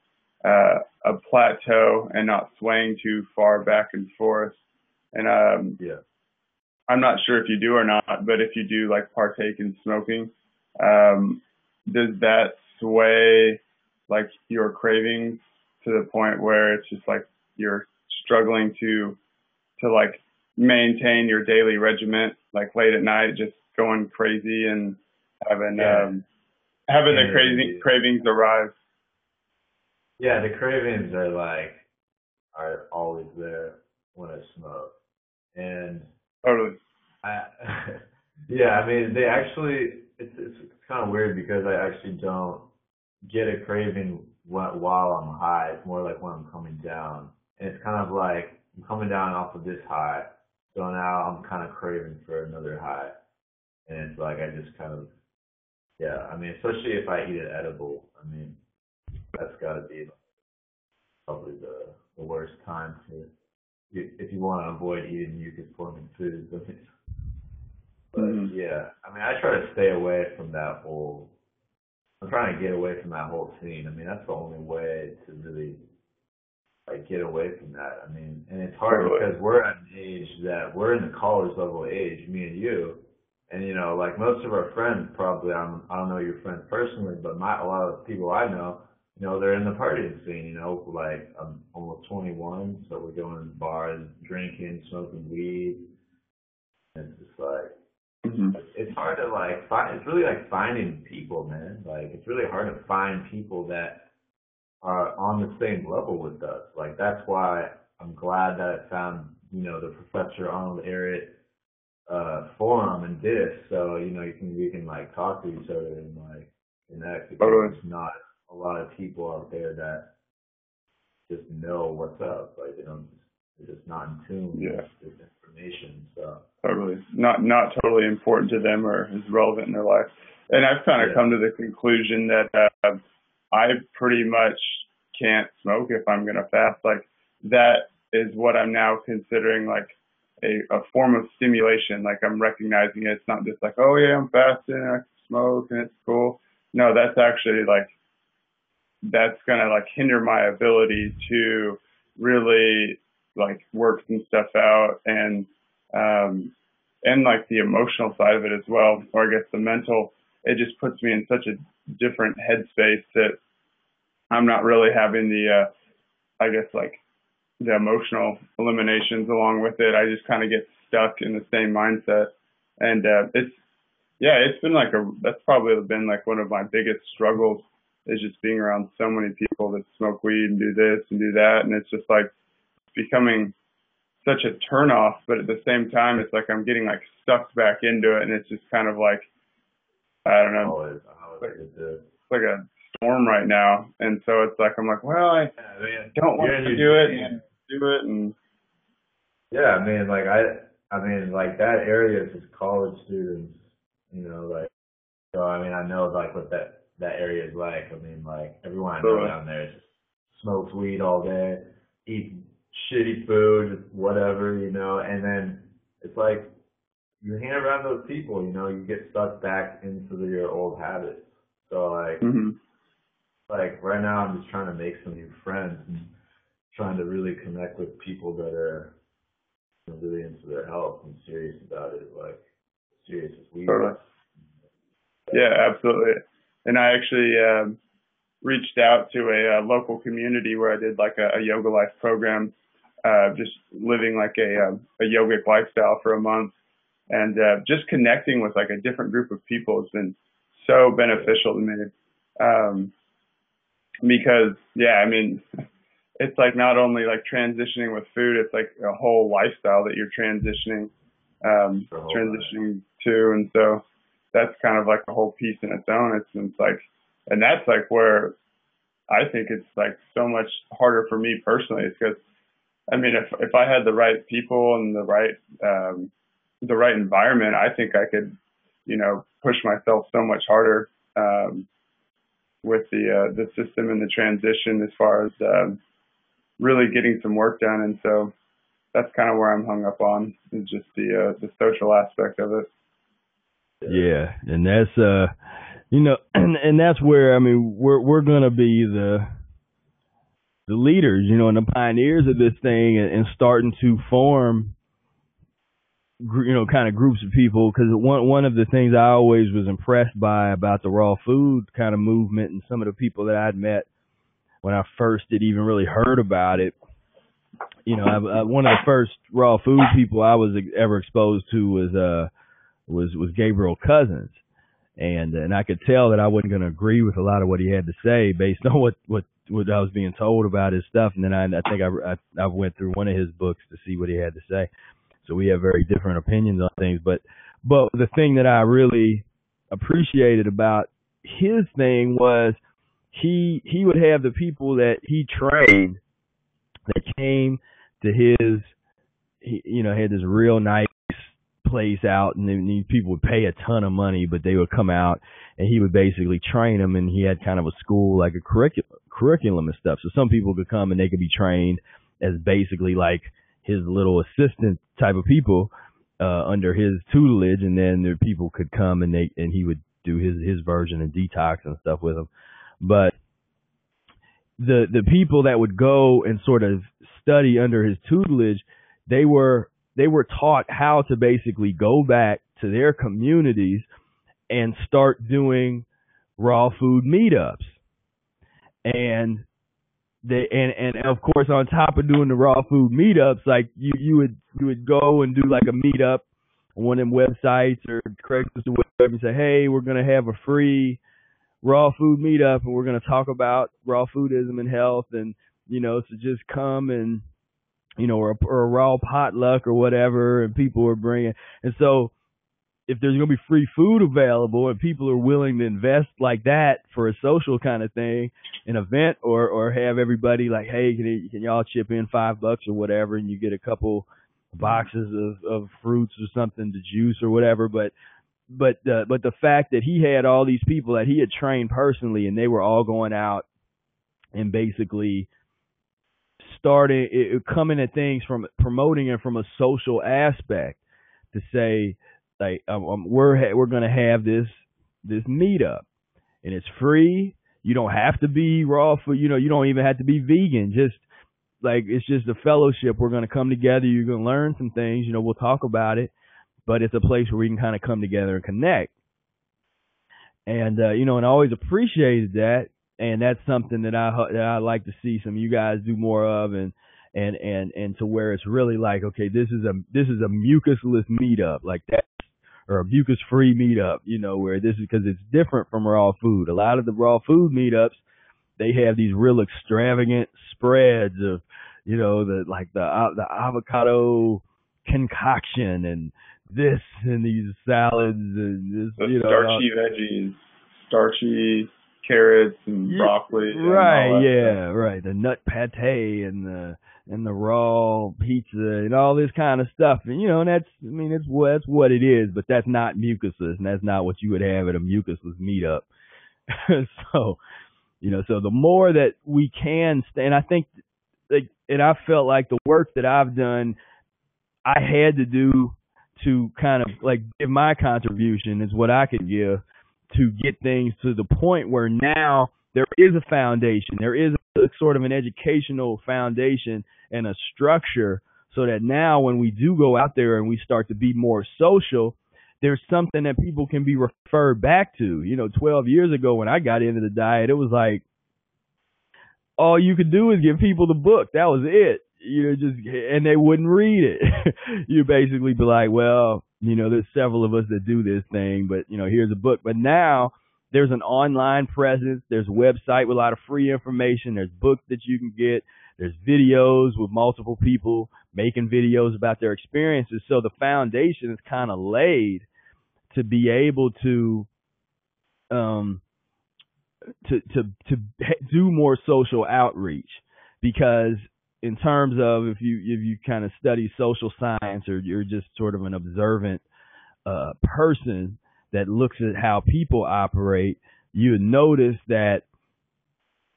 a plateau and not swaying too far back and forth. And I'm not sure if you do or not, but if you do like partake in smoking, does that sway like your cravings to the point where it's just like you're struggling to like maintain your daily regimen, like late at night, just going crazy and having the cravings arise? Yeah, the cravings are always there when I smoke. And totally. I mean, they actually, it's kind of weird because I actually don't get a craving while I'm high. It's more like when I'm coming down. And it's kind of like I'm coming down off of this high, so now I'm kind of craving for another high. And it's like I just kind of, I mean, especially if I eat an edible, I mean, that's got to be probably the worst time if you want to avoid eating mucus-forming foods. But I mean, I try to stay away from that whole. I'm trying to get away from that whole scene. I mean, that's the only way to really like get away from that. I mean, and it's hard because we're at an age that we're in the college level age, me and you, and like most of our friends probably. I don't know your friends personally, but a lot of people I know, they're in the partying scene. Like I'm almost 21, so we're going to bars, drinking, smoking weed. And it's just like. Mm-hmm. It's hard to like find. It's really like finding people, man. Like it's really hard to find people that are on the same level with us. Like that's why I'm glad that I found the Professor Arnold Ehret forum and this. So we can like talk to each other and like connect. Because there's not a lot of people out there that just know what's up. Like they're just not in tune with this information. So totally not totally important to them or is relevant in their life. And I've kind of come to the conclusion that I pretty much can't smoke if I'm going to fast. Like that is what I'm now considering like a form of stimulation. Like I'm recognizing it. It's not just like, oh yeah, I'm fasting and I can smoke and it's cool. No, that's actually like that's going to like hinder my ability to really like work some stuff out and like the emotional side of it as well, or I guess the mental. It just puts me in such a different headspace that I'm not really having the I guess like the emotional eliminations along with it. I just kind of get stuck in the same mindset, and it's been like that's probably been like one of my biggest struggles is just being around so many people that smoke weed and do this and do that, and it's just like becoming such a turnoff, but at the same time, it's like I'm getting like sucked back into it, and it's just kind of like I don't know, it's like a storm right now, and so it's like I'm like, well, I don't want to do it, and I mean, like that area is just college students, like so. I mean, I know like what that area is like. I mean, like everyone I know down there just smokes weed all day, eats shitty food, whatever, and then it's like you hang around those people, you know, you get sucked back into your old habits. So like right now I'm just trying to make some new friends and trying to really connect with people that are really into their health and serious about it, like serious as we Totally. are. Yeah, absolutely. And I actually reached out to a local community where I did like a yoga life program, just living like a yogic lifestyle for a month, and just connecting with like a different group of people has been so beneficial to me. Because I mean, it's like not only like transitioning with food, it's like a whole lifestyle that you're transitioning to, and so that's kind of like a whole piece in its own. It's like, and that's like where I think it's like so much harder for me personally. It's because, I mean, if I had the right people and the right environment, I think I could, you know, push myself so much harder with the system and the transition as far as really getting some work done. And so that's kind of where I'm hung up on, is just the social aspect of it. Yeah, and that's you know, and that's where, I mean, we're gonna be the leaders, you know, and the pioneers of this thing, and starting to form, you know, kind of groups of people. Because one of the things I always was impressed by about the raw food kind of movement, and some of the people that I'd met when I first had even really heard about it, you know, one of the first raw food people I was ever exposed to was Gabriel Cousins. And I could tell that I wasn't going to agree with a lot of what he had to say based on what I was being told about his stuff. And then I think I went through one of his books to see what he had to say. So we have very different opinions on things. But the thing that I really appreciated about his thing was he would have the people that he trained that came to his, you know, had this real nice place out, and then these people would pay a ton of money, but they would come out and he would basically train them, and he had kind of a school, like a curriculum and stuff. So some people could come and they could be trained as basically like his little assistant type of people under his tutelage, and then there people could come and he would do his version of detox and stuff with them. But the people that would go and sort of study under his tutelage, they were taught how to basically go back to their communities and start doing raw food meetups. And of course, on top of doing the raw food meetups, like you would go and do like a meetup on one of them websites or Craigslist or whatever, and say, hey, we're going to have a free raw food meetup, and we're going to talk about raw foodism and health, and, you know, so just come, and, you know, or a raw potluck or whatever, and people are bringing. And so if there's going to be free food available and people are willing to invest like that for a social kind of thing, an event, or have everybody like, hey, can y'all chip in $5 or whatever, and you get a couple boxes of fruits or something to juice or whatever. But the fact that he had all these people that he had trained personally, and they were all going out and basically coming at things from promoting it from a social aspect, to say, like, we're going to have this meetup, and it's free. You don't have to be raw food. You know, you don't even have to be vegan. Just like, it's just a fellowship. We're going to come together. You're going to learn some things. You know, we'll talk about it, but it's a place where we can kind of come together and connect. And you know, and I always appreciated that. And that's something that I like to see some of you guys do more of, and to where it's really like, okay, this is a mucusless meetup, like that, or a mucus-free meetup, you know, where this is, because it's different from raw food. A lot of the raw food meetups, they have these real extravagant spreads of, you know, the avocado concoction and this and these salads and this, you know, starchy veggies, starchy carrots and broccoli. Right, right. The nut pate and the raw pizza and all this kind of stuff. And, you know, and that's what it is, but that's not mucusless, and that's not what you would have at a mucusless meetup. So, you know, so the more that we can and I think, like, and I felt like the work that I've done, I had to do to kind of like give my contribution is what I could give to get things to the point where now there is a foundation, there is a sort of an educational foundation and a structure, so that now when we do go out there and we start to be more social, there's something that people can be referred back to. 12 years ago when I got into the diet, it was like all you could do is give people the book. That was it. And they wouldn't read it. You basically be like, well, there's several of us that do this thing, but here's a book. But now there's an online presence. There's a website with a lot of free information. There's books that you can get. There's videos with multiple people making videos about their experiences. So the foundation is kind of laid to be able to do more social outreach, because in terms of if you kind of study social science, or you're just sort of an observant person that looks at how people operate, you notice that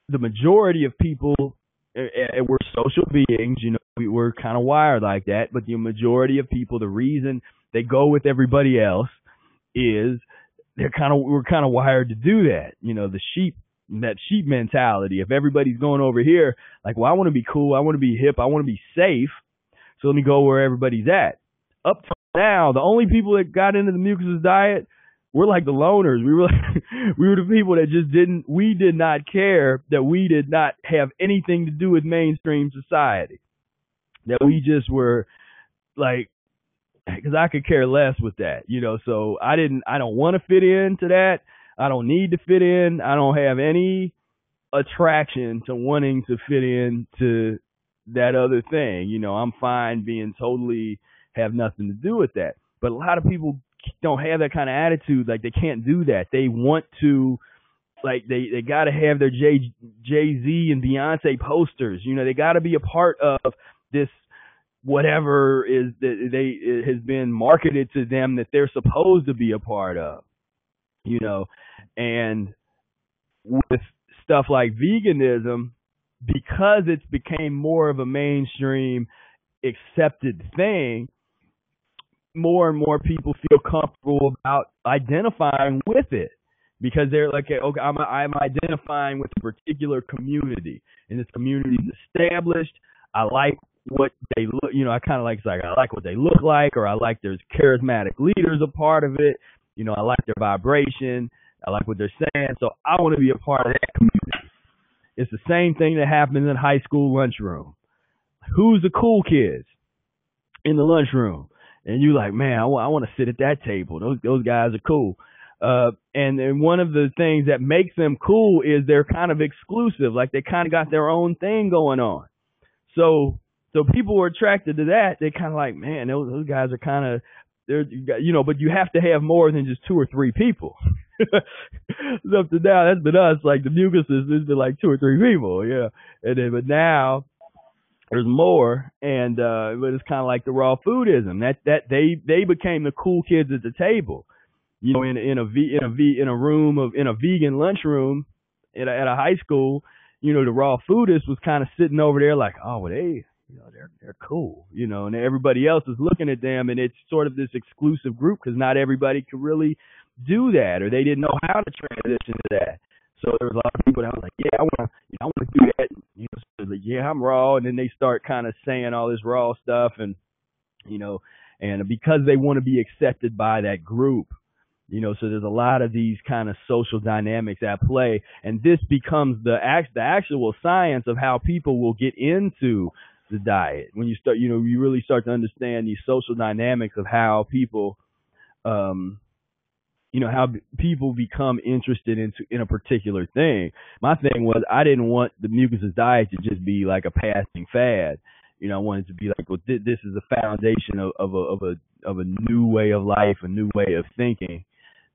the majority of people, we're social beings, we're kind of wired like that, but the majority of people, the reason they go with everybody else is we're kind of wired to do that. That sheep mentality. If everybody's going over here, like, well, I want to be cool, I want to be hip, I want to be safe, so let me go where everybody's at. Up to now, the only people that got into the Mucusless diet were like the loners. We were the people that just we did not care, that we did not have anything to do with mainstream society. That we just were like, because I could care less with that, so I don't want to fit into that. I don't need to fit in. I don't have any attraction to wanting to fit into that other thing. I'm fine being totally, have nothing to do with that. But a lot of people don't have that kind of attitude. Like, they can't do that. They want to, like, they got to have their Jay-Z and Beyonce posters. They got to be a part of this, whatever is that it has been marketed to them that they're supposed to be a part of. And with stuff like veganism, because it's became more of a mainstream accepted thing, more and more people feel comfortable about identifying with it, because they're like, okay, I'm identifying with a particular community, and this community is established. I like what they look, I kind of like what they look like, or I like there's charismatic leaders a part of it. I like their vibration. I like what they're saying. So I want to be a part of that community. It's the same thing that happens in high school lunchroom. Who's the cool kids in the lunchroom? And you're like, man, I want to sit at that table. Those guys are cool. And one of the things that makes them cool is they're kind of exclusive. Like, they kind of got their own thing going on. So people were attracted to that. They kind of like, man, those guys are kind of, but you have to have more than just 2 or 3 people. Up to now, that's been us. Like, the Mucusless, there's been like 2 or 3 people, yeah. But now there's more, and but it's kind of like the raw foodism. That they became the cool kids at the table. In a vegan lunchroom at a high school, the raw foodists was kind of sitting over there like, oh, well, they're cool, and everybody else is looking at them, and it's sort of this exclusive group because not everybody could really do that, or they didn't know how to transition to that. So there was a lot of people that was like, yeah, I want to do that. So like, yeah, I'm raw, and then they start kind of saying all this raw stuff, and and because they want to be accepted by that group, so there's a lot of these kind of social dynamics at play, and this becomes the actual science of how people will get into the diet. When you start, you really start to understand these social dynamics of how people, how people become interested in a particular thing. My thing was, I didn't want the Mucusless diet to just be like a passing fad. I wanted it to be like, well, this is the foundation of a new way of life, a new way of thinking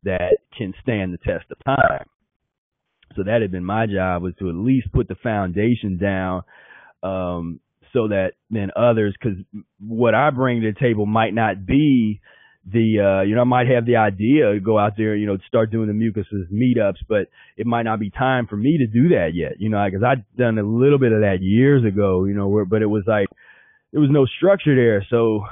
that can stand the test of time. So that had been my job, was to at least put the foundation down, so that then others, because what I bring to the table might not be I might have the idea to go out there, start doing the Mucusless meetups, but it might not be time for me to do that yet, because I'd done a little bit of that years ago, but it was like, there was no structure there. So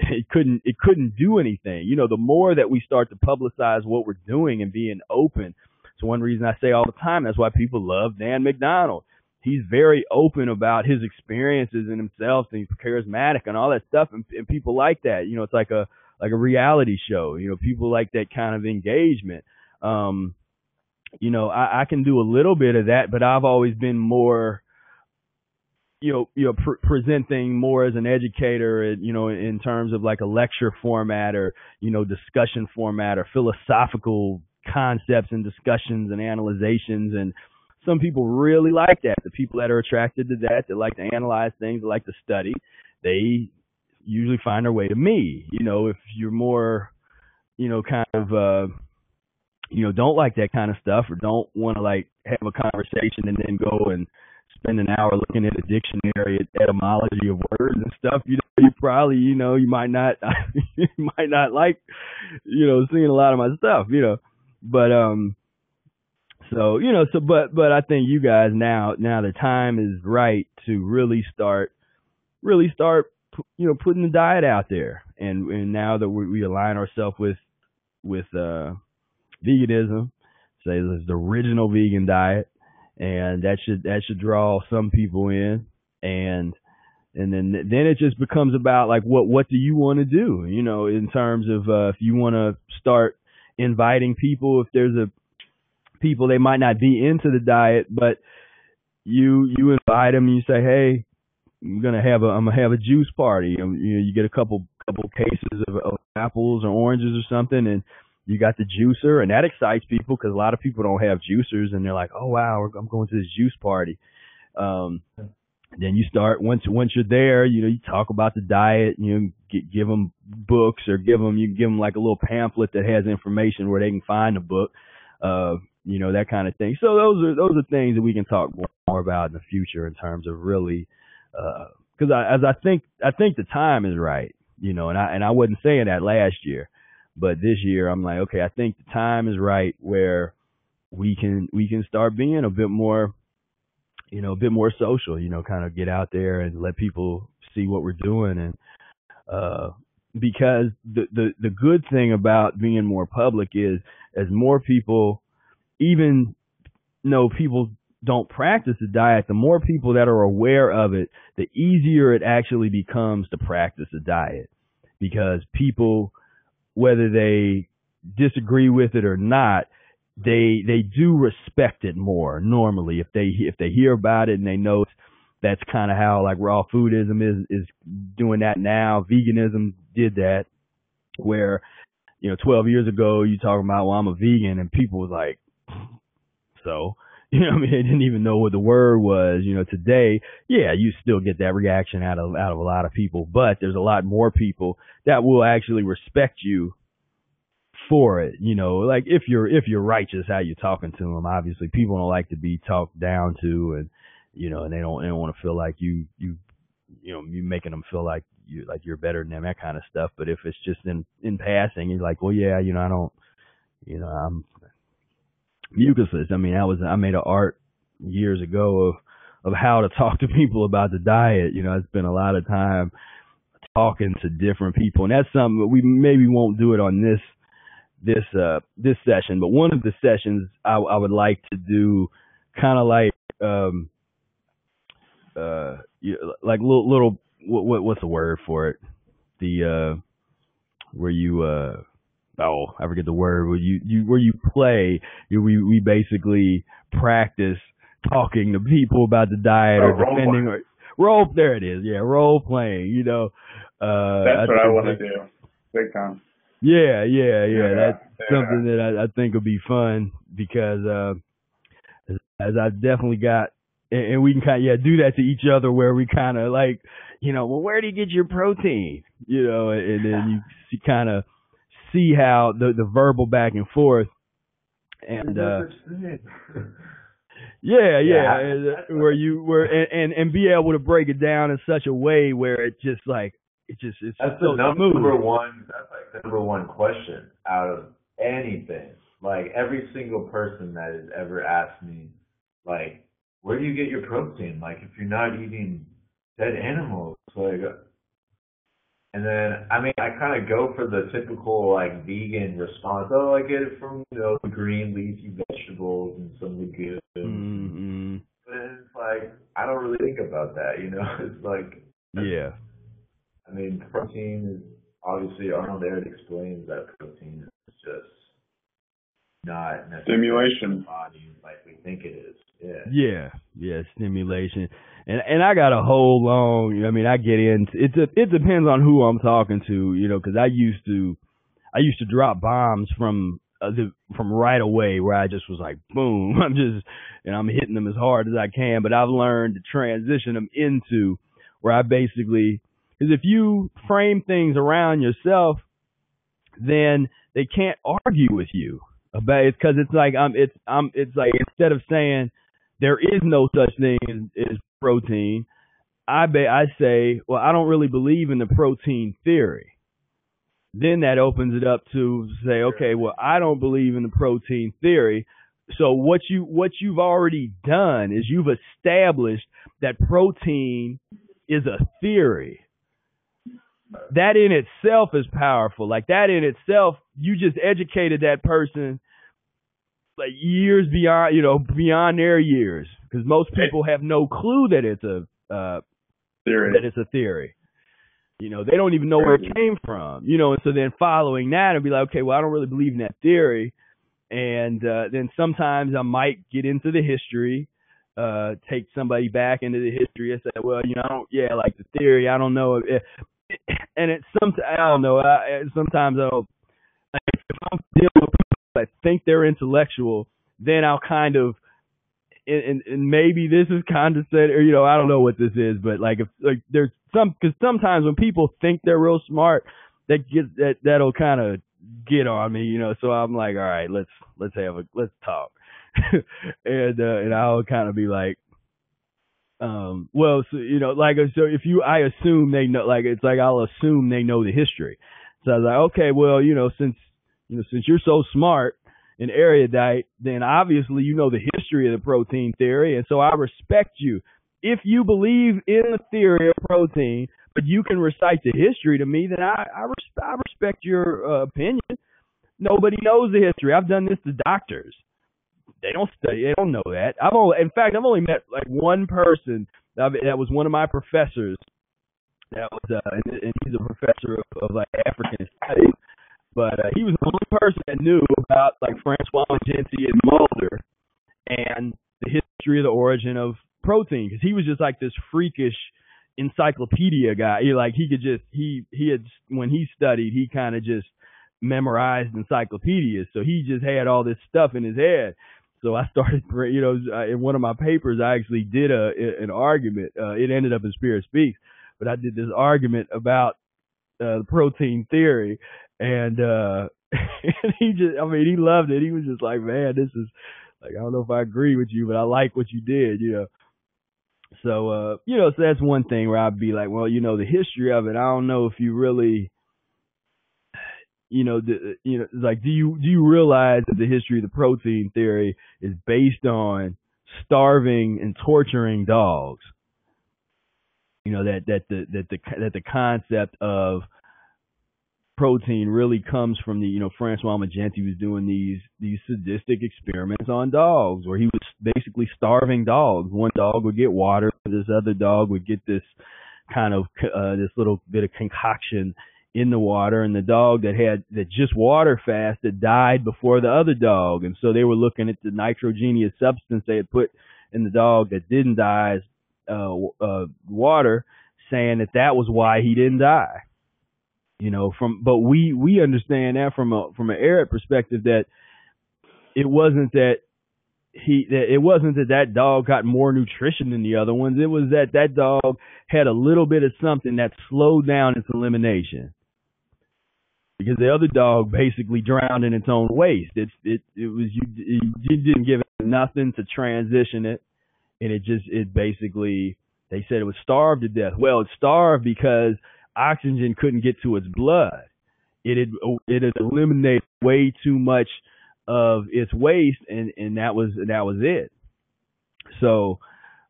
it couldn't do anything. You know, the more that we start to publicize what we're doing and being open. So one reason I say all the time, that's why people love Dan McDonald. He's very open about his experiences and himself, and he's charismatic and all that stuff, and people like that. You know, it's like a reality show. You know, people like that kind of engagement. You know, I can do a little bit of that, but I've always been more, presenting more as an educator, you know, in terms of like a lecture format or, you know, discussion format or philosophical concepts and discussions and analyzations. And some people really like that. The people that are attracted to that like to analyze things, that like to study, they usually find their way to me. You know, if you're more, you know, kind of, you know, don't like that kind of stuff or don't want to like have a conversation and then go and spend an hour looking at a dictionary, etymology of words and stuff, you know, you probably, you know, you might not like, you know, seeing a lot of my stuff, you know, but, so, you know, but I think you guys now the time is right to really start, you know, putting the diet out there. And now that we align ourselves with veganism, say it's the original vegan diet, and that should draw some people in, and then it just becomes about like what do you want to do, you know, in terms of if you want to start inviting people, if there's people they might not be into the diet, but you invite them and you say, hey, I'm gonna have a juice party. You know, you get a couple cases of apples or oranges or something, and you got the juicer, and that excites people because a lot of people don't have juicers, and they're like, oh wow, I'm going to this juice party. Then you start once you're there, you know, you talk about the diet, you know, give them books or give them like a little pamphlet that has information where they can find the book, you know, that kind of thing. So those are things that we can talk more about in the future in terms of really, because I think the time is right, you know, and I wasn't saying that last year. But this year, I'm like, okay, I think the time is right where we can start being a bit more, you know, a bit more social, you know, kind of get out there and let people see what we're doing. And because the good thing about being more public is as more people, even though people don't practice the diet, the more people that are aware of it, the easier it actually becomes to practice the diet, because people, whether they disagree with it or not, they do respect it more normally if they hear about it and they know that's kind of how like raw foodism is doing that now. Veganism did that, where, you know, 12 years ago you talking about, well, I'm a vegan, and people was like, so, you know, I mean, they didn't even know what the word was. You know, today, yeah, you still get that reaction out of a lot of people, but there's a lot more people that will actually respect you for it. You know, like if you're righteous, how you're talking to them. Obviously, people don't like to be talked down to, and you know, and they don't want to feel like you making them feel like you're better than them, that kind of stuff. But if it's just in passing, you're like, well, yeah, you know, I don't, you know, I'm mucusless. I mean, I made an art years ago of how to talk to people about the diet. You know, I spent a lot of time talking to different people, and that's something that we maybe won't do it on this session, but one of the sessions I would like to do, kind of like like little what's the word for it? The where you I forget the word, where you play, we basically practice talking to people about the diet or defending or role. There it is, yeah, role playing. You know, that's what I want to do, big time. Yeah. That's something that I think would be fun, because as I definitely got, and we can kind of do that to each other, where we kind of like, you know, well, where do you get your protein? You know, and then you kind of see how the verbal back and forth, and where you were and be able to break it down in such a way where it just like it's that's so the smooth. That's like the number one question out of anything. Like every single person that has ever asked me, like, where do you get your protein? Like, if you're not eating dead animals, like, And then, I mean, I kind of go for the typical, like, vegan response. Oh, I get it from, the green leafy vegetables and some legumes. Mm-hmm. But it's like, I don't really think about that, It's like, Yeah. I mean, protein is obviously Arnold there. It explains that protein is just not necessarily Stimulation. in the body like we think it is. Yeah, stimulation. And I got a whole long, I mean, I get into it depends on who I'm talking to, because I used to drop bombs from right away, where I just was like, boom, I'm hitting them as hard as I can. But I've learned to transition them into where I basically, because if you frame things around yourself, then they can't argue with you about it, because it's like it's like, instead of saying there is no such thing as protein, I say, well, I don't really believe in the protein theory. Then that opens it up to say, okay, well, I don't believe in the protein theory. So what you've already done is you've established that protein is a theory. That in itself is powerful. Like, that in itself, you just educated that person like years beyond their years, because most people have no clue that it's a Theory. that it's a theory. They don't even know where it came from. And so then following that, I'd be like, okay, well, I don't really believe in that theory. And then sometimes I might get into the history, take somebody back into the history and say, well, like the theory, I don't know. And I don't know. Sometimes I'll, like, if I'm dealing with people that think they're intellectual, then I'll kind of, and maybe this is condescending, or I don't know what this is, but like, if like there's because sometimes when people think they're real smart, that'll kind of get on me, So I'm like, all right, let's talk, and I'll kind of be like, well, so, like, so I assume they know, like, it's like, I'll assume they know the history. So I was like, okay, well, since you're so smart and erudite, then obviously you know the history of the protein theory, and so I respect you. If you believe in the theory of protein, but you can recite the history to me, then I respect your opinion. Nobody knows the history. I've done this to doctors. They don't study. They don't know that. I've only met like one person that was one of my professors. That was and he's a professor of like African studies. But he was the only person that knew about like Francois Magenti and Mulder and the history of the origin of protein, because he was just like this freakish encyclopedia guy. He had, when he studied, he kind of just memorized encyclopedias, so he just had all this stuff in his head. So I started, in one of my papers, I actually did an argument. It ended up in Spirit Speaks, but I did this argument about the protein theory, and and he loved it. He was just like, man, this is like, I don't know if I agree with you, but I like what you did, So, so that's one thing where I'd be like, well, the history of it, I don't know if you really, like, do you realize that the history of the protein theory is based on starving and torturing dogs? That the concept of protein really comes from Francois Magenti was doing these sadistic experiments on dogs, where he was basically starving dogs. One dog would get water, this other dog would get this kind of this little bit of concoction in the water, and the dog that just water fasted died before the other dog. And so they were looking at the nitrogenous substance they had put in the dog that didn't die as water, saying that was why he didn't die. But we understand that from an Arab perspective, that it wasn't that dog got more nutrition than the other ones. It was that dog had a little bit of something that slowed down its elimination, because the other dog basically drowned in its own waste. You didn't give it nothing to transition it, and it basically, they said it was starved to death. Well, it starved because oxygen couldn't get to its blood. It had eliminated way too much of its waste, and that was it. So,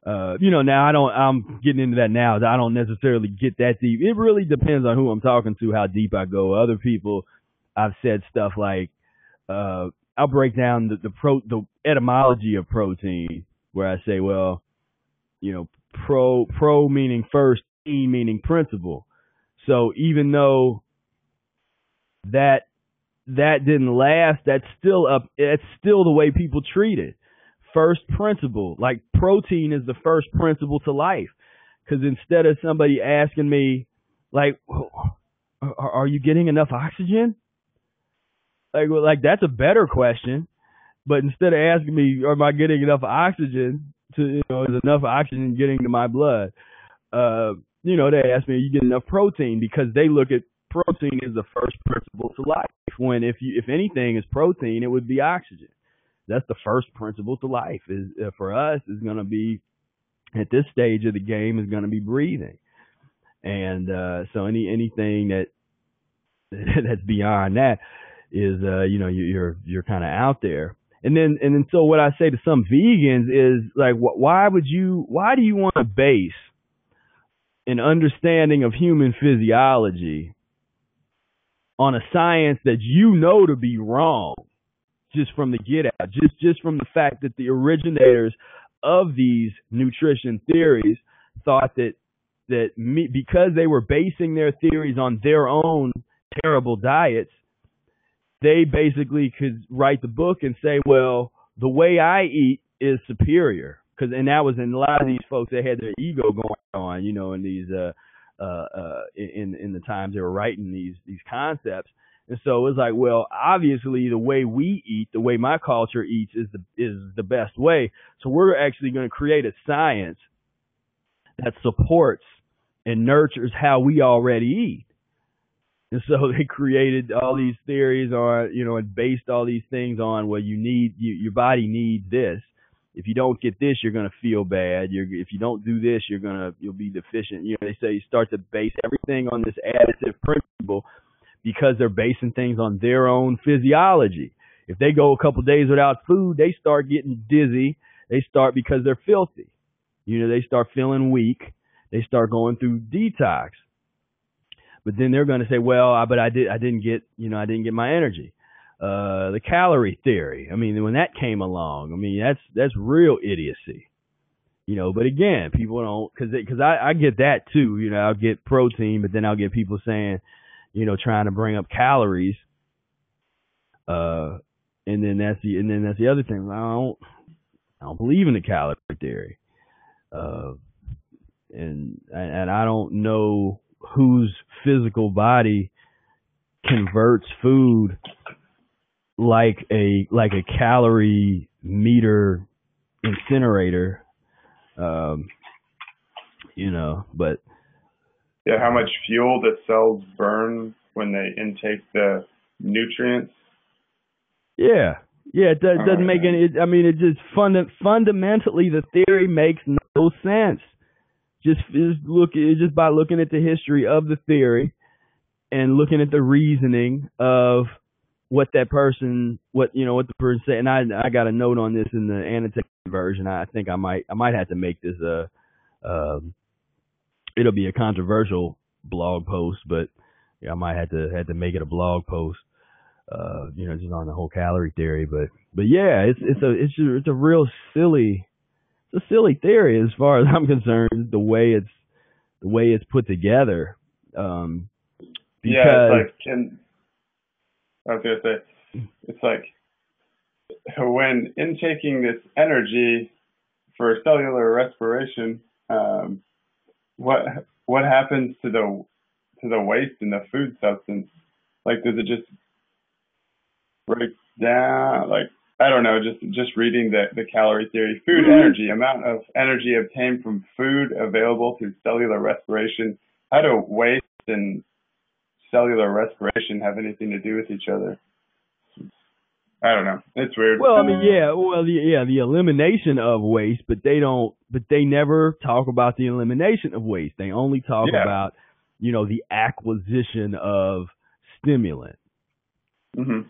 Now I'm getting into that now. I don't necessarily get that deep. It really depends on who I'm talking to, how deep I go. Other people, I've said stuff like, I'll break down the etymology of protein, where I say, well, pro meaning first, e meaning principle. So even though that didn't last, that's still the way people treat it. First principle, like protein is the first principle to life. Because instead of somebody asking me, like, are you getting enough oxygen? Like that's a better question. But instead of asking me, am I getting enough oxygen is enough oxygen getting to my blood? They ask me, are you getting enough protein? Because they look at protein as the first principle to life. When if anything is protein, it would be oxygen. That's the first principle to life. Is for us is going to be, at this stage of the game, is going to be breathing. And so anything that's beyond that is you're kind of out there. And then so what I say to some vegans is like, why do you want to base an understanding of human physiology on a science that to be wrong? Just from the get out, just from the fact that the originators of these nutrition theories thought that because they were basing their theories on their own terrible diets, they basically could write the book and say, well, the way I eat is superior. And that was in a lot of these folks that had their ego going on, in these in the times they were writing these concepts. And so it was like, well, obviously the way we eat, the way my culture eats is the best way. So we're actually going to create a science that supports and nurtures how we already eat. And so they created all these theories on, and based all these things on, well, your body needs this. If you don't get this, you're going to feel bad. If you don't do this, you'll be deficient. They say you start to base everything on this additive principle, because they're basing things on their own physiology. If they go a couple of days without food, they start getting dizzy. They start because they're filthy. They start feeling weak. They start going through detox. But then they're going to say, well, I didn't get my energy. The calorie theory. I mean, when that came along, that's real idiocy. But again, people don't, because I get that too. I'll get protein, but then I'll get people saying, trying to bring up calories. And then that's the other thing. I don't believe in the calorie theory. And I don't know whose physical body converts food like a calorie meter incinerator. But yeah, how much fuel the cells burn when they intake the nutrients. Yeah, it doesn't make any. It just fundamentally the theory makes no sense. Just by looking at the history of the theory and looking at the reasoning of what the person said. And I got a note on this in the annotated version. I think I might have to make this it'll be a controversial blog post, but I might have to make it a blog post. Just on the whole calorie theory, but yeah, it's a real silly theory as far as I'm concerned. The way it's put together, because I was gonna say, it's like when intaking this energy for cellular respiration, what happens to the waste in the food substance? Like, does it just break down? Like, I don't know, just reading the calorie theory. Food energy, amount of energy obtained from food available through cellular respiration. How do waste and cellular respiration have anything to do with each other? I don't know. It's weird. Well, the elimination of waste, but they never talk about the elimination of waste. They only talk about, the acquisition of stimulant. Mm-hmm.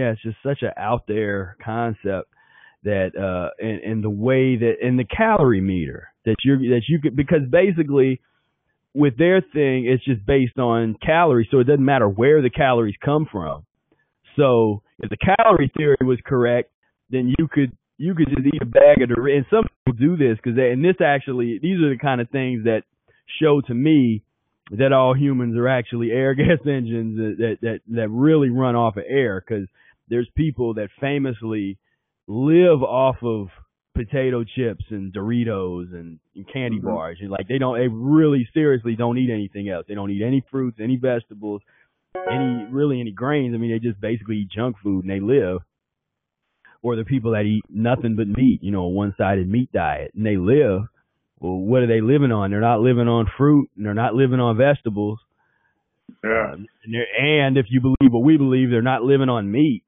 It's just such an out there concept. and the way that, and the calorie meter that you could, because basically with their thing, it's just based on calories, so it doesn't matter where the calories come from. So if the calorie theory was correct, then you could just eat a bag of Doritos. And some people do this these are the kind of things that show to me that all humans are actually air gas engines that really run off of air, because there's people that famously live off of potato chips and Doritos and candy bars. They really seriously don't eat anything else. They don't eat any fruits, any vegetables, any grains. I mean, they just basically eat junk food and they live. Or the people that eat nothing but meat, a one-sided meat diet, and they live. Well, what are they living on? They're not living on fruit, and they're not living on vegetables. Yeah. And if you believe what we believe, they're not living on meat.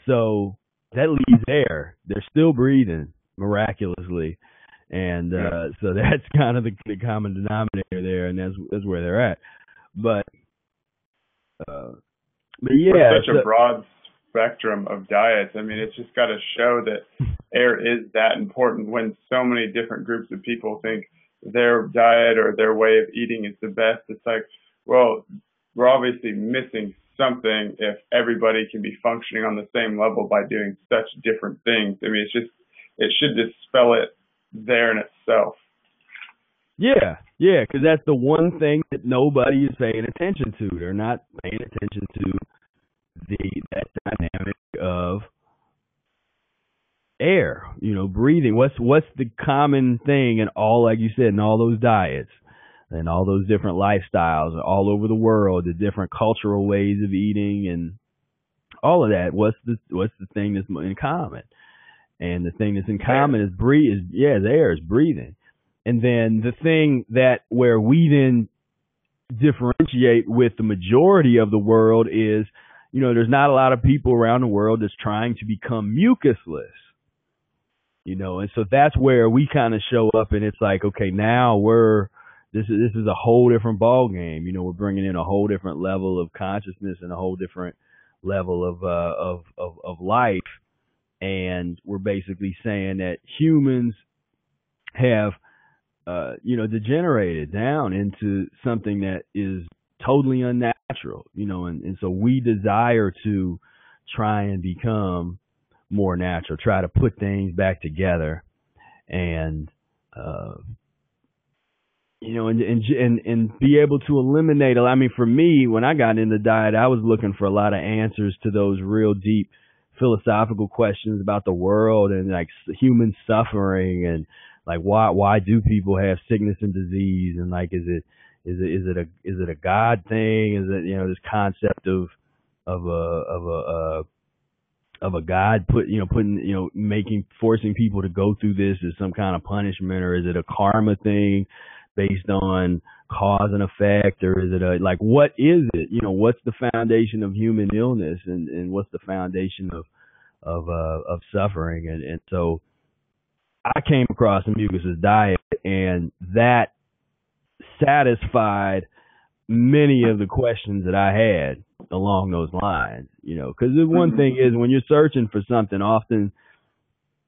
So that leaves air. They're still breathing miraculously. And so that's kind of the common denominator there, and that's where they're at. But yeah. With such a broad spectrum of diets, I mean, it's just got to show that air is that important when so many different groups of people think their diet or their way of eating is the best. It's like, well, we're obviously missing something if everybody can be functioning on the same level by doing such different things. I mean, it should dispel it there in itself. Yeah, because that's the one thing that nobody is paying attention to. They're not paying attention to that dynamic of air, breathing. What's the common thing in all, like you said, in all those diets and all those different lifestyles all over the world, the different cultural ways of eating and all of that? What's the thing that's in common? And the thing that's in common is air, is breathing. And then the thing that where we then differentiate with the majority of the world is, there's not a lot of people around the world that's trying to become mucusless, and so that's where we kind of show up, and it's like, okay, now this is a whole different ball game. We're bringing in a whole different level of consciousness and a whole different level of life, and we're basically saying that humans have degenerated down into something that is totally unnatural, and so we desire to try and become more natural, try to put things back together, and and be able to eliminate. I mean, for me, when I got into diet, I was looking for a lot of answers to those real deep philosophical questions about the world and like human suffering and like why do people have sickness and disease, and like is it a God thing? Is it this concept of a God forcing people to go through this as some kind of punishment, or is it a karma thing based on cause and effect, or is it what is it? What's the foundation of human illness, and what's the foundation of suffering? And so I came across the Mucusless Diet, and that satisfied many of the questions that I had along those lines, because the one thing is when you're searching for something, often,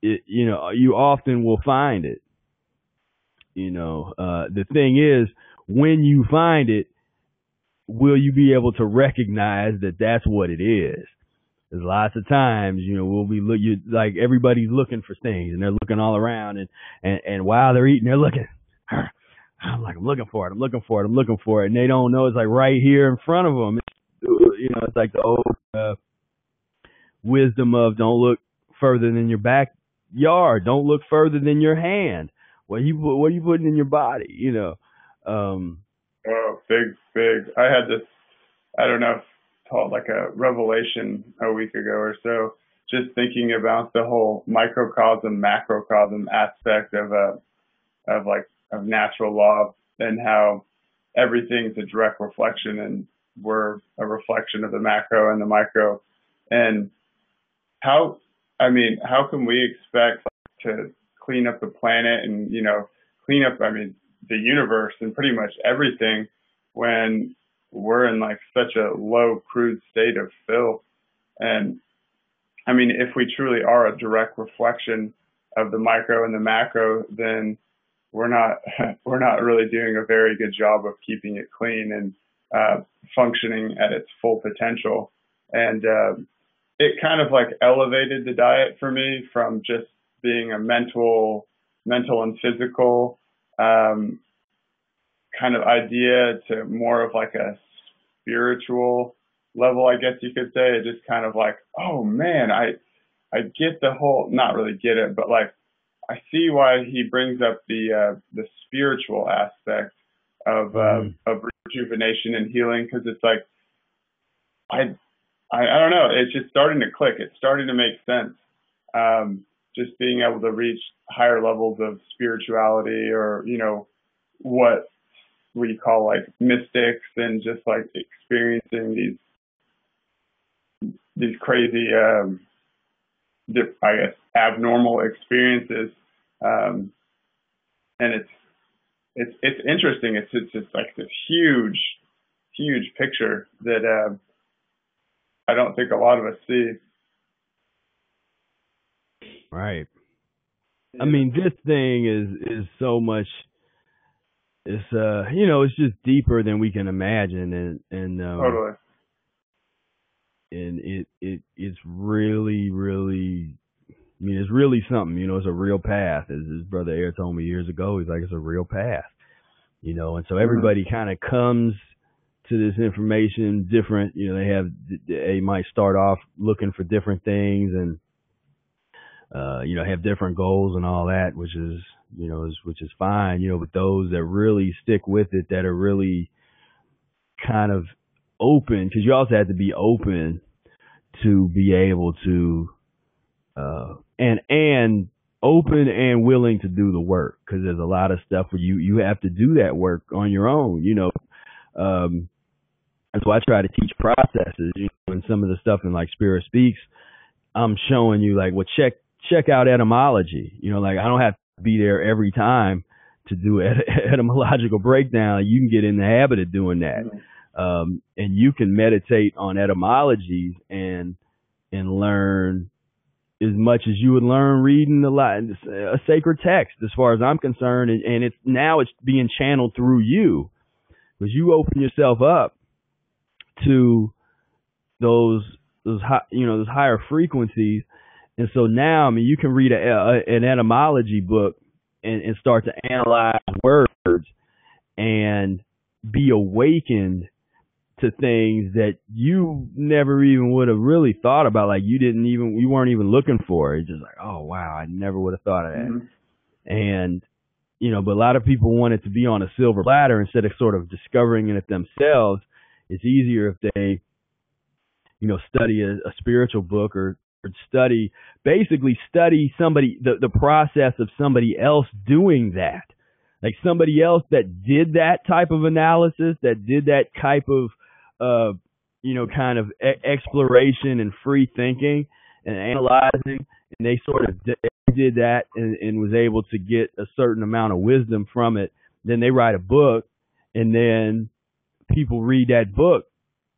you often will find it. The thing is, when you find it, will you be able to recognize that that's what it is? There's lots of times, we'll be like everybody's looking for things, and they're looking all around, and while they're eating, they're looking. I'm looking for it, and they don't know it's like right here in front of them. It's like the old wisdom of don't look further than your backyard, don't look further than your hand. What are you putting in your body? Oh, big. I had this, I don't know, called like a revelation a week ago or so, just thinking about the whole microcosm, macrocosm aspect of natural law, and how everything's a direct reflection, and we're a reflection of the macro and the micro. And how can we expect to clean up the planet and, clean up, the universe and pretty much everything when we're in like such a low, crude state of filth? And I mean, if we truly are a direct reflection of the micro and the macro, then we're not we're not really doing a very good job of keeping it clean and functioning at its full potential. And it kind of like elevated the diet for me from just being a mental and physical kind of idea to more of like a spiritual level, I guess you could say. It just kind of like, oh man, I get the whole, not really get it, but like I see why he brings up the spiritual aspect of rejuvenation and healing, because it's like I don't know, it's just starting to click. It's starting to make sense. Just being able to reach higher levels of spirituality, or what we call like mystics, and just like experiencing these crazy I guess abnormal experiences, and it's interesting. It's just like this huge picture that I don't think a lot of us see. Right. I mean, this thing is so much. It's it's just deeper than we can imagine, and Totally. And it's really, really, I mean, it's really something. It's a real path. As his brother Air told me years ago, he's like, it's a real path. And so everybody kind of comes to this information different. They might start off looking for different things, and have different goals and all that, which is fine. But those that really stick with it, that are really kind of open, because you also have to be open to be able to and open and willing to do the work, because there's a lot of stuff where you have to do that work on your own. That's why I try to teach processes. And some of the stuff in like Spirit Speaks, I'm showing you like, well, check out etymology. Like I don't have to be there every time to do etymological breakdown. You can get in the habit of doing that. And you can meditate on etymologies and learn as much as you would learn reading a sacred text, as far as I'm concerned. And it's being channeled through you, because you open yourself up to those higher frequencies. And so now, I mean, you can read an etymology book and start to analyze words and be awakened to things that you never even would have really thought about. Like you weren't even looking for it. It's just like, oh wow, I never would have thought of that. Mm-hmm. And but a lot of people want it to be on a silver platter instead of sort of discovering it themselves. It's easier if they study a spiritual book, or study somebody, the process of somebody else doing that. Like somebody else that did that type of analysis, that did that type of kind of exploration and free thinking and analyzing, and they sort of did that and was able to get a certain amount of wisdom from it. Then they write a book, and then people read that book.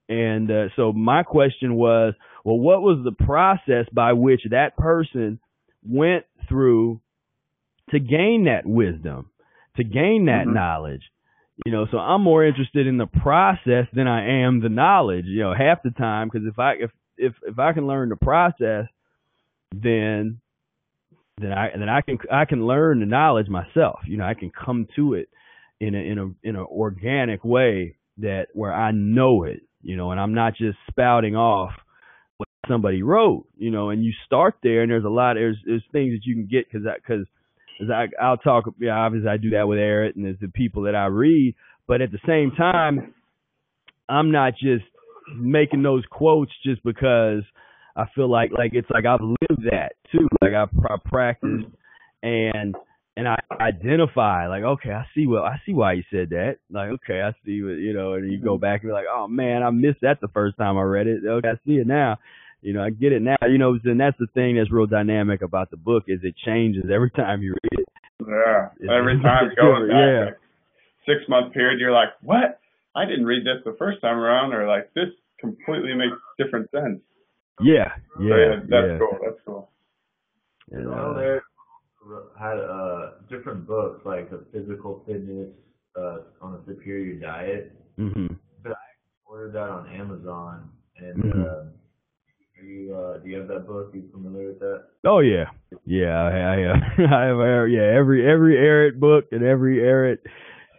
And so my question was, well, what was the process by which that person went through to gain that wisdom, to gain that knowledge? So I'm more interested in the process than I am the knowledge, half the time, because if I can learn the process, then I can learn the knowledge myself. I can come to it in an organic way, where I know it, and I'm not just spouting off what somebody wrote, and you start there, and there's things that you can get, because I'll talk, obviously I do that with Eric and there's the people that I read, but at the same time, I'm not just making those quotes just because I feel like it's like I've lived that too. Like I practiced and I identify, like, okay, I see why you said that. Like, okay, I see what, and you go back and be like, oh man, I missed that the first time I read it. Okay, I see it now. I get it now. And that's the thing that's real dynamic about the book, is it changes every time you read it. Yeah, every time going back, 6 month period, you're like, what? I didn't read this the first time around, or like this completely makes different sense. Yeah, So yeah, that's yeah. cool. That's cool. And, Well, there had different books like the physical fitness on a superior diet. mhm, But I ordered that on Amazon, and mhm. do you have that book? Are you familiar with that? Oh yeah, yeah. I have every Eric book and every Eric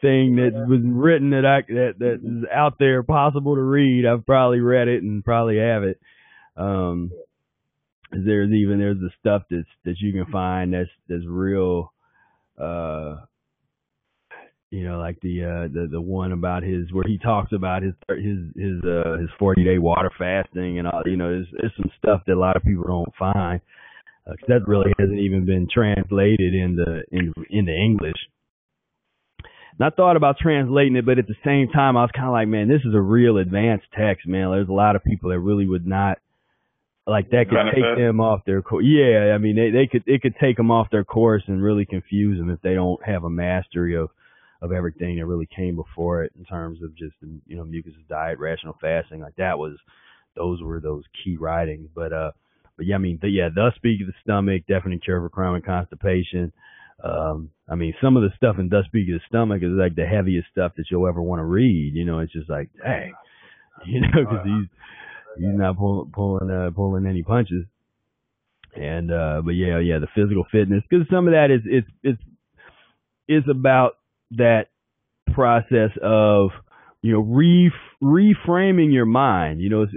thing that was written that is out there possible to read. I've probably read it and probably have it. Um, there's the stuff that you can find that's real. Like the one about where he talks about his 40-day water fasting and all. There's some stuff that a lot of people don't find. 'Cause that really hasn't even been translated into English. And I thought about translating it, but at the same time, I was kind of like, man, this is a real advanced text, man. There's a lot of people that really would not like that could take them off their course. Yeah, I mean, it could take them off their course and really confuse them if they don't have a mastery of everything that really came before it in terms of just Mucusless diet, rational fasting. Like those were those key writings. But yeah, I mean, Thus Speak of the Stomach, definite cure for chronic constipation. I mean, some of the stuff in Thus Speak of the Stomach is like the heaviest stuff that you'll ever want to read. It's just like, dang, because he's not pulling any punches. And but yeah, the physical fitness, because some of that is about that process of reframing your mind, is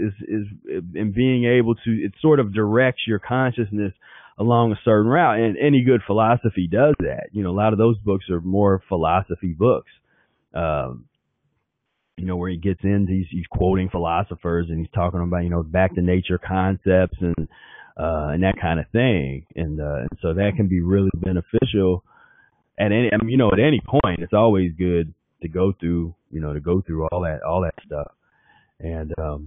and being able to, it sort of directs your consciousness along a certain route, and any good philosophy does that. A lot of those books are more philosophy books, where he gets into, he's quoting philosophers and he's talking about back to nature concepts and that kind of thing, and so that can be really beneficial at any point. It's always good to go through all that stuff, and so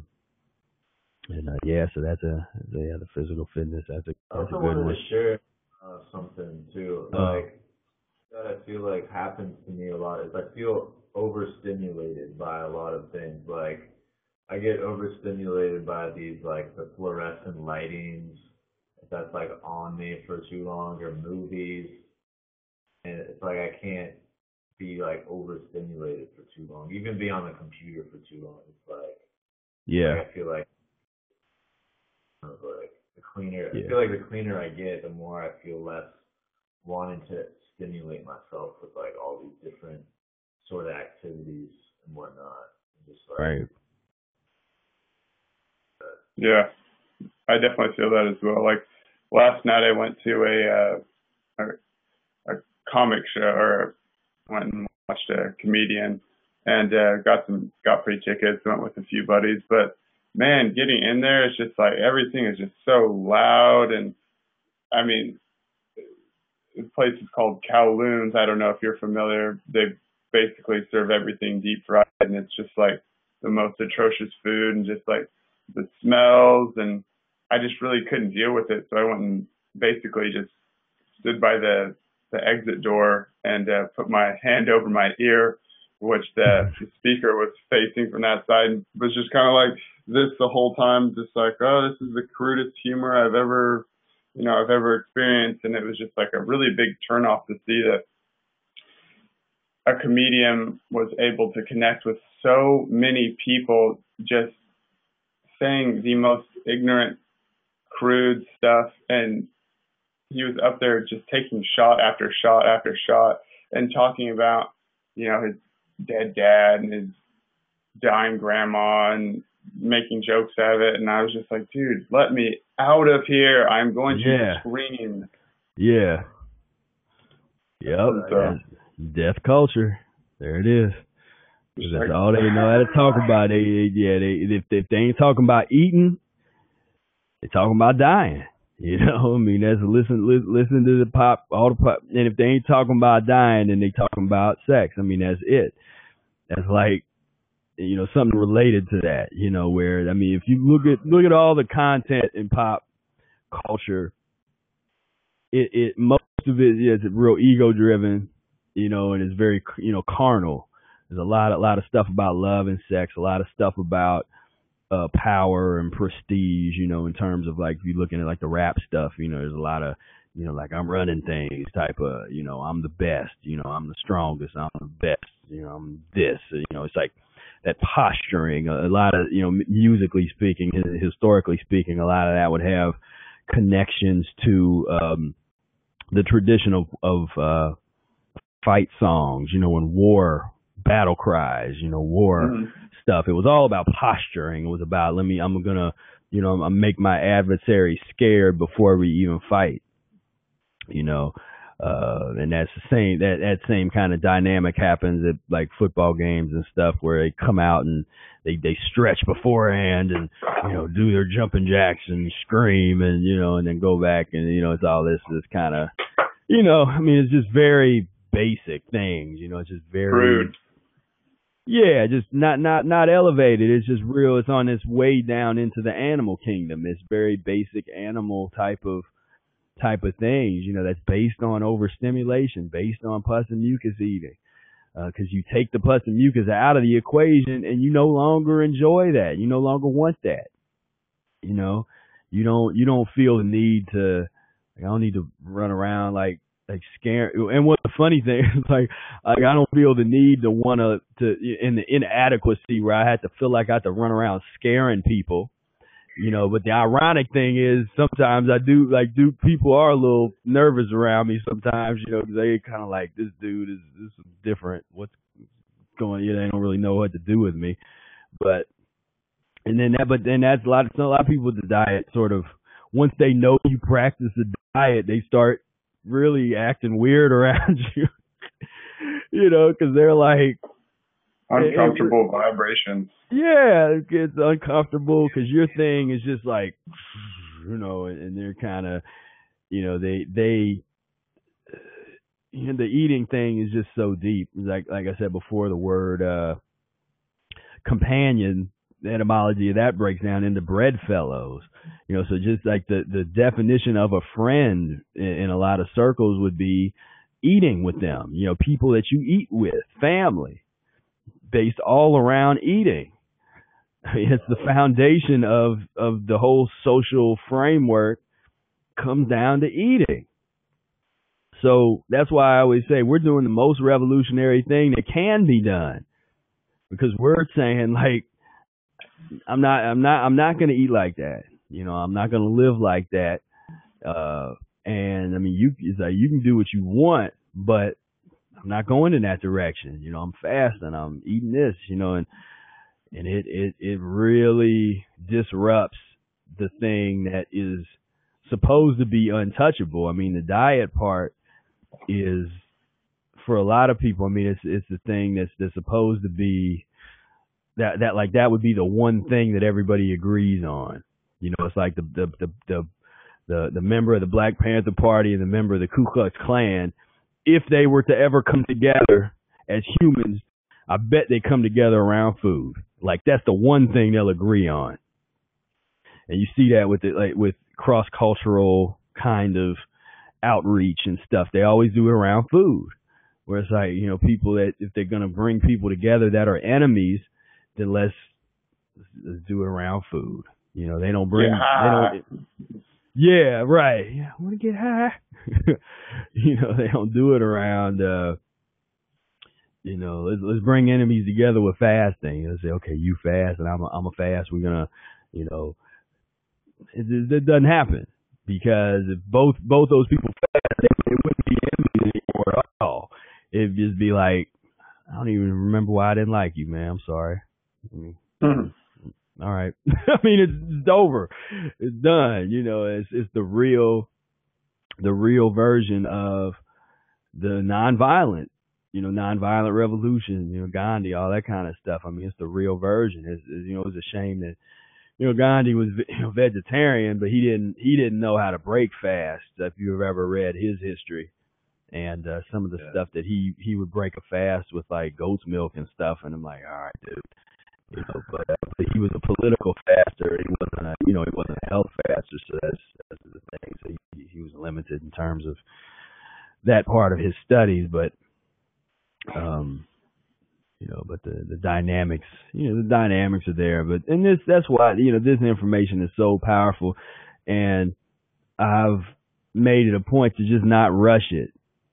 that's the physical fitness. That's a good one. I wanted to share something too, like that I feel like happens to me a lot is I feel overstimulated by a lot of things. Like I get overstimulated by these like the fluorescent lightings that's like on me for too long, or movies, and it's like I can't be like overstimulated for too long, even be on the computer for too long. It's like, I feel like the cleaner, I feel like the cleaner I get, the more I feel less wanting to stimulate myself with like all these different sort of activities and whatnot. Just like, right. Yeah, I definitely feel that as well. Like last night I went to a comic show, or went and watched a comedian, and got free tickets, went with a few buddies. But man, getting in there, it's just like everything is just so loud. And I mean, the place is called Kowloon's. I don't know if you're familiar. They basically serve everything deep fried, and it's just like the most atrocious food, and just like the smells, and I just really couldn't deal with it. So I went and basically just stood by the exit door and put my hand over my ear, which the speaker was facing from that side, and was just kind of like this the whole time, just like, oh, this is the crudest humor I've ever experienced. And it was just like a really big turnoff to see that a comedian was able to connect with so many people just saying the most ignorant, crude stuff. And he was up there just taking shot after shot after shot and talking about, his dead dad and his dying grandma and making jokes out of it. And I was just like, dude, let me out of here. I'm going to scream. Yeah. Yep. Death culture. There it is. That's all they know how to talk about. If they ain't talking about eating, they talking about dying. I mean, that's listen to the pop, all the pop. And if they ain't talking about dying, then they talking about sex. I mean, that's it. That's like, something related to that, where, I mean, if you look at all the content in pop culture, it most of it is real ego driven, and it's very, carnal. There's a lot of stuff about love and sex, a lot of stuff about, power and prestige, in terms of like if you're looking at like the rap stuff, there's a lot of, like I'm running things type of, I'm the best, I'm the strongest, I'm the best, I'm this, it's like that posturing, a lot of, musically speaking, historically speaking, a lot of that would have connections to the tradition of fight songs, and war battle cries, war stuff. It was all about posturing. It was about I'm gonna, make my adversary scared before we even fight. And that's the same that same kind of dynamic happens at like football games and stuff where they come out and they stretch beforehand and do their jumping jacks and scream and and then go back and it's all this kind of it's just very basic things, it's just very Rude. Yeah, just not elevated. It's just real. It's on its way down into the animal kingdom. It's very basic animal type of things, that's based on overstimulation, based on pus and mucus eating. Because you take the pus and mucus out of the equation and you no longer enjoy that. You no longer want that. You don't feel the need to, I don't need to run around like scared. And what the funny thing is, like I don't feel the need to want to in the inadequacy where I had to feel like I had to run around scaring people, but the ironic thing is sometimes I do people are a little nervous around me sometimes, because they kind of like, this dude is different. What's going on? They don't really know what to do with me. But that's a lot of people with the diet sort of, once they know you practice the diet, they start really acting weird around you, because they're like uncomfortable vibrations. Yeah, it's uncomfortable because your thing is just like, and they're kind of, they the eating thing is just so deep. Like I said before, the word companion, the etymology of that breaks down into breadfellows. So just like the definition of a friend in a lot of circles would be eating with them, people that you eat with, family, based all around eating. I mean, it's the foundation of the whole social framework comes down to eating. So that's why I always say we're doing the most revolutionary thing that can be done, because we're saying like, I'm not going to eat like that. I'm not going to live like that. And I mean, it's like you can do what you want, but I'm not going in that direction. I'm fasting, I'm eating this, and it really disrupts the thing that is supposed to be untouchable. I mean, the diet part is, for a lot of people, I mean, it's the thing that's supposed to be that would be the one thing that everybody agrees on. It's like the member of the Black Panther Party and the member of the Ku Klux Klan, if they were to ever come together as humans, I bet they come together around food. Like that's the one thing they'll agree on. And you see that with cross-cultural kind of outreach and stuff. They always do it around food. Where it's like, people that if they're going to bring people together that are enemies, then let's do it around food. They don't bring, yeah, right. Yeah, I want to get high. They don't do it around, let's bring enemies together with fasting. They say, okay, you fast and I'm a fast. We're going to, it doesn't happen, because if both those people fast, it wouldn't be enemies anymore at all. It'd just be like, I don't even remember why I didn't like you, man. I'm sorry. All right. I mean, it's over. It's done. It's the real version of the nonviolent revolution, Gandhi, all that kind of stuff. I mean, it's the real version. It's a shame that, Gandhi was vegetarian, but he didn't know how to break fast. If you've ever read his history and some of the stuff that he would break a fast with like goat's milk and stuff. And I'm like, all right, dude. But he was a political faster. He wasn't a health faster. So that's the thing. So he was limited in terms of that part of his studies. But but the dynamics, the dynamics are there. But and that's why this information is so powerful, and I've made it a point to just not rush it.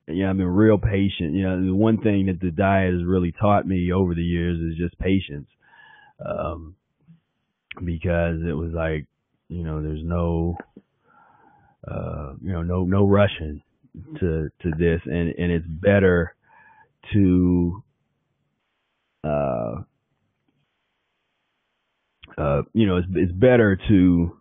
I've been real patient. The one thing that the diet has really taught me over the years is just patience, because it was like, there's no rushing to this, and it's better to it's better to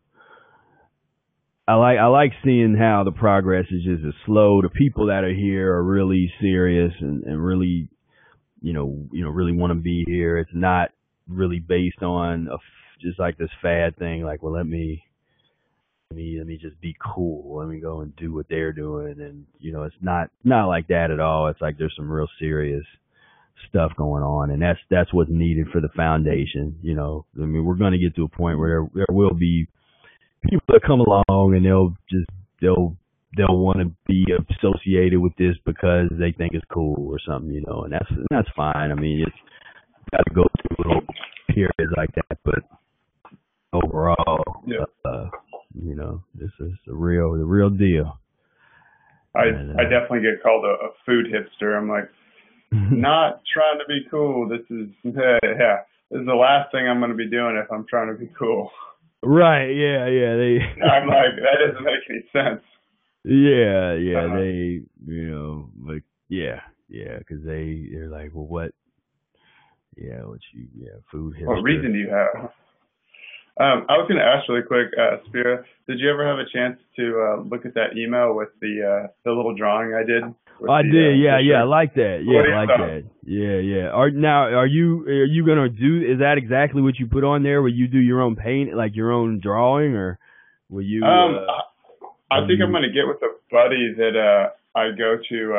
I like seeing how the progress is just as slow. The people that are here are really serious and really really want to be here. It's not really based on just like this fad thing, like, well, let me just be cool. Let me go and do what they're doing. And, it's not like that at all. It's like there's some real serious stuff going on, and that's what's needed for the foundation. We're going to get to a point where there will be people that come along and they'll want to be associated with this because they think it's cool or something, and that's fine. It's got to go through little periods like that, but overall, this is the real deal. I definitely get called a food hipster. I'm like, not trying to be cool. This is This is the last thing I'm going to be doing if I'm trying to be cool. Right? Yeah. I'm like, that doesn't make any sense. Yeah. Because they're like, well, what? Yeah, food hipster. What reason do you have? I was going to ask really quick, Spira, did you ever have a chance to look at that email with the little drawing I did? I did, yeah, I like that. Yeah, I like that. Yeah. Are you gonna do? Is that exactly what you put on there? Will you do your own paint, like your own drawing, or will you? I think I'm gonna get with a buddy that I go to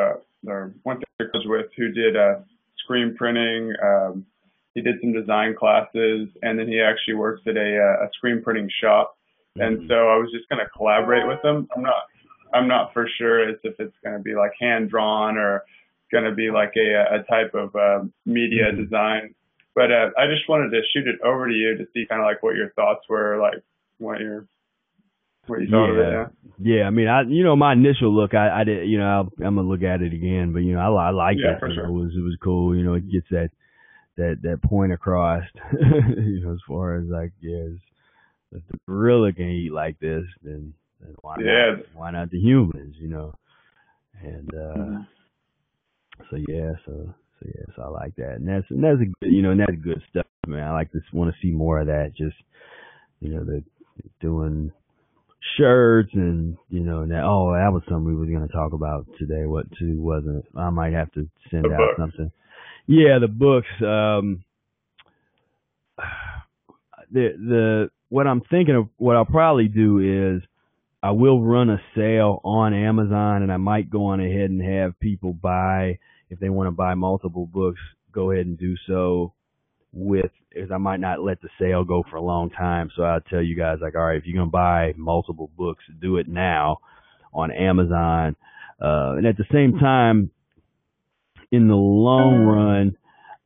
or went to college with, who did screen printing. He did some design classes, and then he actually works at a screen printing shop. And so I was just going to collaborate with him. I'm not for sure as if it's going to be like hand drawn or going to be like a type of media design. But I just wanted to shoot it over to you to see kind of like what your thoughts were, like what you thought of it. Yeah. My initial look, I did. I'm gonna look at it again, but I like it. For sure. It was cool. It gets that point across. As far as like, if the gorilla can eat like this, then why not? Why not the humans? And so I like that, and that's a good, and that's good stuff, man. I like want to see more of that. Just the doing shirts and and that. Oh, that was something we was going to talk about today. What too wasn't? I might have to send out something. Yeah, the books. What I'm thinking of, what I'll probably do is I will run a sale on Amazon, and I might go on ahead and have people buy, if they want to buy multiple books, go ahead and do so because I might not let the sale go for a long time. So I'll tell you guys, like, all right, if you're going to buy multiple books, do it now on Amazon. And at the same time, in the long run,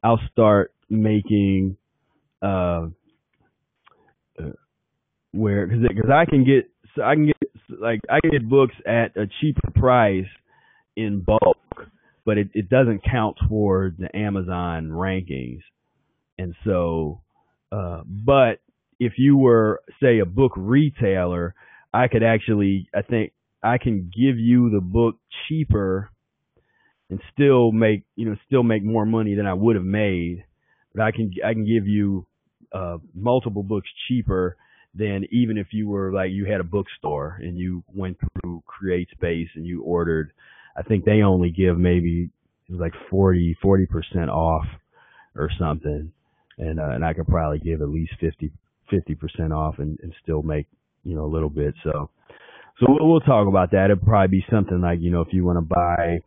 I'll start making because I can get books at a cheaper price in bulk, but it doesn't count toward the Amazon rankings. And so, but if you were, say, a book retailer, I think I can give you the book cheaper and still make more money than I would have made. But I can give you multiple books cheaper than even if you were like, you had a bookstore and you went through CreateSpace and you ordered. I think they only give maybe like 40% off or something, and I could probably give at least 50% off and still make a little bit. So we'll talk about that. It'll probably be something like, if you want to buy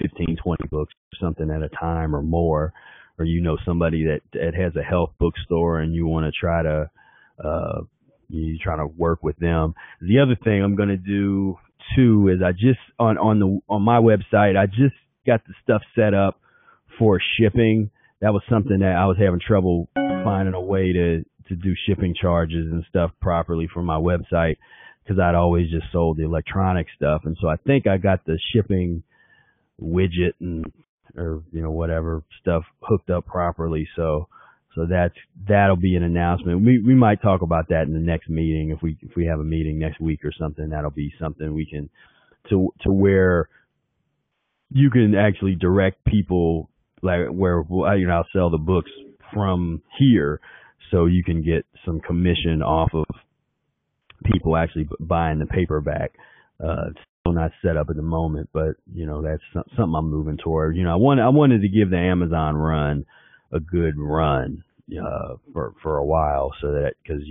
15, 20 books or something at a time or more, or somebody that has a health bookstore and you want to try to work with them. The other thing I'm going to do too is I just on my website, I just got the stuff set up for shipping. That was something that I was having trouble finding a way to do shipping charges and stuff properly for my website, because I'd always just sold the electronic stuff. And so I think I got the shipping widget or whatever stuff hooked up properly. So that'll be an announcement. We might talk about that in the next meeting. If we have a meeting next week or something, that'll be something we can to where you can actually direct people, like where I'll sell the books from here, so you can get some commission off of people actually buying the paperback. It's still not set up at the moment, but that's something I'm moving toward. I wanted to give the Amazon run a good run for a while, so that because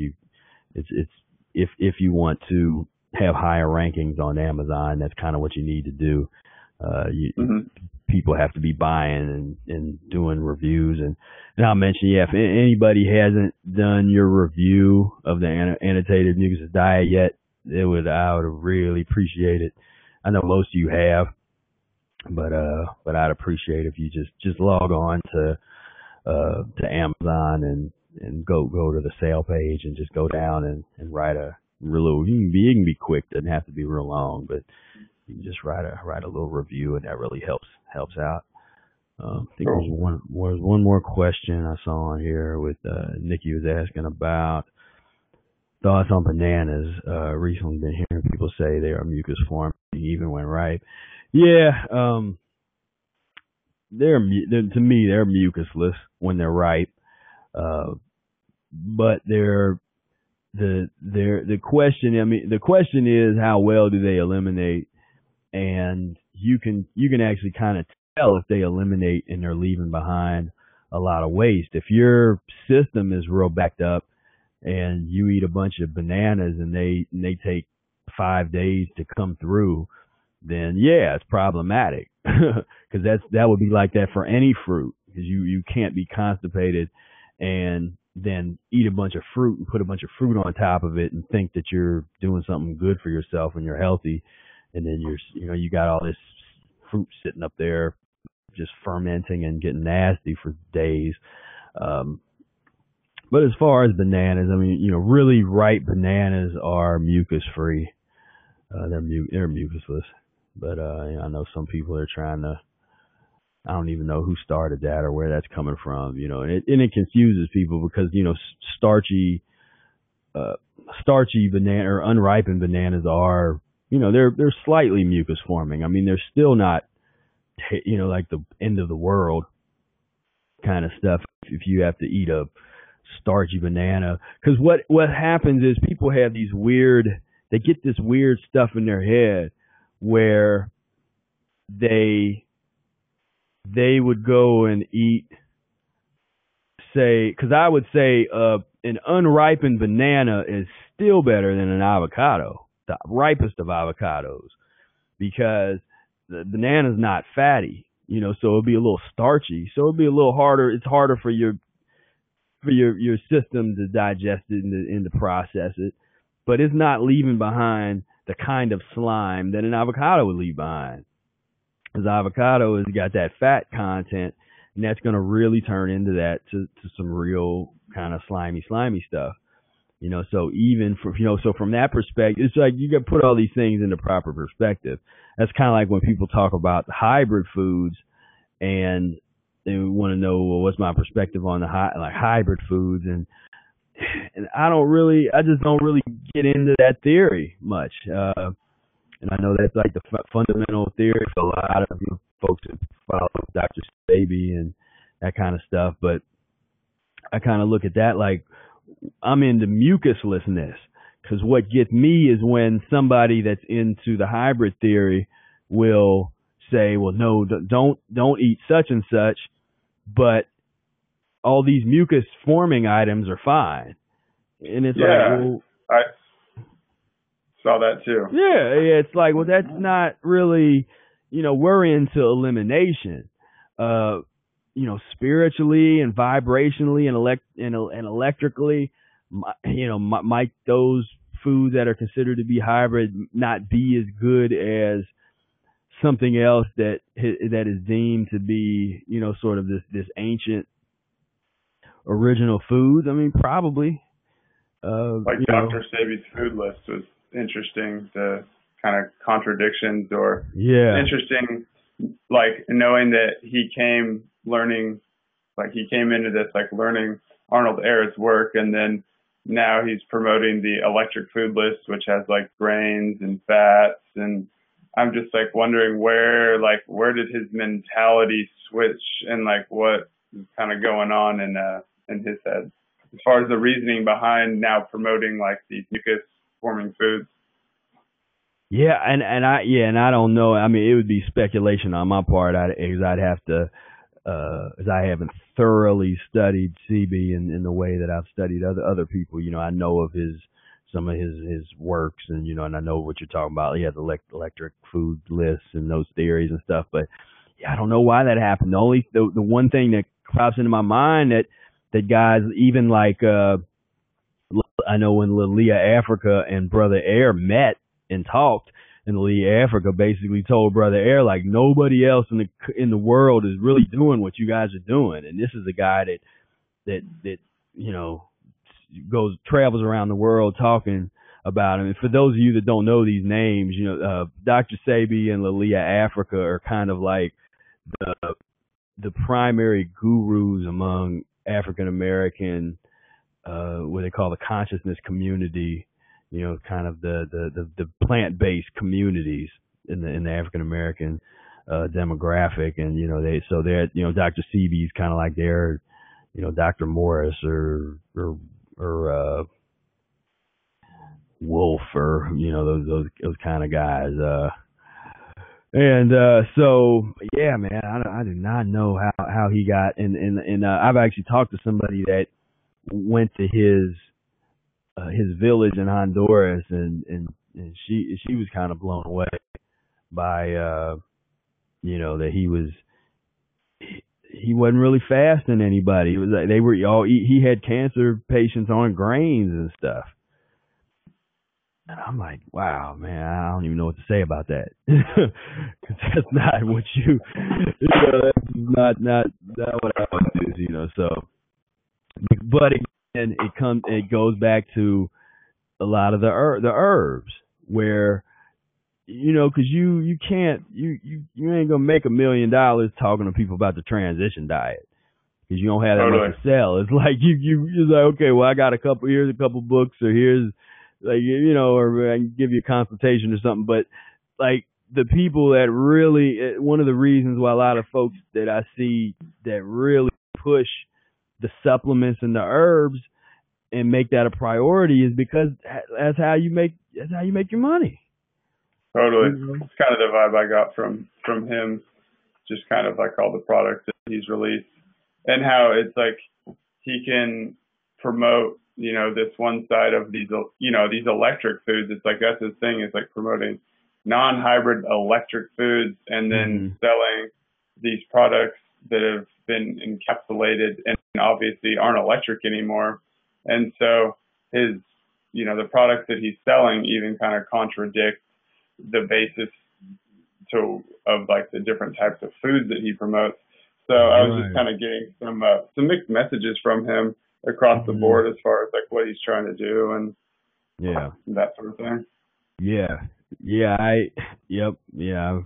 it's if you want to have higher rankings on Amazon, that's kind of what you need to do. People have to be buying and doing reviews, and I'll mention, if anybody hasn't done your review of the annotated Mucusless Diet yet, I would really appreciate it. I know most of you have, but I'd appreciate if you just log on to Amazon and go to the sale page and just go down and write a real, it can be quick, doesn't have to be real long, but you can just write a little review, and that really helps out. I think there's one more question I saw on here with Nikki was asking about thoughts on bananas. Recently been hearing people say they are mucus forming even when ripe. Yeah, to me they're mucusless when they're ripe, but the question is, how well do they eliminate? And you can actually kind of tell if they eliminate and they're leaving behind a lot of waste. If your system is real backed up and you eat a bunch of bananas and they take 5 days to come through, then yeah, it's problematic, because that would be like that for any fruit, because you can't be constipated and then eat a bunch of fruit and put a bunch of fruit on top of it and think that you're doing something good for yourself and you're healthy, and then you got all this fruit sitting up there just fermenting and getting nasty for days. But as far as bananas, really ripe bananas are mucus-free. They're mucusless. But I know some people are trying to, I don't even know who started that or where that's coming from, and it confuses people, because, starchy banana or unripened bananas are, they're slightly mucus forming. They're still not, like the end of the world kind of stuff if you have to eat a starchy banana. Because what happens is people have they get this weird stuff in their head where they would go and eat, say, because I would say an unripened banana is still better than an avocado, the ripest of avocados, because the banana's not fatty, so it'll be a little starchy, so it'll be a little harder. It's harder for your system to digest it and to process it, but it's not leaving behind the kind of slime that an avocado would leave behind. Because avocado has got that fat content, and that's going to really turn into that to some real kind of slimy stuff. So even so from that perspective, it's like you got to put all these things into proper perspective. That's kind of like when people talk about the hybrid foods, and they want to know, well, what's my perspective on the hybrid foods, and I just don't really get into that theory much. And I know that's like the fundamental theory for a lot of folks that follow Dr. Staby and that kind of stuff. But I kind of look at that like I'm into mucuslessness, because what gets me is when somebody that's into the hybrid theory will say, well, no, don't eat such and such, but all these mucus forming items are fine. And it's like, well, I saw that too. Yeah, it's like, well, that's not really, we're into elimination, spiritually and vibrationally and electrically. Might those foods that are considered to be hybrid not be as good as something else that is deemed to be, sort of this ancient original foods? I mean, probably. Like Dr. Sebi's food list was interesting. The kind of contradictions, or interesting, like knowing that he came into this like learning Arnold Ehret's work, and then now he's promoting the electric food list, which has like grains and fats, and I'm just like wondering where did his mentality switch, and like what is kind of going on in his head as far as the reasoning behind now promoting like these mucus forming foods. Yeah, and I don't know. I mean, it would be speculation on my part. I'd have to, as I haven't thoroughly studied Sebi in the way that I've studied other people. I know of some of his works, and and I know what you're talking about. He has electric food lists and those theories and stuff. But yeah, I don't know why that happened. The one thing that pops into my mind that guys even like I know when Leah Africa and Brother Air met and talked, and Leah Africa basically told Brother Air like nobody else in the world is really doing what you guys are doing, and this is a guy that travels around the world talking about him. And for those of you that don't know these names, Dr. Sebi and Leah Africa are kind of like the primary gurus among African American, what they call the consciousness community. Kind of the plant-based communities in the African American demographic, and they're Dr. Sebi's kind of like their Dr. Morris or Wolf, or those kind of guys. So yeah, man, I do not know how he got, and I've actually talked to somebody that went to his village in Honduras, and she was kind of blown away by that he wasn't really fasting anybody. It was like he had cancer patients on grains and stuff. And I'm like, wow, man, I don't even know what to say about that. 'Cause that's not what that's not what I would do, so. But again, it goes back to a lot of the herbs, where, because you can't, you ain't gonna make $1 million talking to people about the transition diet, because you don't have that much to sell. It's like you're like, okay, well, I got here's a couple books, or here's like, or I can give you a consultation or something. But like the people that really, one of the reasons why a lot of folks that I see that really push the supplements and the herbs and make that a priority is because that's how you make your money. Totally. It's kind of the vibe I got from him, just kind of like all the products that he's released, and how it's like he can promote, this one side of these electric foods. It's like that's his thing. It's like promoting non-hybrid electric foods, and then selling these products that have been encapsulated and obviously aren't electric anymore. And so his, the products that he's selling even kind of contradict the basis of like the different types of foods that he promots. So I was just kind of getting some mixed messages from him across the board as far as like what he's trying to do and that sort of thing.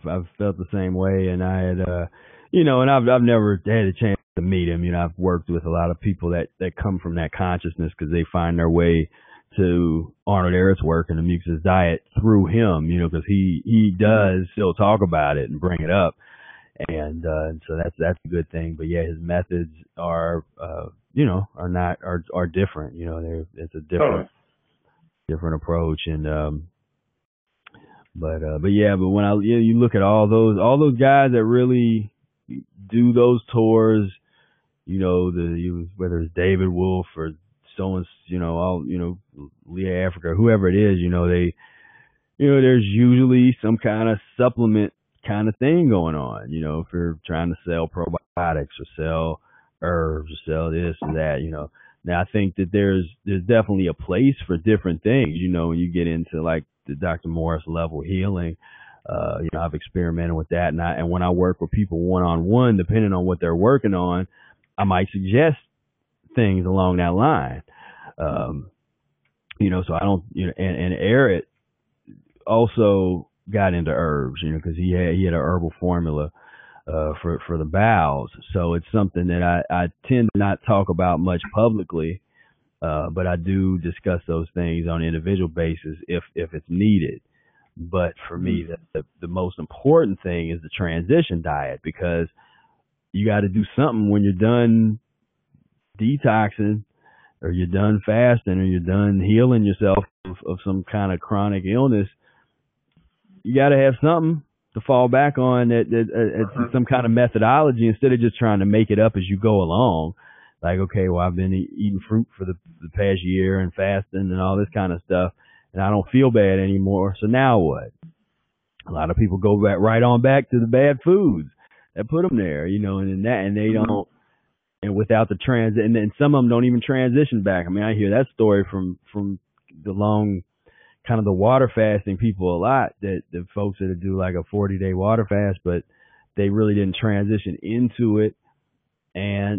I've felt the same way, and I had and I've never had a chance to meet him. I've worked with a lot of people that come from that consciousness, because they find their way to Arnold Ehret's work and the Mucusless Diet through him, because he does still talk about it and bring it up, and so that's a good thing. But yeah, his methods are different. It's a different approach, and but when you look at all those guys that really do those tours, whether it's David Wolf or Leah Africa, whoever it is, there's usually some kind of supplement kind of thing going on, if you're trying to sell probiotics or sell herbs or sell this or that, Now I think that there's definitely a place for different things, when you get into like the Dr. Morris level healing, I've experimented with that, and when I work with people one-on-one, depending on what they're working on, I might suggest things along that line. So I don't, and Eric also got into herbs, because he had a herbal formula for the bowels. So it's something that I tend to not talk about much publicly, but I do discuss those things on an individual basis if it's needed. But for me, the most important thing is the transition diet, because you got to do something when you're done detoxing, or you're done fasting, or you're done healing yourself of some kind of chronic illness. You got to have something to fall back on, that some kind of methodology, instead of just trying to make it up as you go along. Like, okay, well, I've been eating fruit for the past year and fasting and all this kind of stuff, and I don't feel bad anymore. So now what? A lot of people go right on back to the bad foods that put them there, and they don't. And without the and then some of them don't even transition back. I mean, I hear that story from the long, kind of the water fasting people a lot, that the folks that do like a 40-day water fast, but they really didn't transition into it,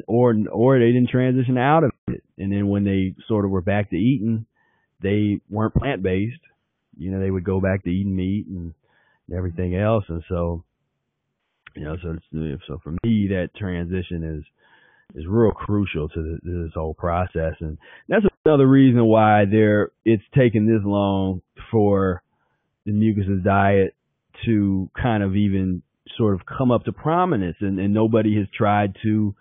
or they didn't transition out of it. And then when they sort of were back to eating, they weren't plant-based. They would go back to eating meat and everything else. And so, so for me, that transition is real crucial to this whole process. And that's another reason why it's taken this long for the Mucusless diet to kind of even sort of come up to prominence, and nobody has tried to,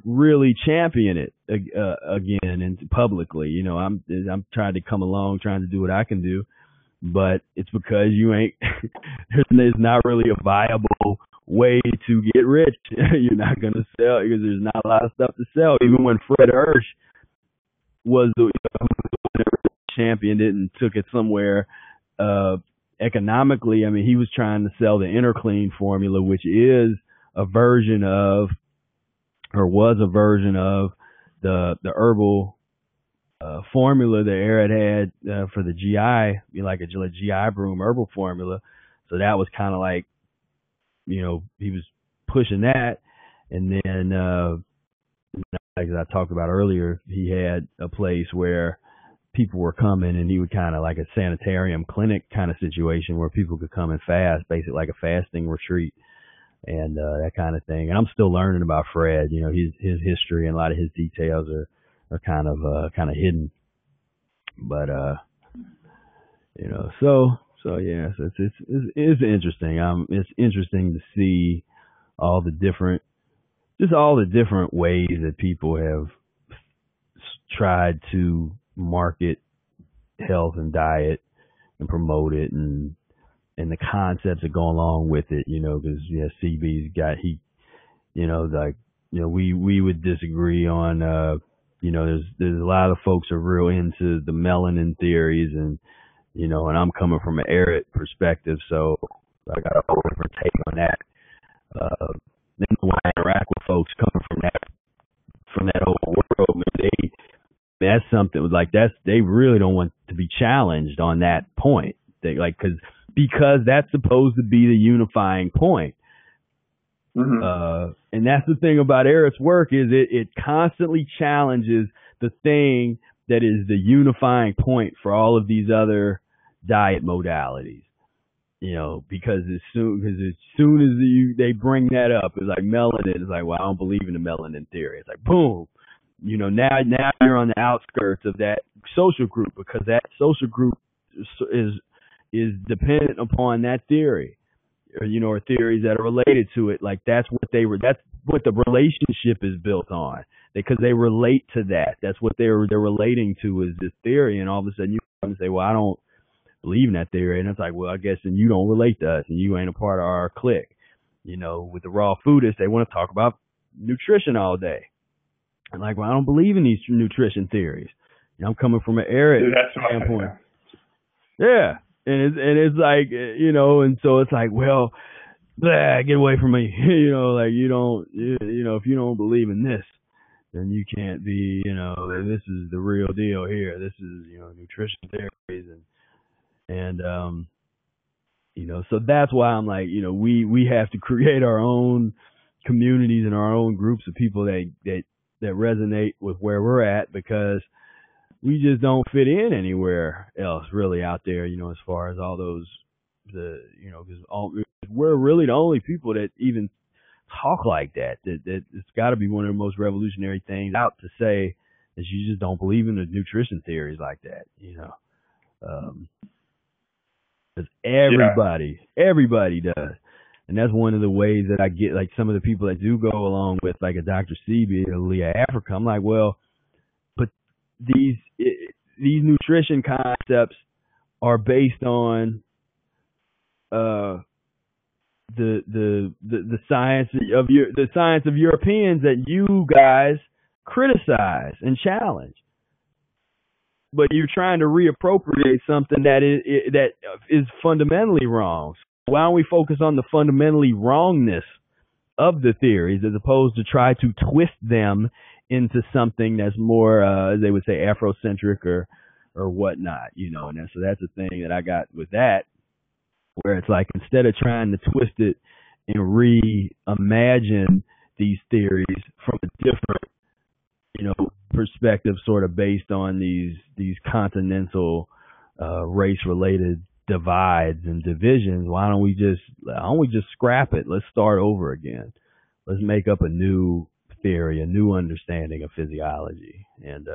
really champion it again and publicly. I'm trying to come along, trying to do what I can do, but it's because there's not really a viable way to get rich. You're not going to sell, because there's not a lot of stuff to sell. Even when Fred Hirsch was the championed it and took it somewhere economically, I mean, he was trying to sell the Interclean formula, which is a version of, or was a version of, the herbal formula that Eric had for the GI, like a GI broom herbal formula. So that was kind of like, he was pushing that. And then, like I talked about earlier, he had a place where people were coming, and he would kind of like a sanitarium clinic kind of situation where people could come and fast, basically like a fasting retreat, and that kind of thing. And I'm still learning about Fred. His history and a lot of his details are kind of hidden. But so yes, it's interesting. It's interesting to see all the different ways that people have tried to market health and diet and promote it, and the concepts that go along with it. Because CB's got we would disagree on. There's a lot of folks are real into the melanin theories, and and I'm coming from an arid perspective, so I got a whole different take on that. Then when I interact with folks coming from that whole world, that's something like they really don't want to be challenged on that point. Because that's supposed to be the unifying point. Mm-hmm. And that's the thing about Eric's work, is it constantly challenges the thing that is the unifying point for all of these other diet modalities. Because as soon as they bring that up, it's like melanin. It's like, well, I don't believe in the melanin theory. It's like, boom, now you're on the outskirts of that social group, because that social group is dependent upon that theory, or theories that are related to it. Like that's what the relationship is built on, because they relate to that. That's what they're relating to, is this theory. And all of a sudden you come and say, well, I don't believe in that theory. And it's like, well, I guess then you don't relate to us, and you ain't a part of our clique. With the raw foodists, they want to talk about nutrition all day. And like, well, I don't believe in these nutrition theories. I'm coming from an arid standpoint. Yeah. And it's like, and so it's like, well, get away from me. Like you don't, if you don't believe in this, then you can't be, this is the real deal here. This is, nutrition theories. And So that's why I'm like, we have to create our own communities and our own groups of people that resonate with where we're at, because we just don't fit in anywhere else really out there, as far as all those, because we're really the only people that even talk like that it's got to be one of the most revolutionary things out to say that you just don't believe in the nutrition theories like that, because everybody does. And that's one of the ways that I get, like, some of the people that do go along with, like, a Dr. Sebi or Leah Africa. I'm like, well, but these nutrition concepts are based on the science of Europeans that you guys criticize and challenge. But you're trying to reappropriate something that is fundamentally wrong. So why don't we focus on the fundamentally wrongness of the theories as opposed to try to twist them into something that's more, as they would say, Afrocentric or whatnot, And so that's the thing that I got with that, where it's like, instead of trying to twist it and reimagine these theories from a different, perspective, sort of based on these continental race-related divides and divisions, why don't we just scrap it? Let's start over again. Let's make up a new theory, a new understanding of physiology. And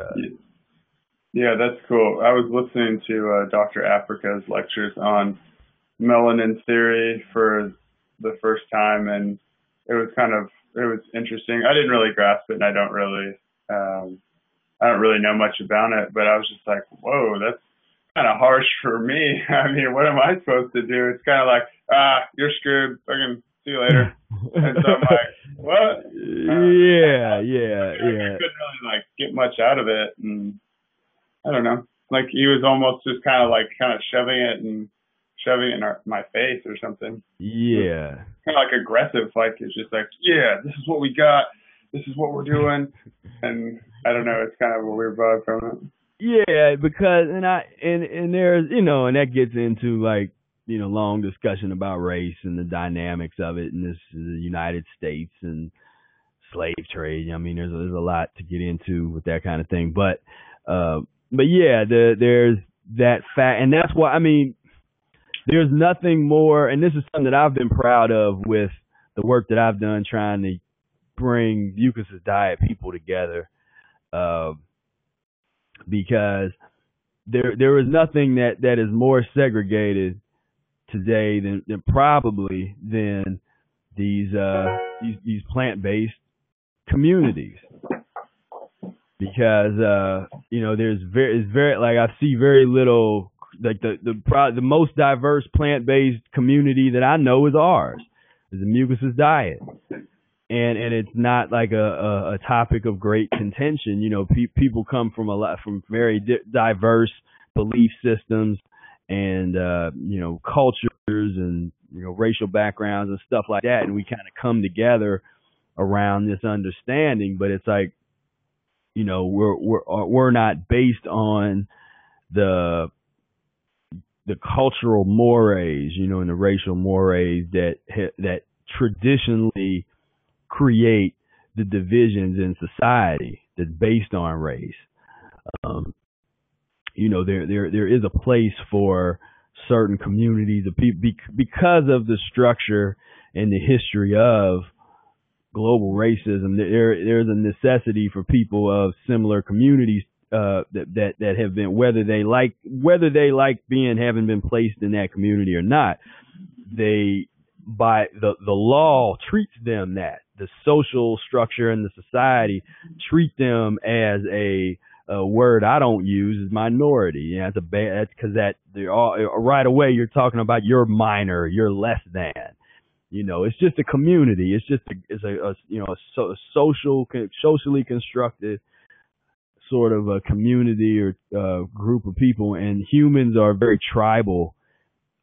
yeah, that's cool. I was listening to Dr. Africa's lectures on melanin theory for the first time, and it was interesting. I didn't really grasp it, and I don't really know much about it, but I was just like, whoa, that's kind of harsh for me. I mean, what am I supposed to do? It's kind of like, you're screwed. I can see you later. And so I'm like, what? Yeah. I couldn't really get much out of it, and I don't know. Like, he was almost just kind of shoving it in my face or something. Yeah. Kind of aggressive. It's just yeah, this is what we got. This is what we're doing. And I don't know. It's kind of a weird vibe from it. Yeah, because and there's and that gets into long discussion about race and the dynamics of it, and this is the United States and slave trade. I mean, there's a lot to get into with that kind of thing, but yeah, there's that fact, and that's why, I mean, there's nothing more, and this is something that I've been proud of with the work that I've done trying to bring Mucusless Diet people together, because there is nothing that is more segregated today than these plant-based communities, because there's very I see very little, the most diverse plant-based community that I know is ours, is the Mucusless Diet. And it's not like a topic of great contention. People come from very diverse belief systems and cultures and racial backgrounds and stuff like that, and we kind of come together around this understanding. But it's like, we're not based on the cultural mores, and the racial mores that traditionally create the divisions in society that's based on race. There is a place for certain communities of people because of the structure and the history of global racism. There's a necessity for people of similar communities that have been, whether they like having been placed in that community or not, they, by the law, treats them that. The social structure and the society treat them as a word I don't use, is minority. That's because they're all right away. You're talking about you're minor, you're less than. It's just a community. It's just a socially constructed sort of a community or group of people, and humans are very tribal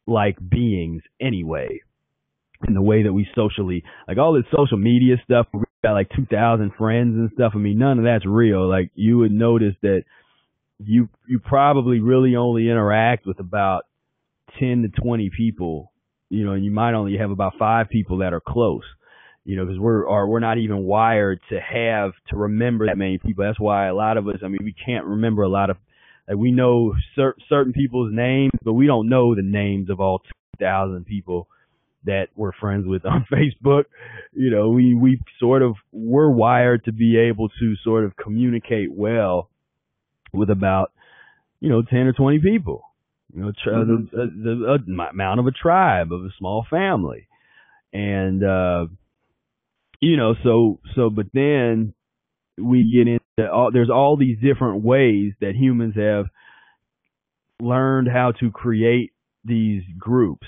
like beings anyway. In the way that we socially, all this social media stuff, we got 2,000 friends and stuff. I mean, none of that's real. You would notice that you probably really only interact with about 10 to 20 people you might only have about 5 people that are close, because we're not even wired to remember that many people. That's why a lot of us, we can't remember a lot of, like, we know certain people's names, but we don't know the names of all 2,000 people that we're friends with on Facebook. We sort of, we're wired to be able to sort of communicate well with about, 10 or 20 people, the amount of a tribe, of a small family. And, but then we get into there's all these different ways that humans have learned how to create these groups.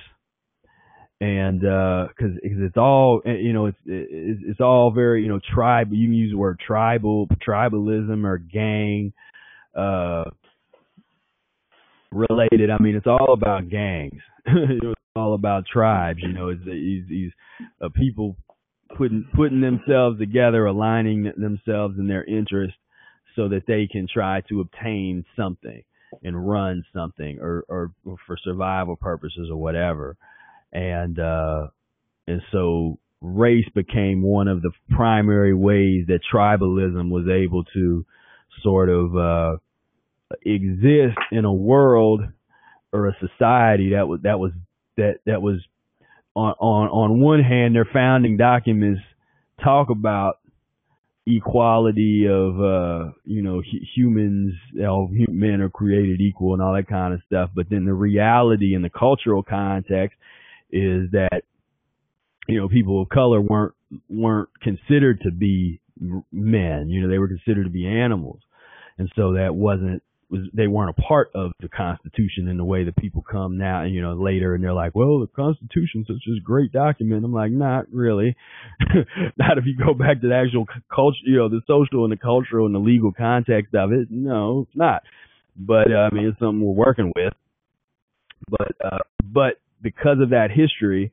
And, cause it's all, it's all very, tribe. You can use the word tribalism or gang, related. It's all about gangs. It's all about tribes. It's these people putting themselves together, aligning themselves in their interests so that they can try to obtain something and run something or for survival purposes or whatever. And so race became one of the primary ways that tribalism was able to sort of exist in a world or a society that was on one hand, their founding documents talk about equality of humans, men are created equal and all that kind of stuff. But then the reality in the cultural context is that people of color weren't considered to be men. They were considered to be animals, and so they weren't a part of the Constitution in the way that people come now, later, and they're like, well, the Constitution's such a great document. I'm like, not really. Not if you go back to the actual culture, the social and the cultural and the legal context of it. No, it's not. But it's something we're working with. But because of that history,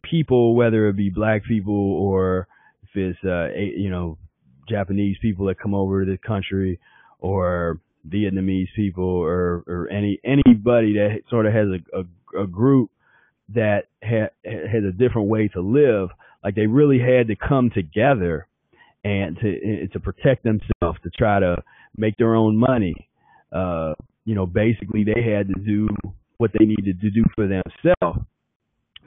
people, whether it be black people or if it's Japanese people that come over to this country, or Vietnamese people, or anybody that sort of has a group that has a different way to live, like, they really had to come together and to protect themselves, to try to make their own money. Basically they had to do what they needed to do for themselves,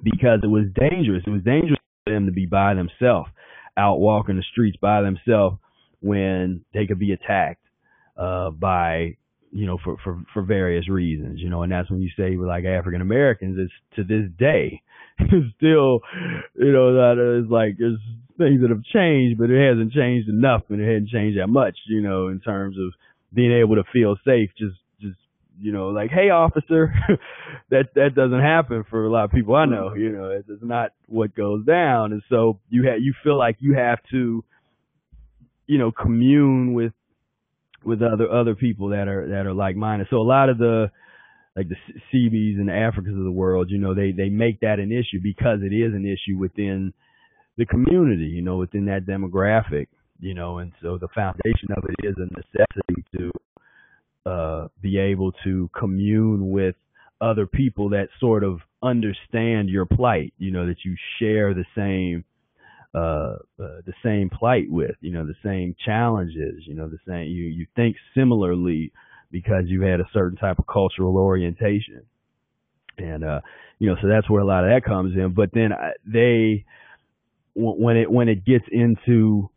because it was dangerous. It was dangerous for them to be by themselves, out walking the streets by themselves, when they could be attacked by, for various reasons, and that's when you say, like, African Americans, it's to this day, it's still, that is like, there's things that have changed, but it hasn't changed enough, and it hasn't changed that much, in terms of being able to feel safe, just like, hey, officer, that doesn't happen for a lot of people I know, it's not what goes down. And so you feel like you have to, commune with other people that are like-minded. So a lot of the Seabees and the Africans of the world, they make that an issue because it is an issue within the community, within that demographic, and so the foundation of it is a necessity to be able to commune with other people that sort of understand your plight, that you share the same plight with, the same challenges, the same, you think similarly because you had a certain type of cultural orientation. And, so that's where a lot of that comes in. But then when it gets into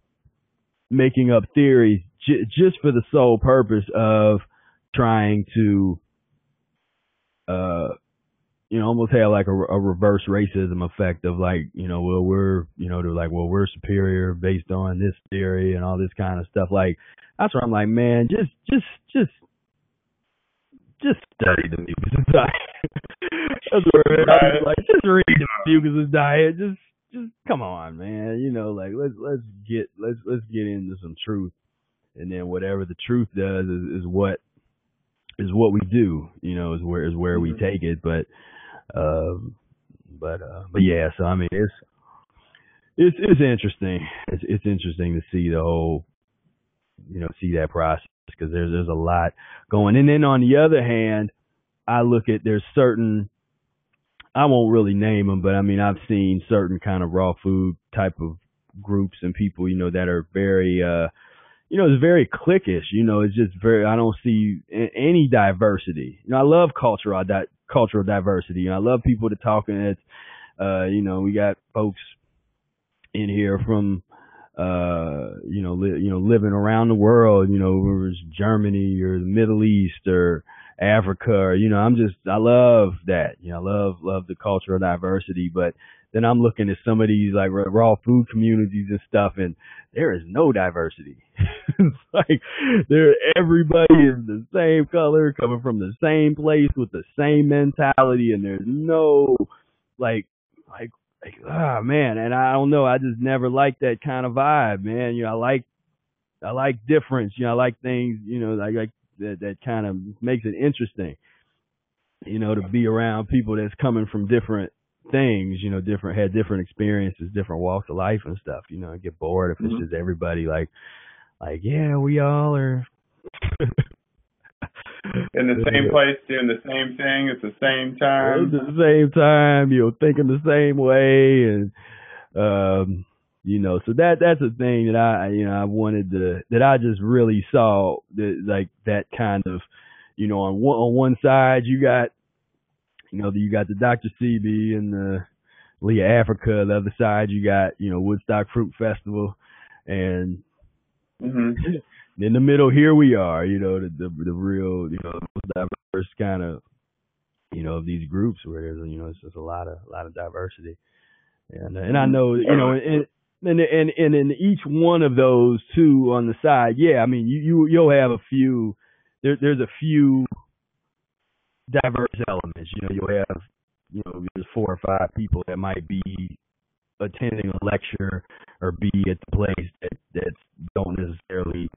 making up theories just for the sole purpose of trying to, almost have like a reverse racism effect of like, well, they're like, well, we're superior based on this theory and all this kind of stuff. Like, that's where I'm like, man, just study the Mucusless Diet. That's where I was like, just read the Mucusless Diet. Just come on, man. Like, let's get into some truth, and then whatever the truth does is what we do. Is where we take it. But yeah. So it's interesting. It's interesting to see the whole, see that process, because there's a lot going. And then on the other hand, I look at, there's certain I won't really name them, but I mean, I've seen certain kind of raw food type of groups and people, that are very, it's very cliquish. It's just very, I don't see any diversity. I love cultural diversity. I love people to talk, and it's, we got folks in here from, living around the world, whether it's Germany or the Middle East or Africa, or, I love that. I love the cultural diversity, but then I'm looking at some of these like raw food communities and stuff, and there is no diversity. It's like everybody is the same color, coming from the same place with the same mentality, and there's no like man, and I don't know, I just never liked that kind of vibe, man. I like difference, I like things, like that kind of makes it interesting, to be around people that's coming from different things, had different experiences, different walks of life and stuff. I get bored if it's just everybody like yeah, we all are in the same place, doing the same thing at the same time. At the same time, thinking the same way, and so that's a thing that I wanted that I just really saw like that kind of, on one side you got, you got the Dr. CB and the Leah Africa. The other side you got, Woodstock Fruit Festival, and in the middle here we are, the real, diverse kind of, of these groups where there's, it's just a lot of diversity, and I know, and in each one of those two on the side, yeah, I mean you'll have a few, there's a few diverse elements, you'll have, there's 4 or 5 people that might be attending a lecture or be at the place that don't necessarily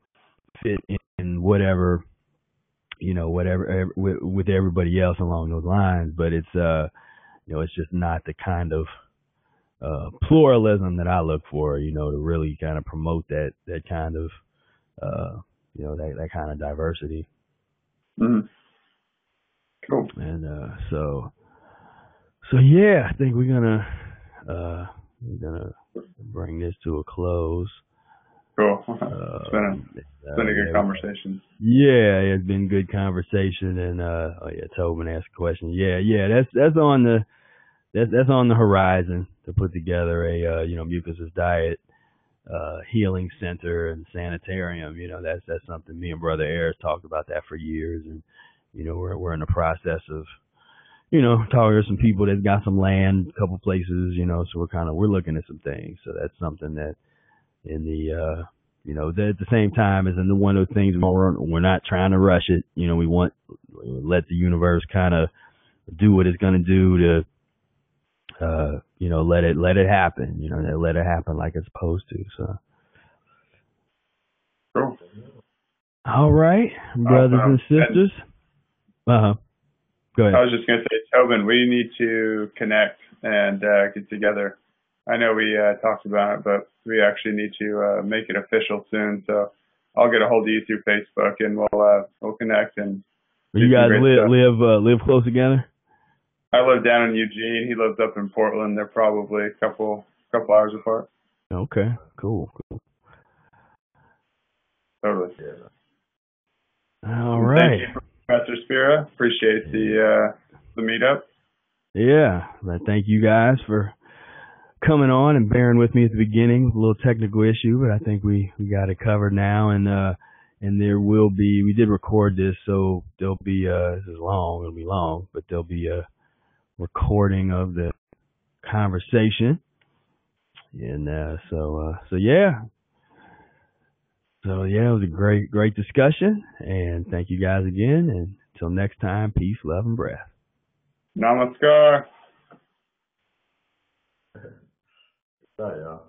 fit in whatever, whatever with everybody else along those lines, but it's it's just not the kind of pluralism that I look for, to really kind of promote that kind of that kind of diversity. Mm-hmm. Cool. And so yeah, I think we're gonna bring this to a close. Cool. It's been a good conversation. Yeah, it's been good conversation. And Tobin asked a question. Yeah, that's on the horizon to put together a Mucusless Diet Healing Center and Sanitarium. That's something me and Brother Ayers talked about that for years, and we're in the process of talking to some people that's got some land, a couple places, so we're looking at some things. So that's something that in the that at the same time is in one of the things we're not trying to rush it. We let the universe kind of do what it's going to do to let it happen, let it happen like it's supposed to. So cool. All right, brothers and sisters. Go ahead. I was just going to say, Tobin, we need to connect and get together. I know we talked about it, but we actually need to make it official soon. So I'll get a hold of you through Facebook, and we'll connect. And you guys live close together? I live down in Eugene. He lives up in Portland. They're probably a couple hours apart. Okay, cool. Totally. All right. Thank you, Professor Spira. Appreciate the meetup. Yeah, thank you guys for coming on and bearing with me at the beginning with a little technical issue, but I think we got it covered now, and there will be, we did record this, so there'll be this is long, it'll be long, but there'll be a recording of the conversation, and so yeah, it was a great discussion, and thank you guys again, and until next time, peace, love, and breath. Namaskar. Sorry, y'all.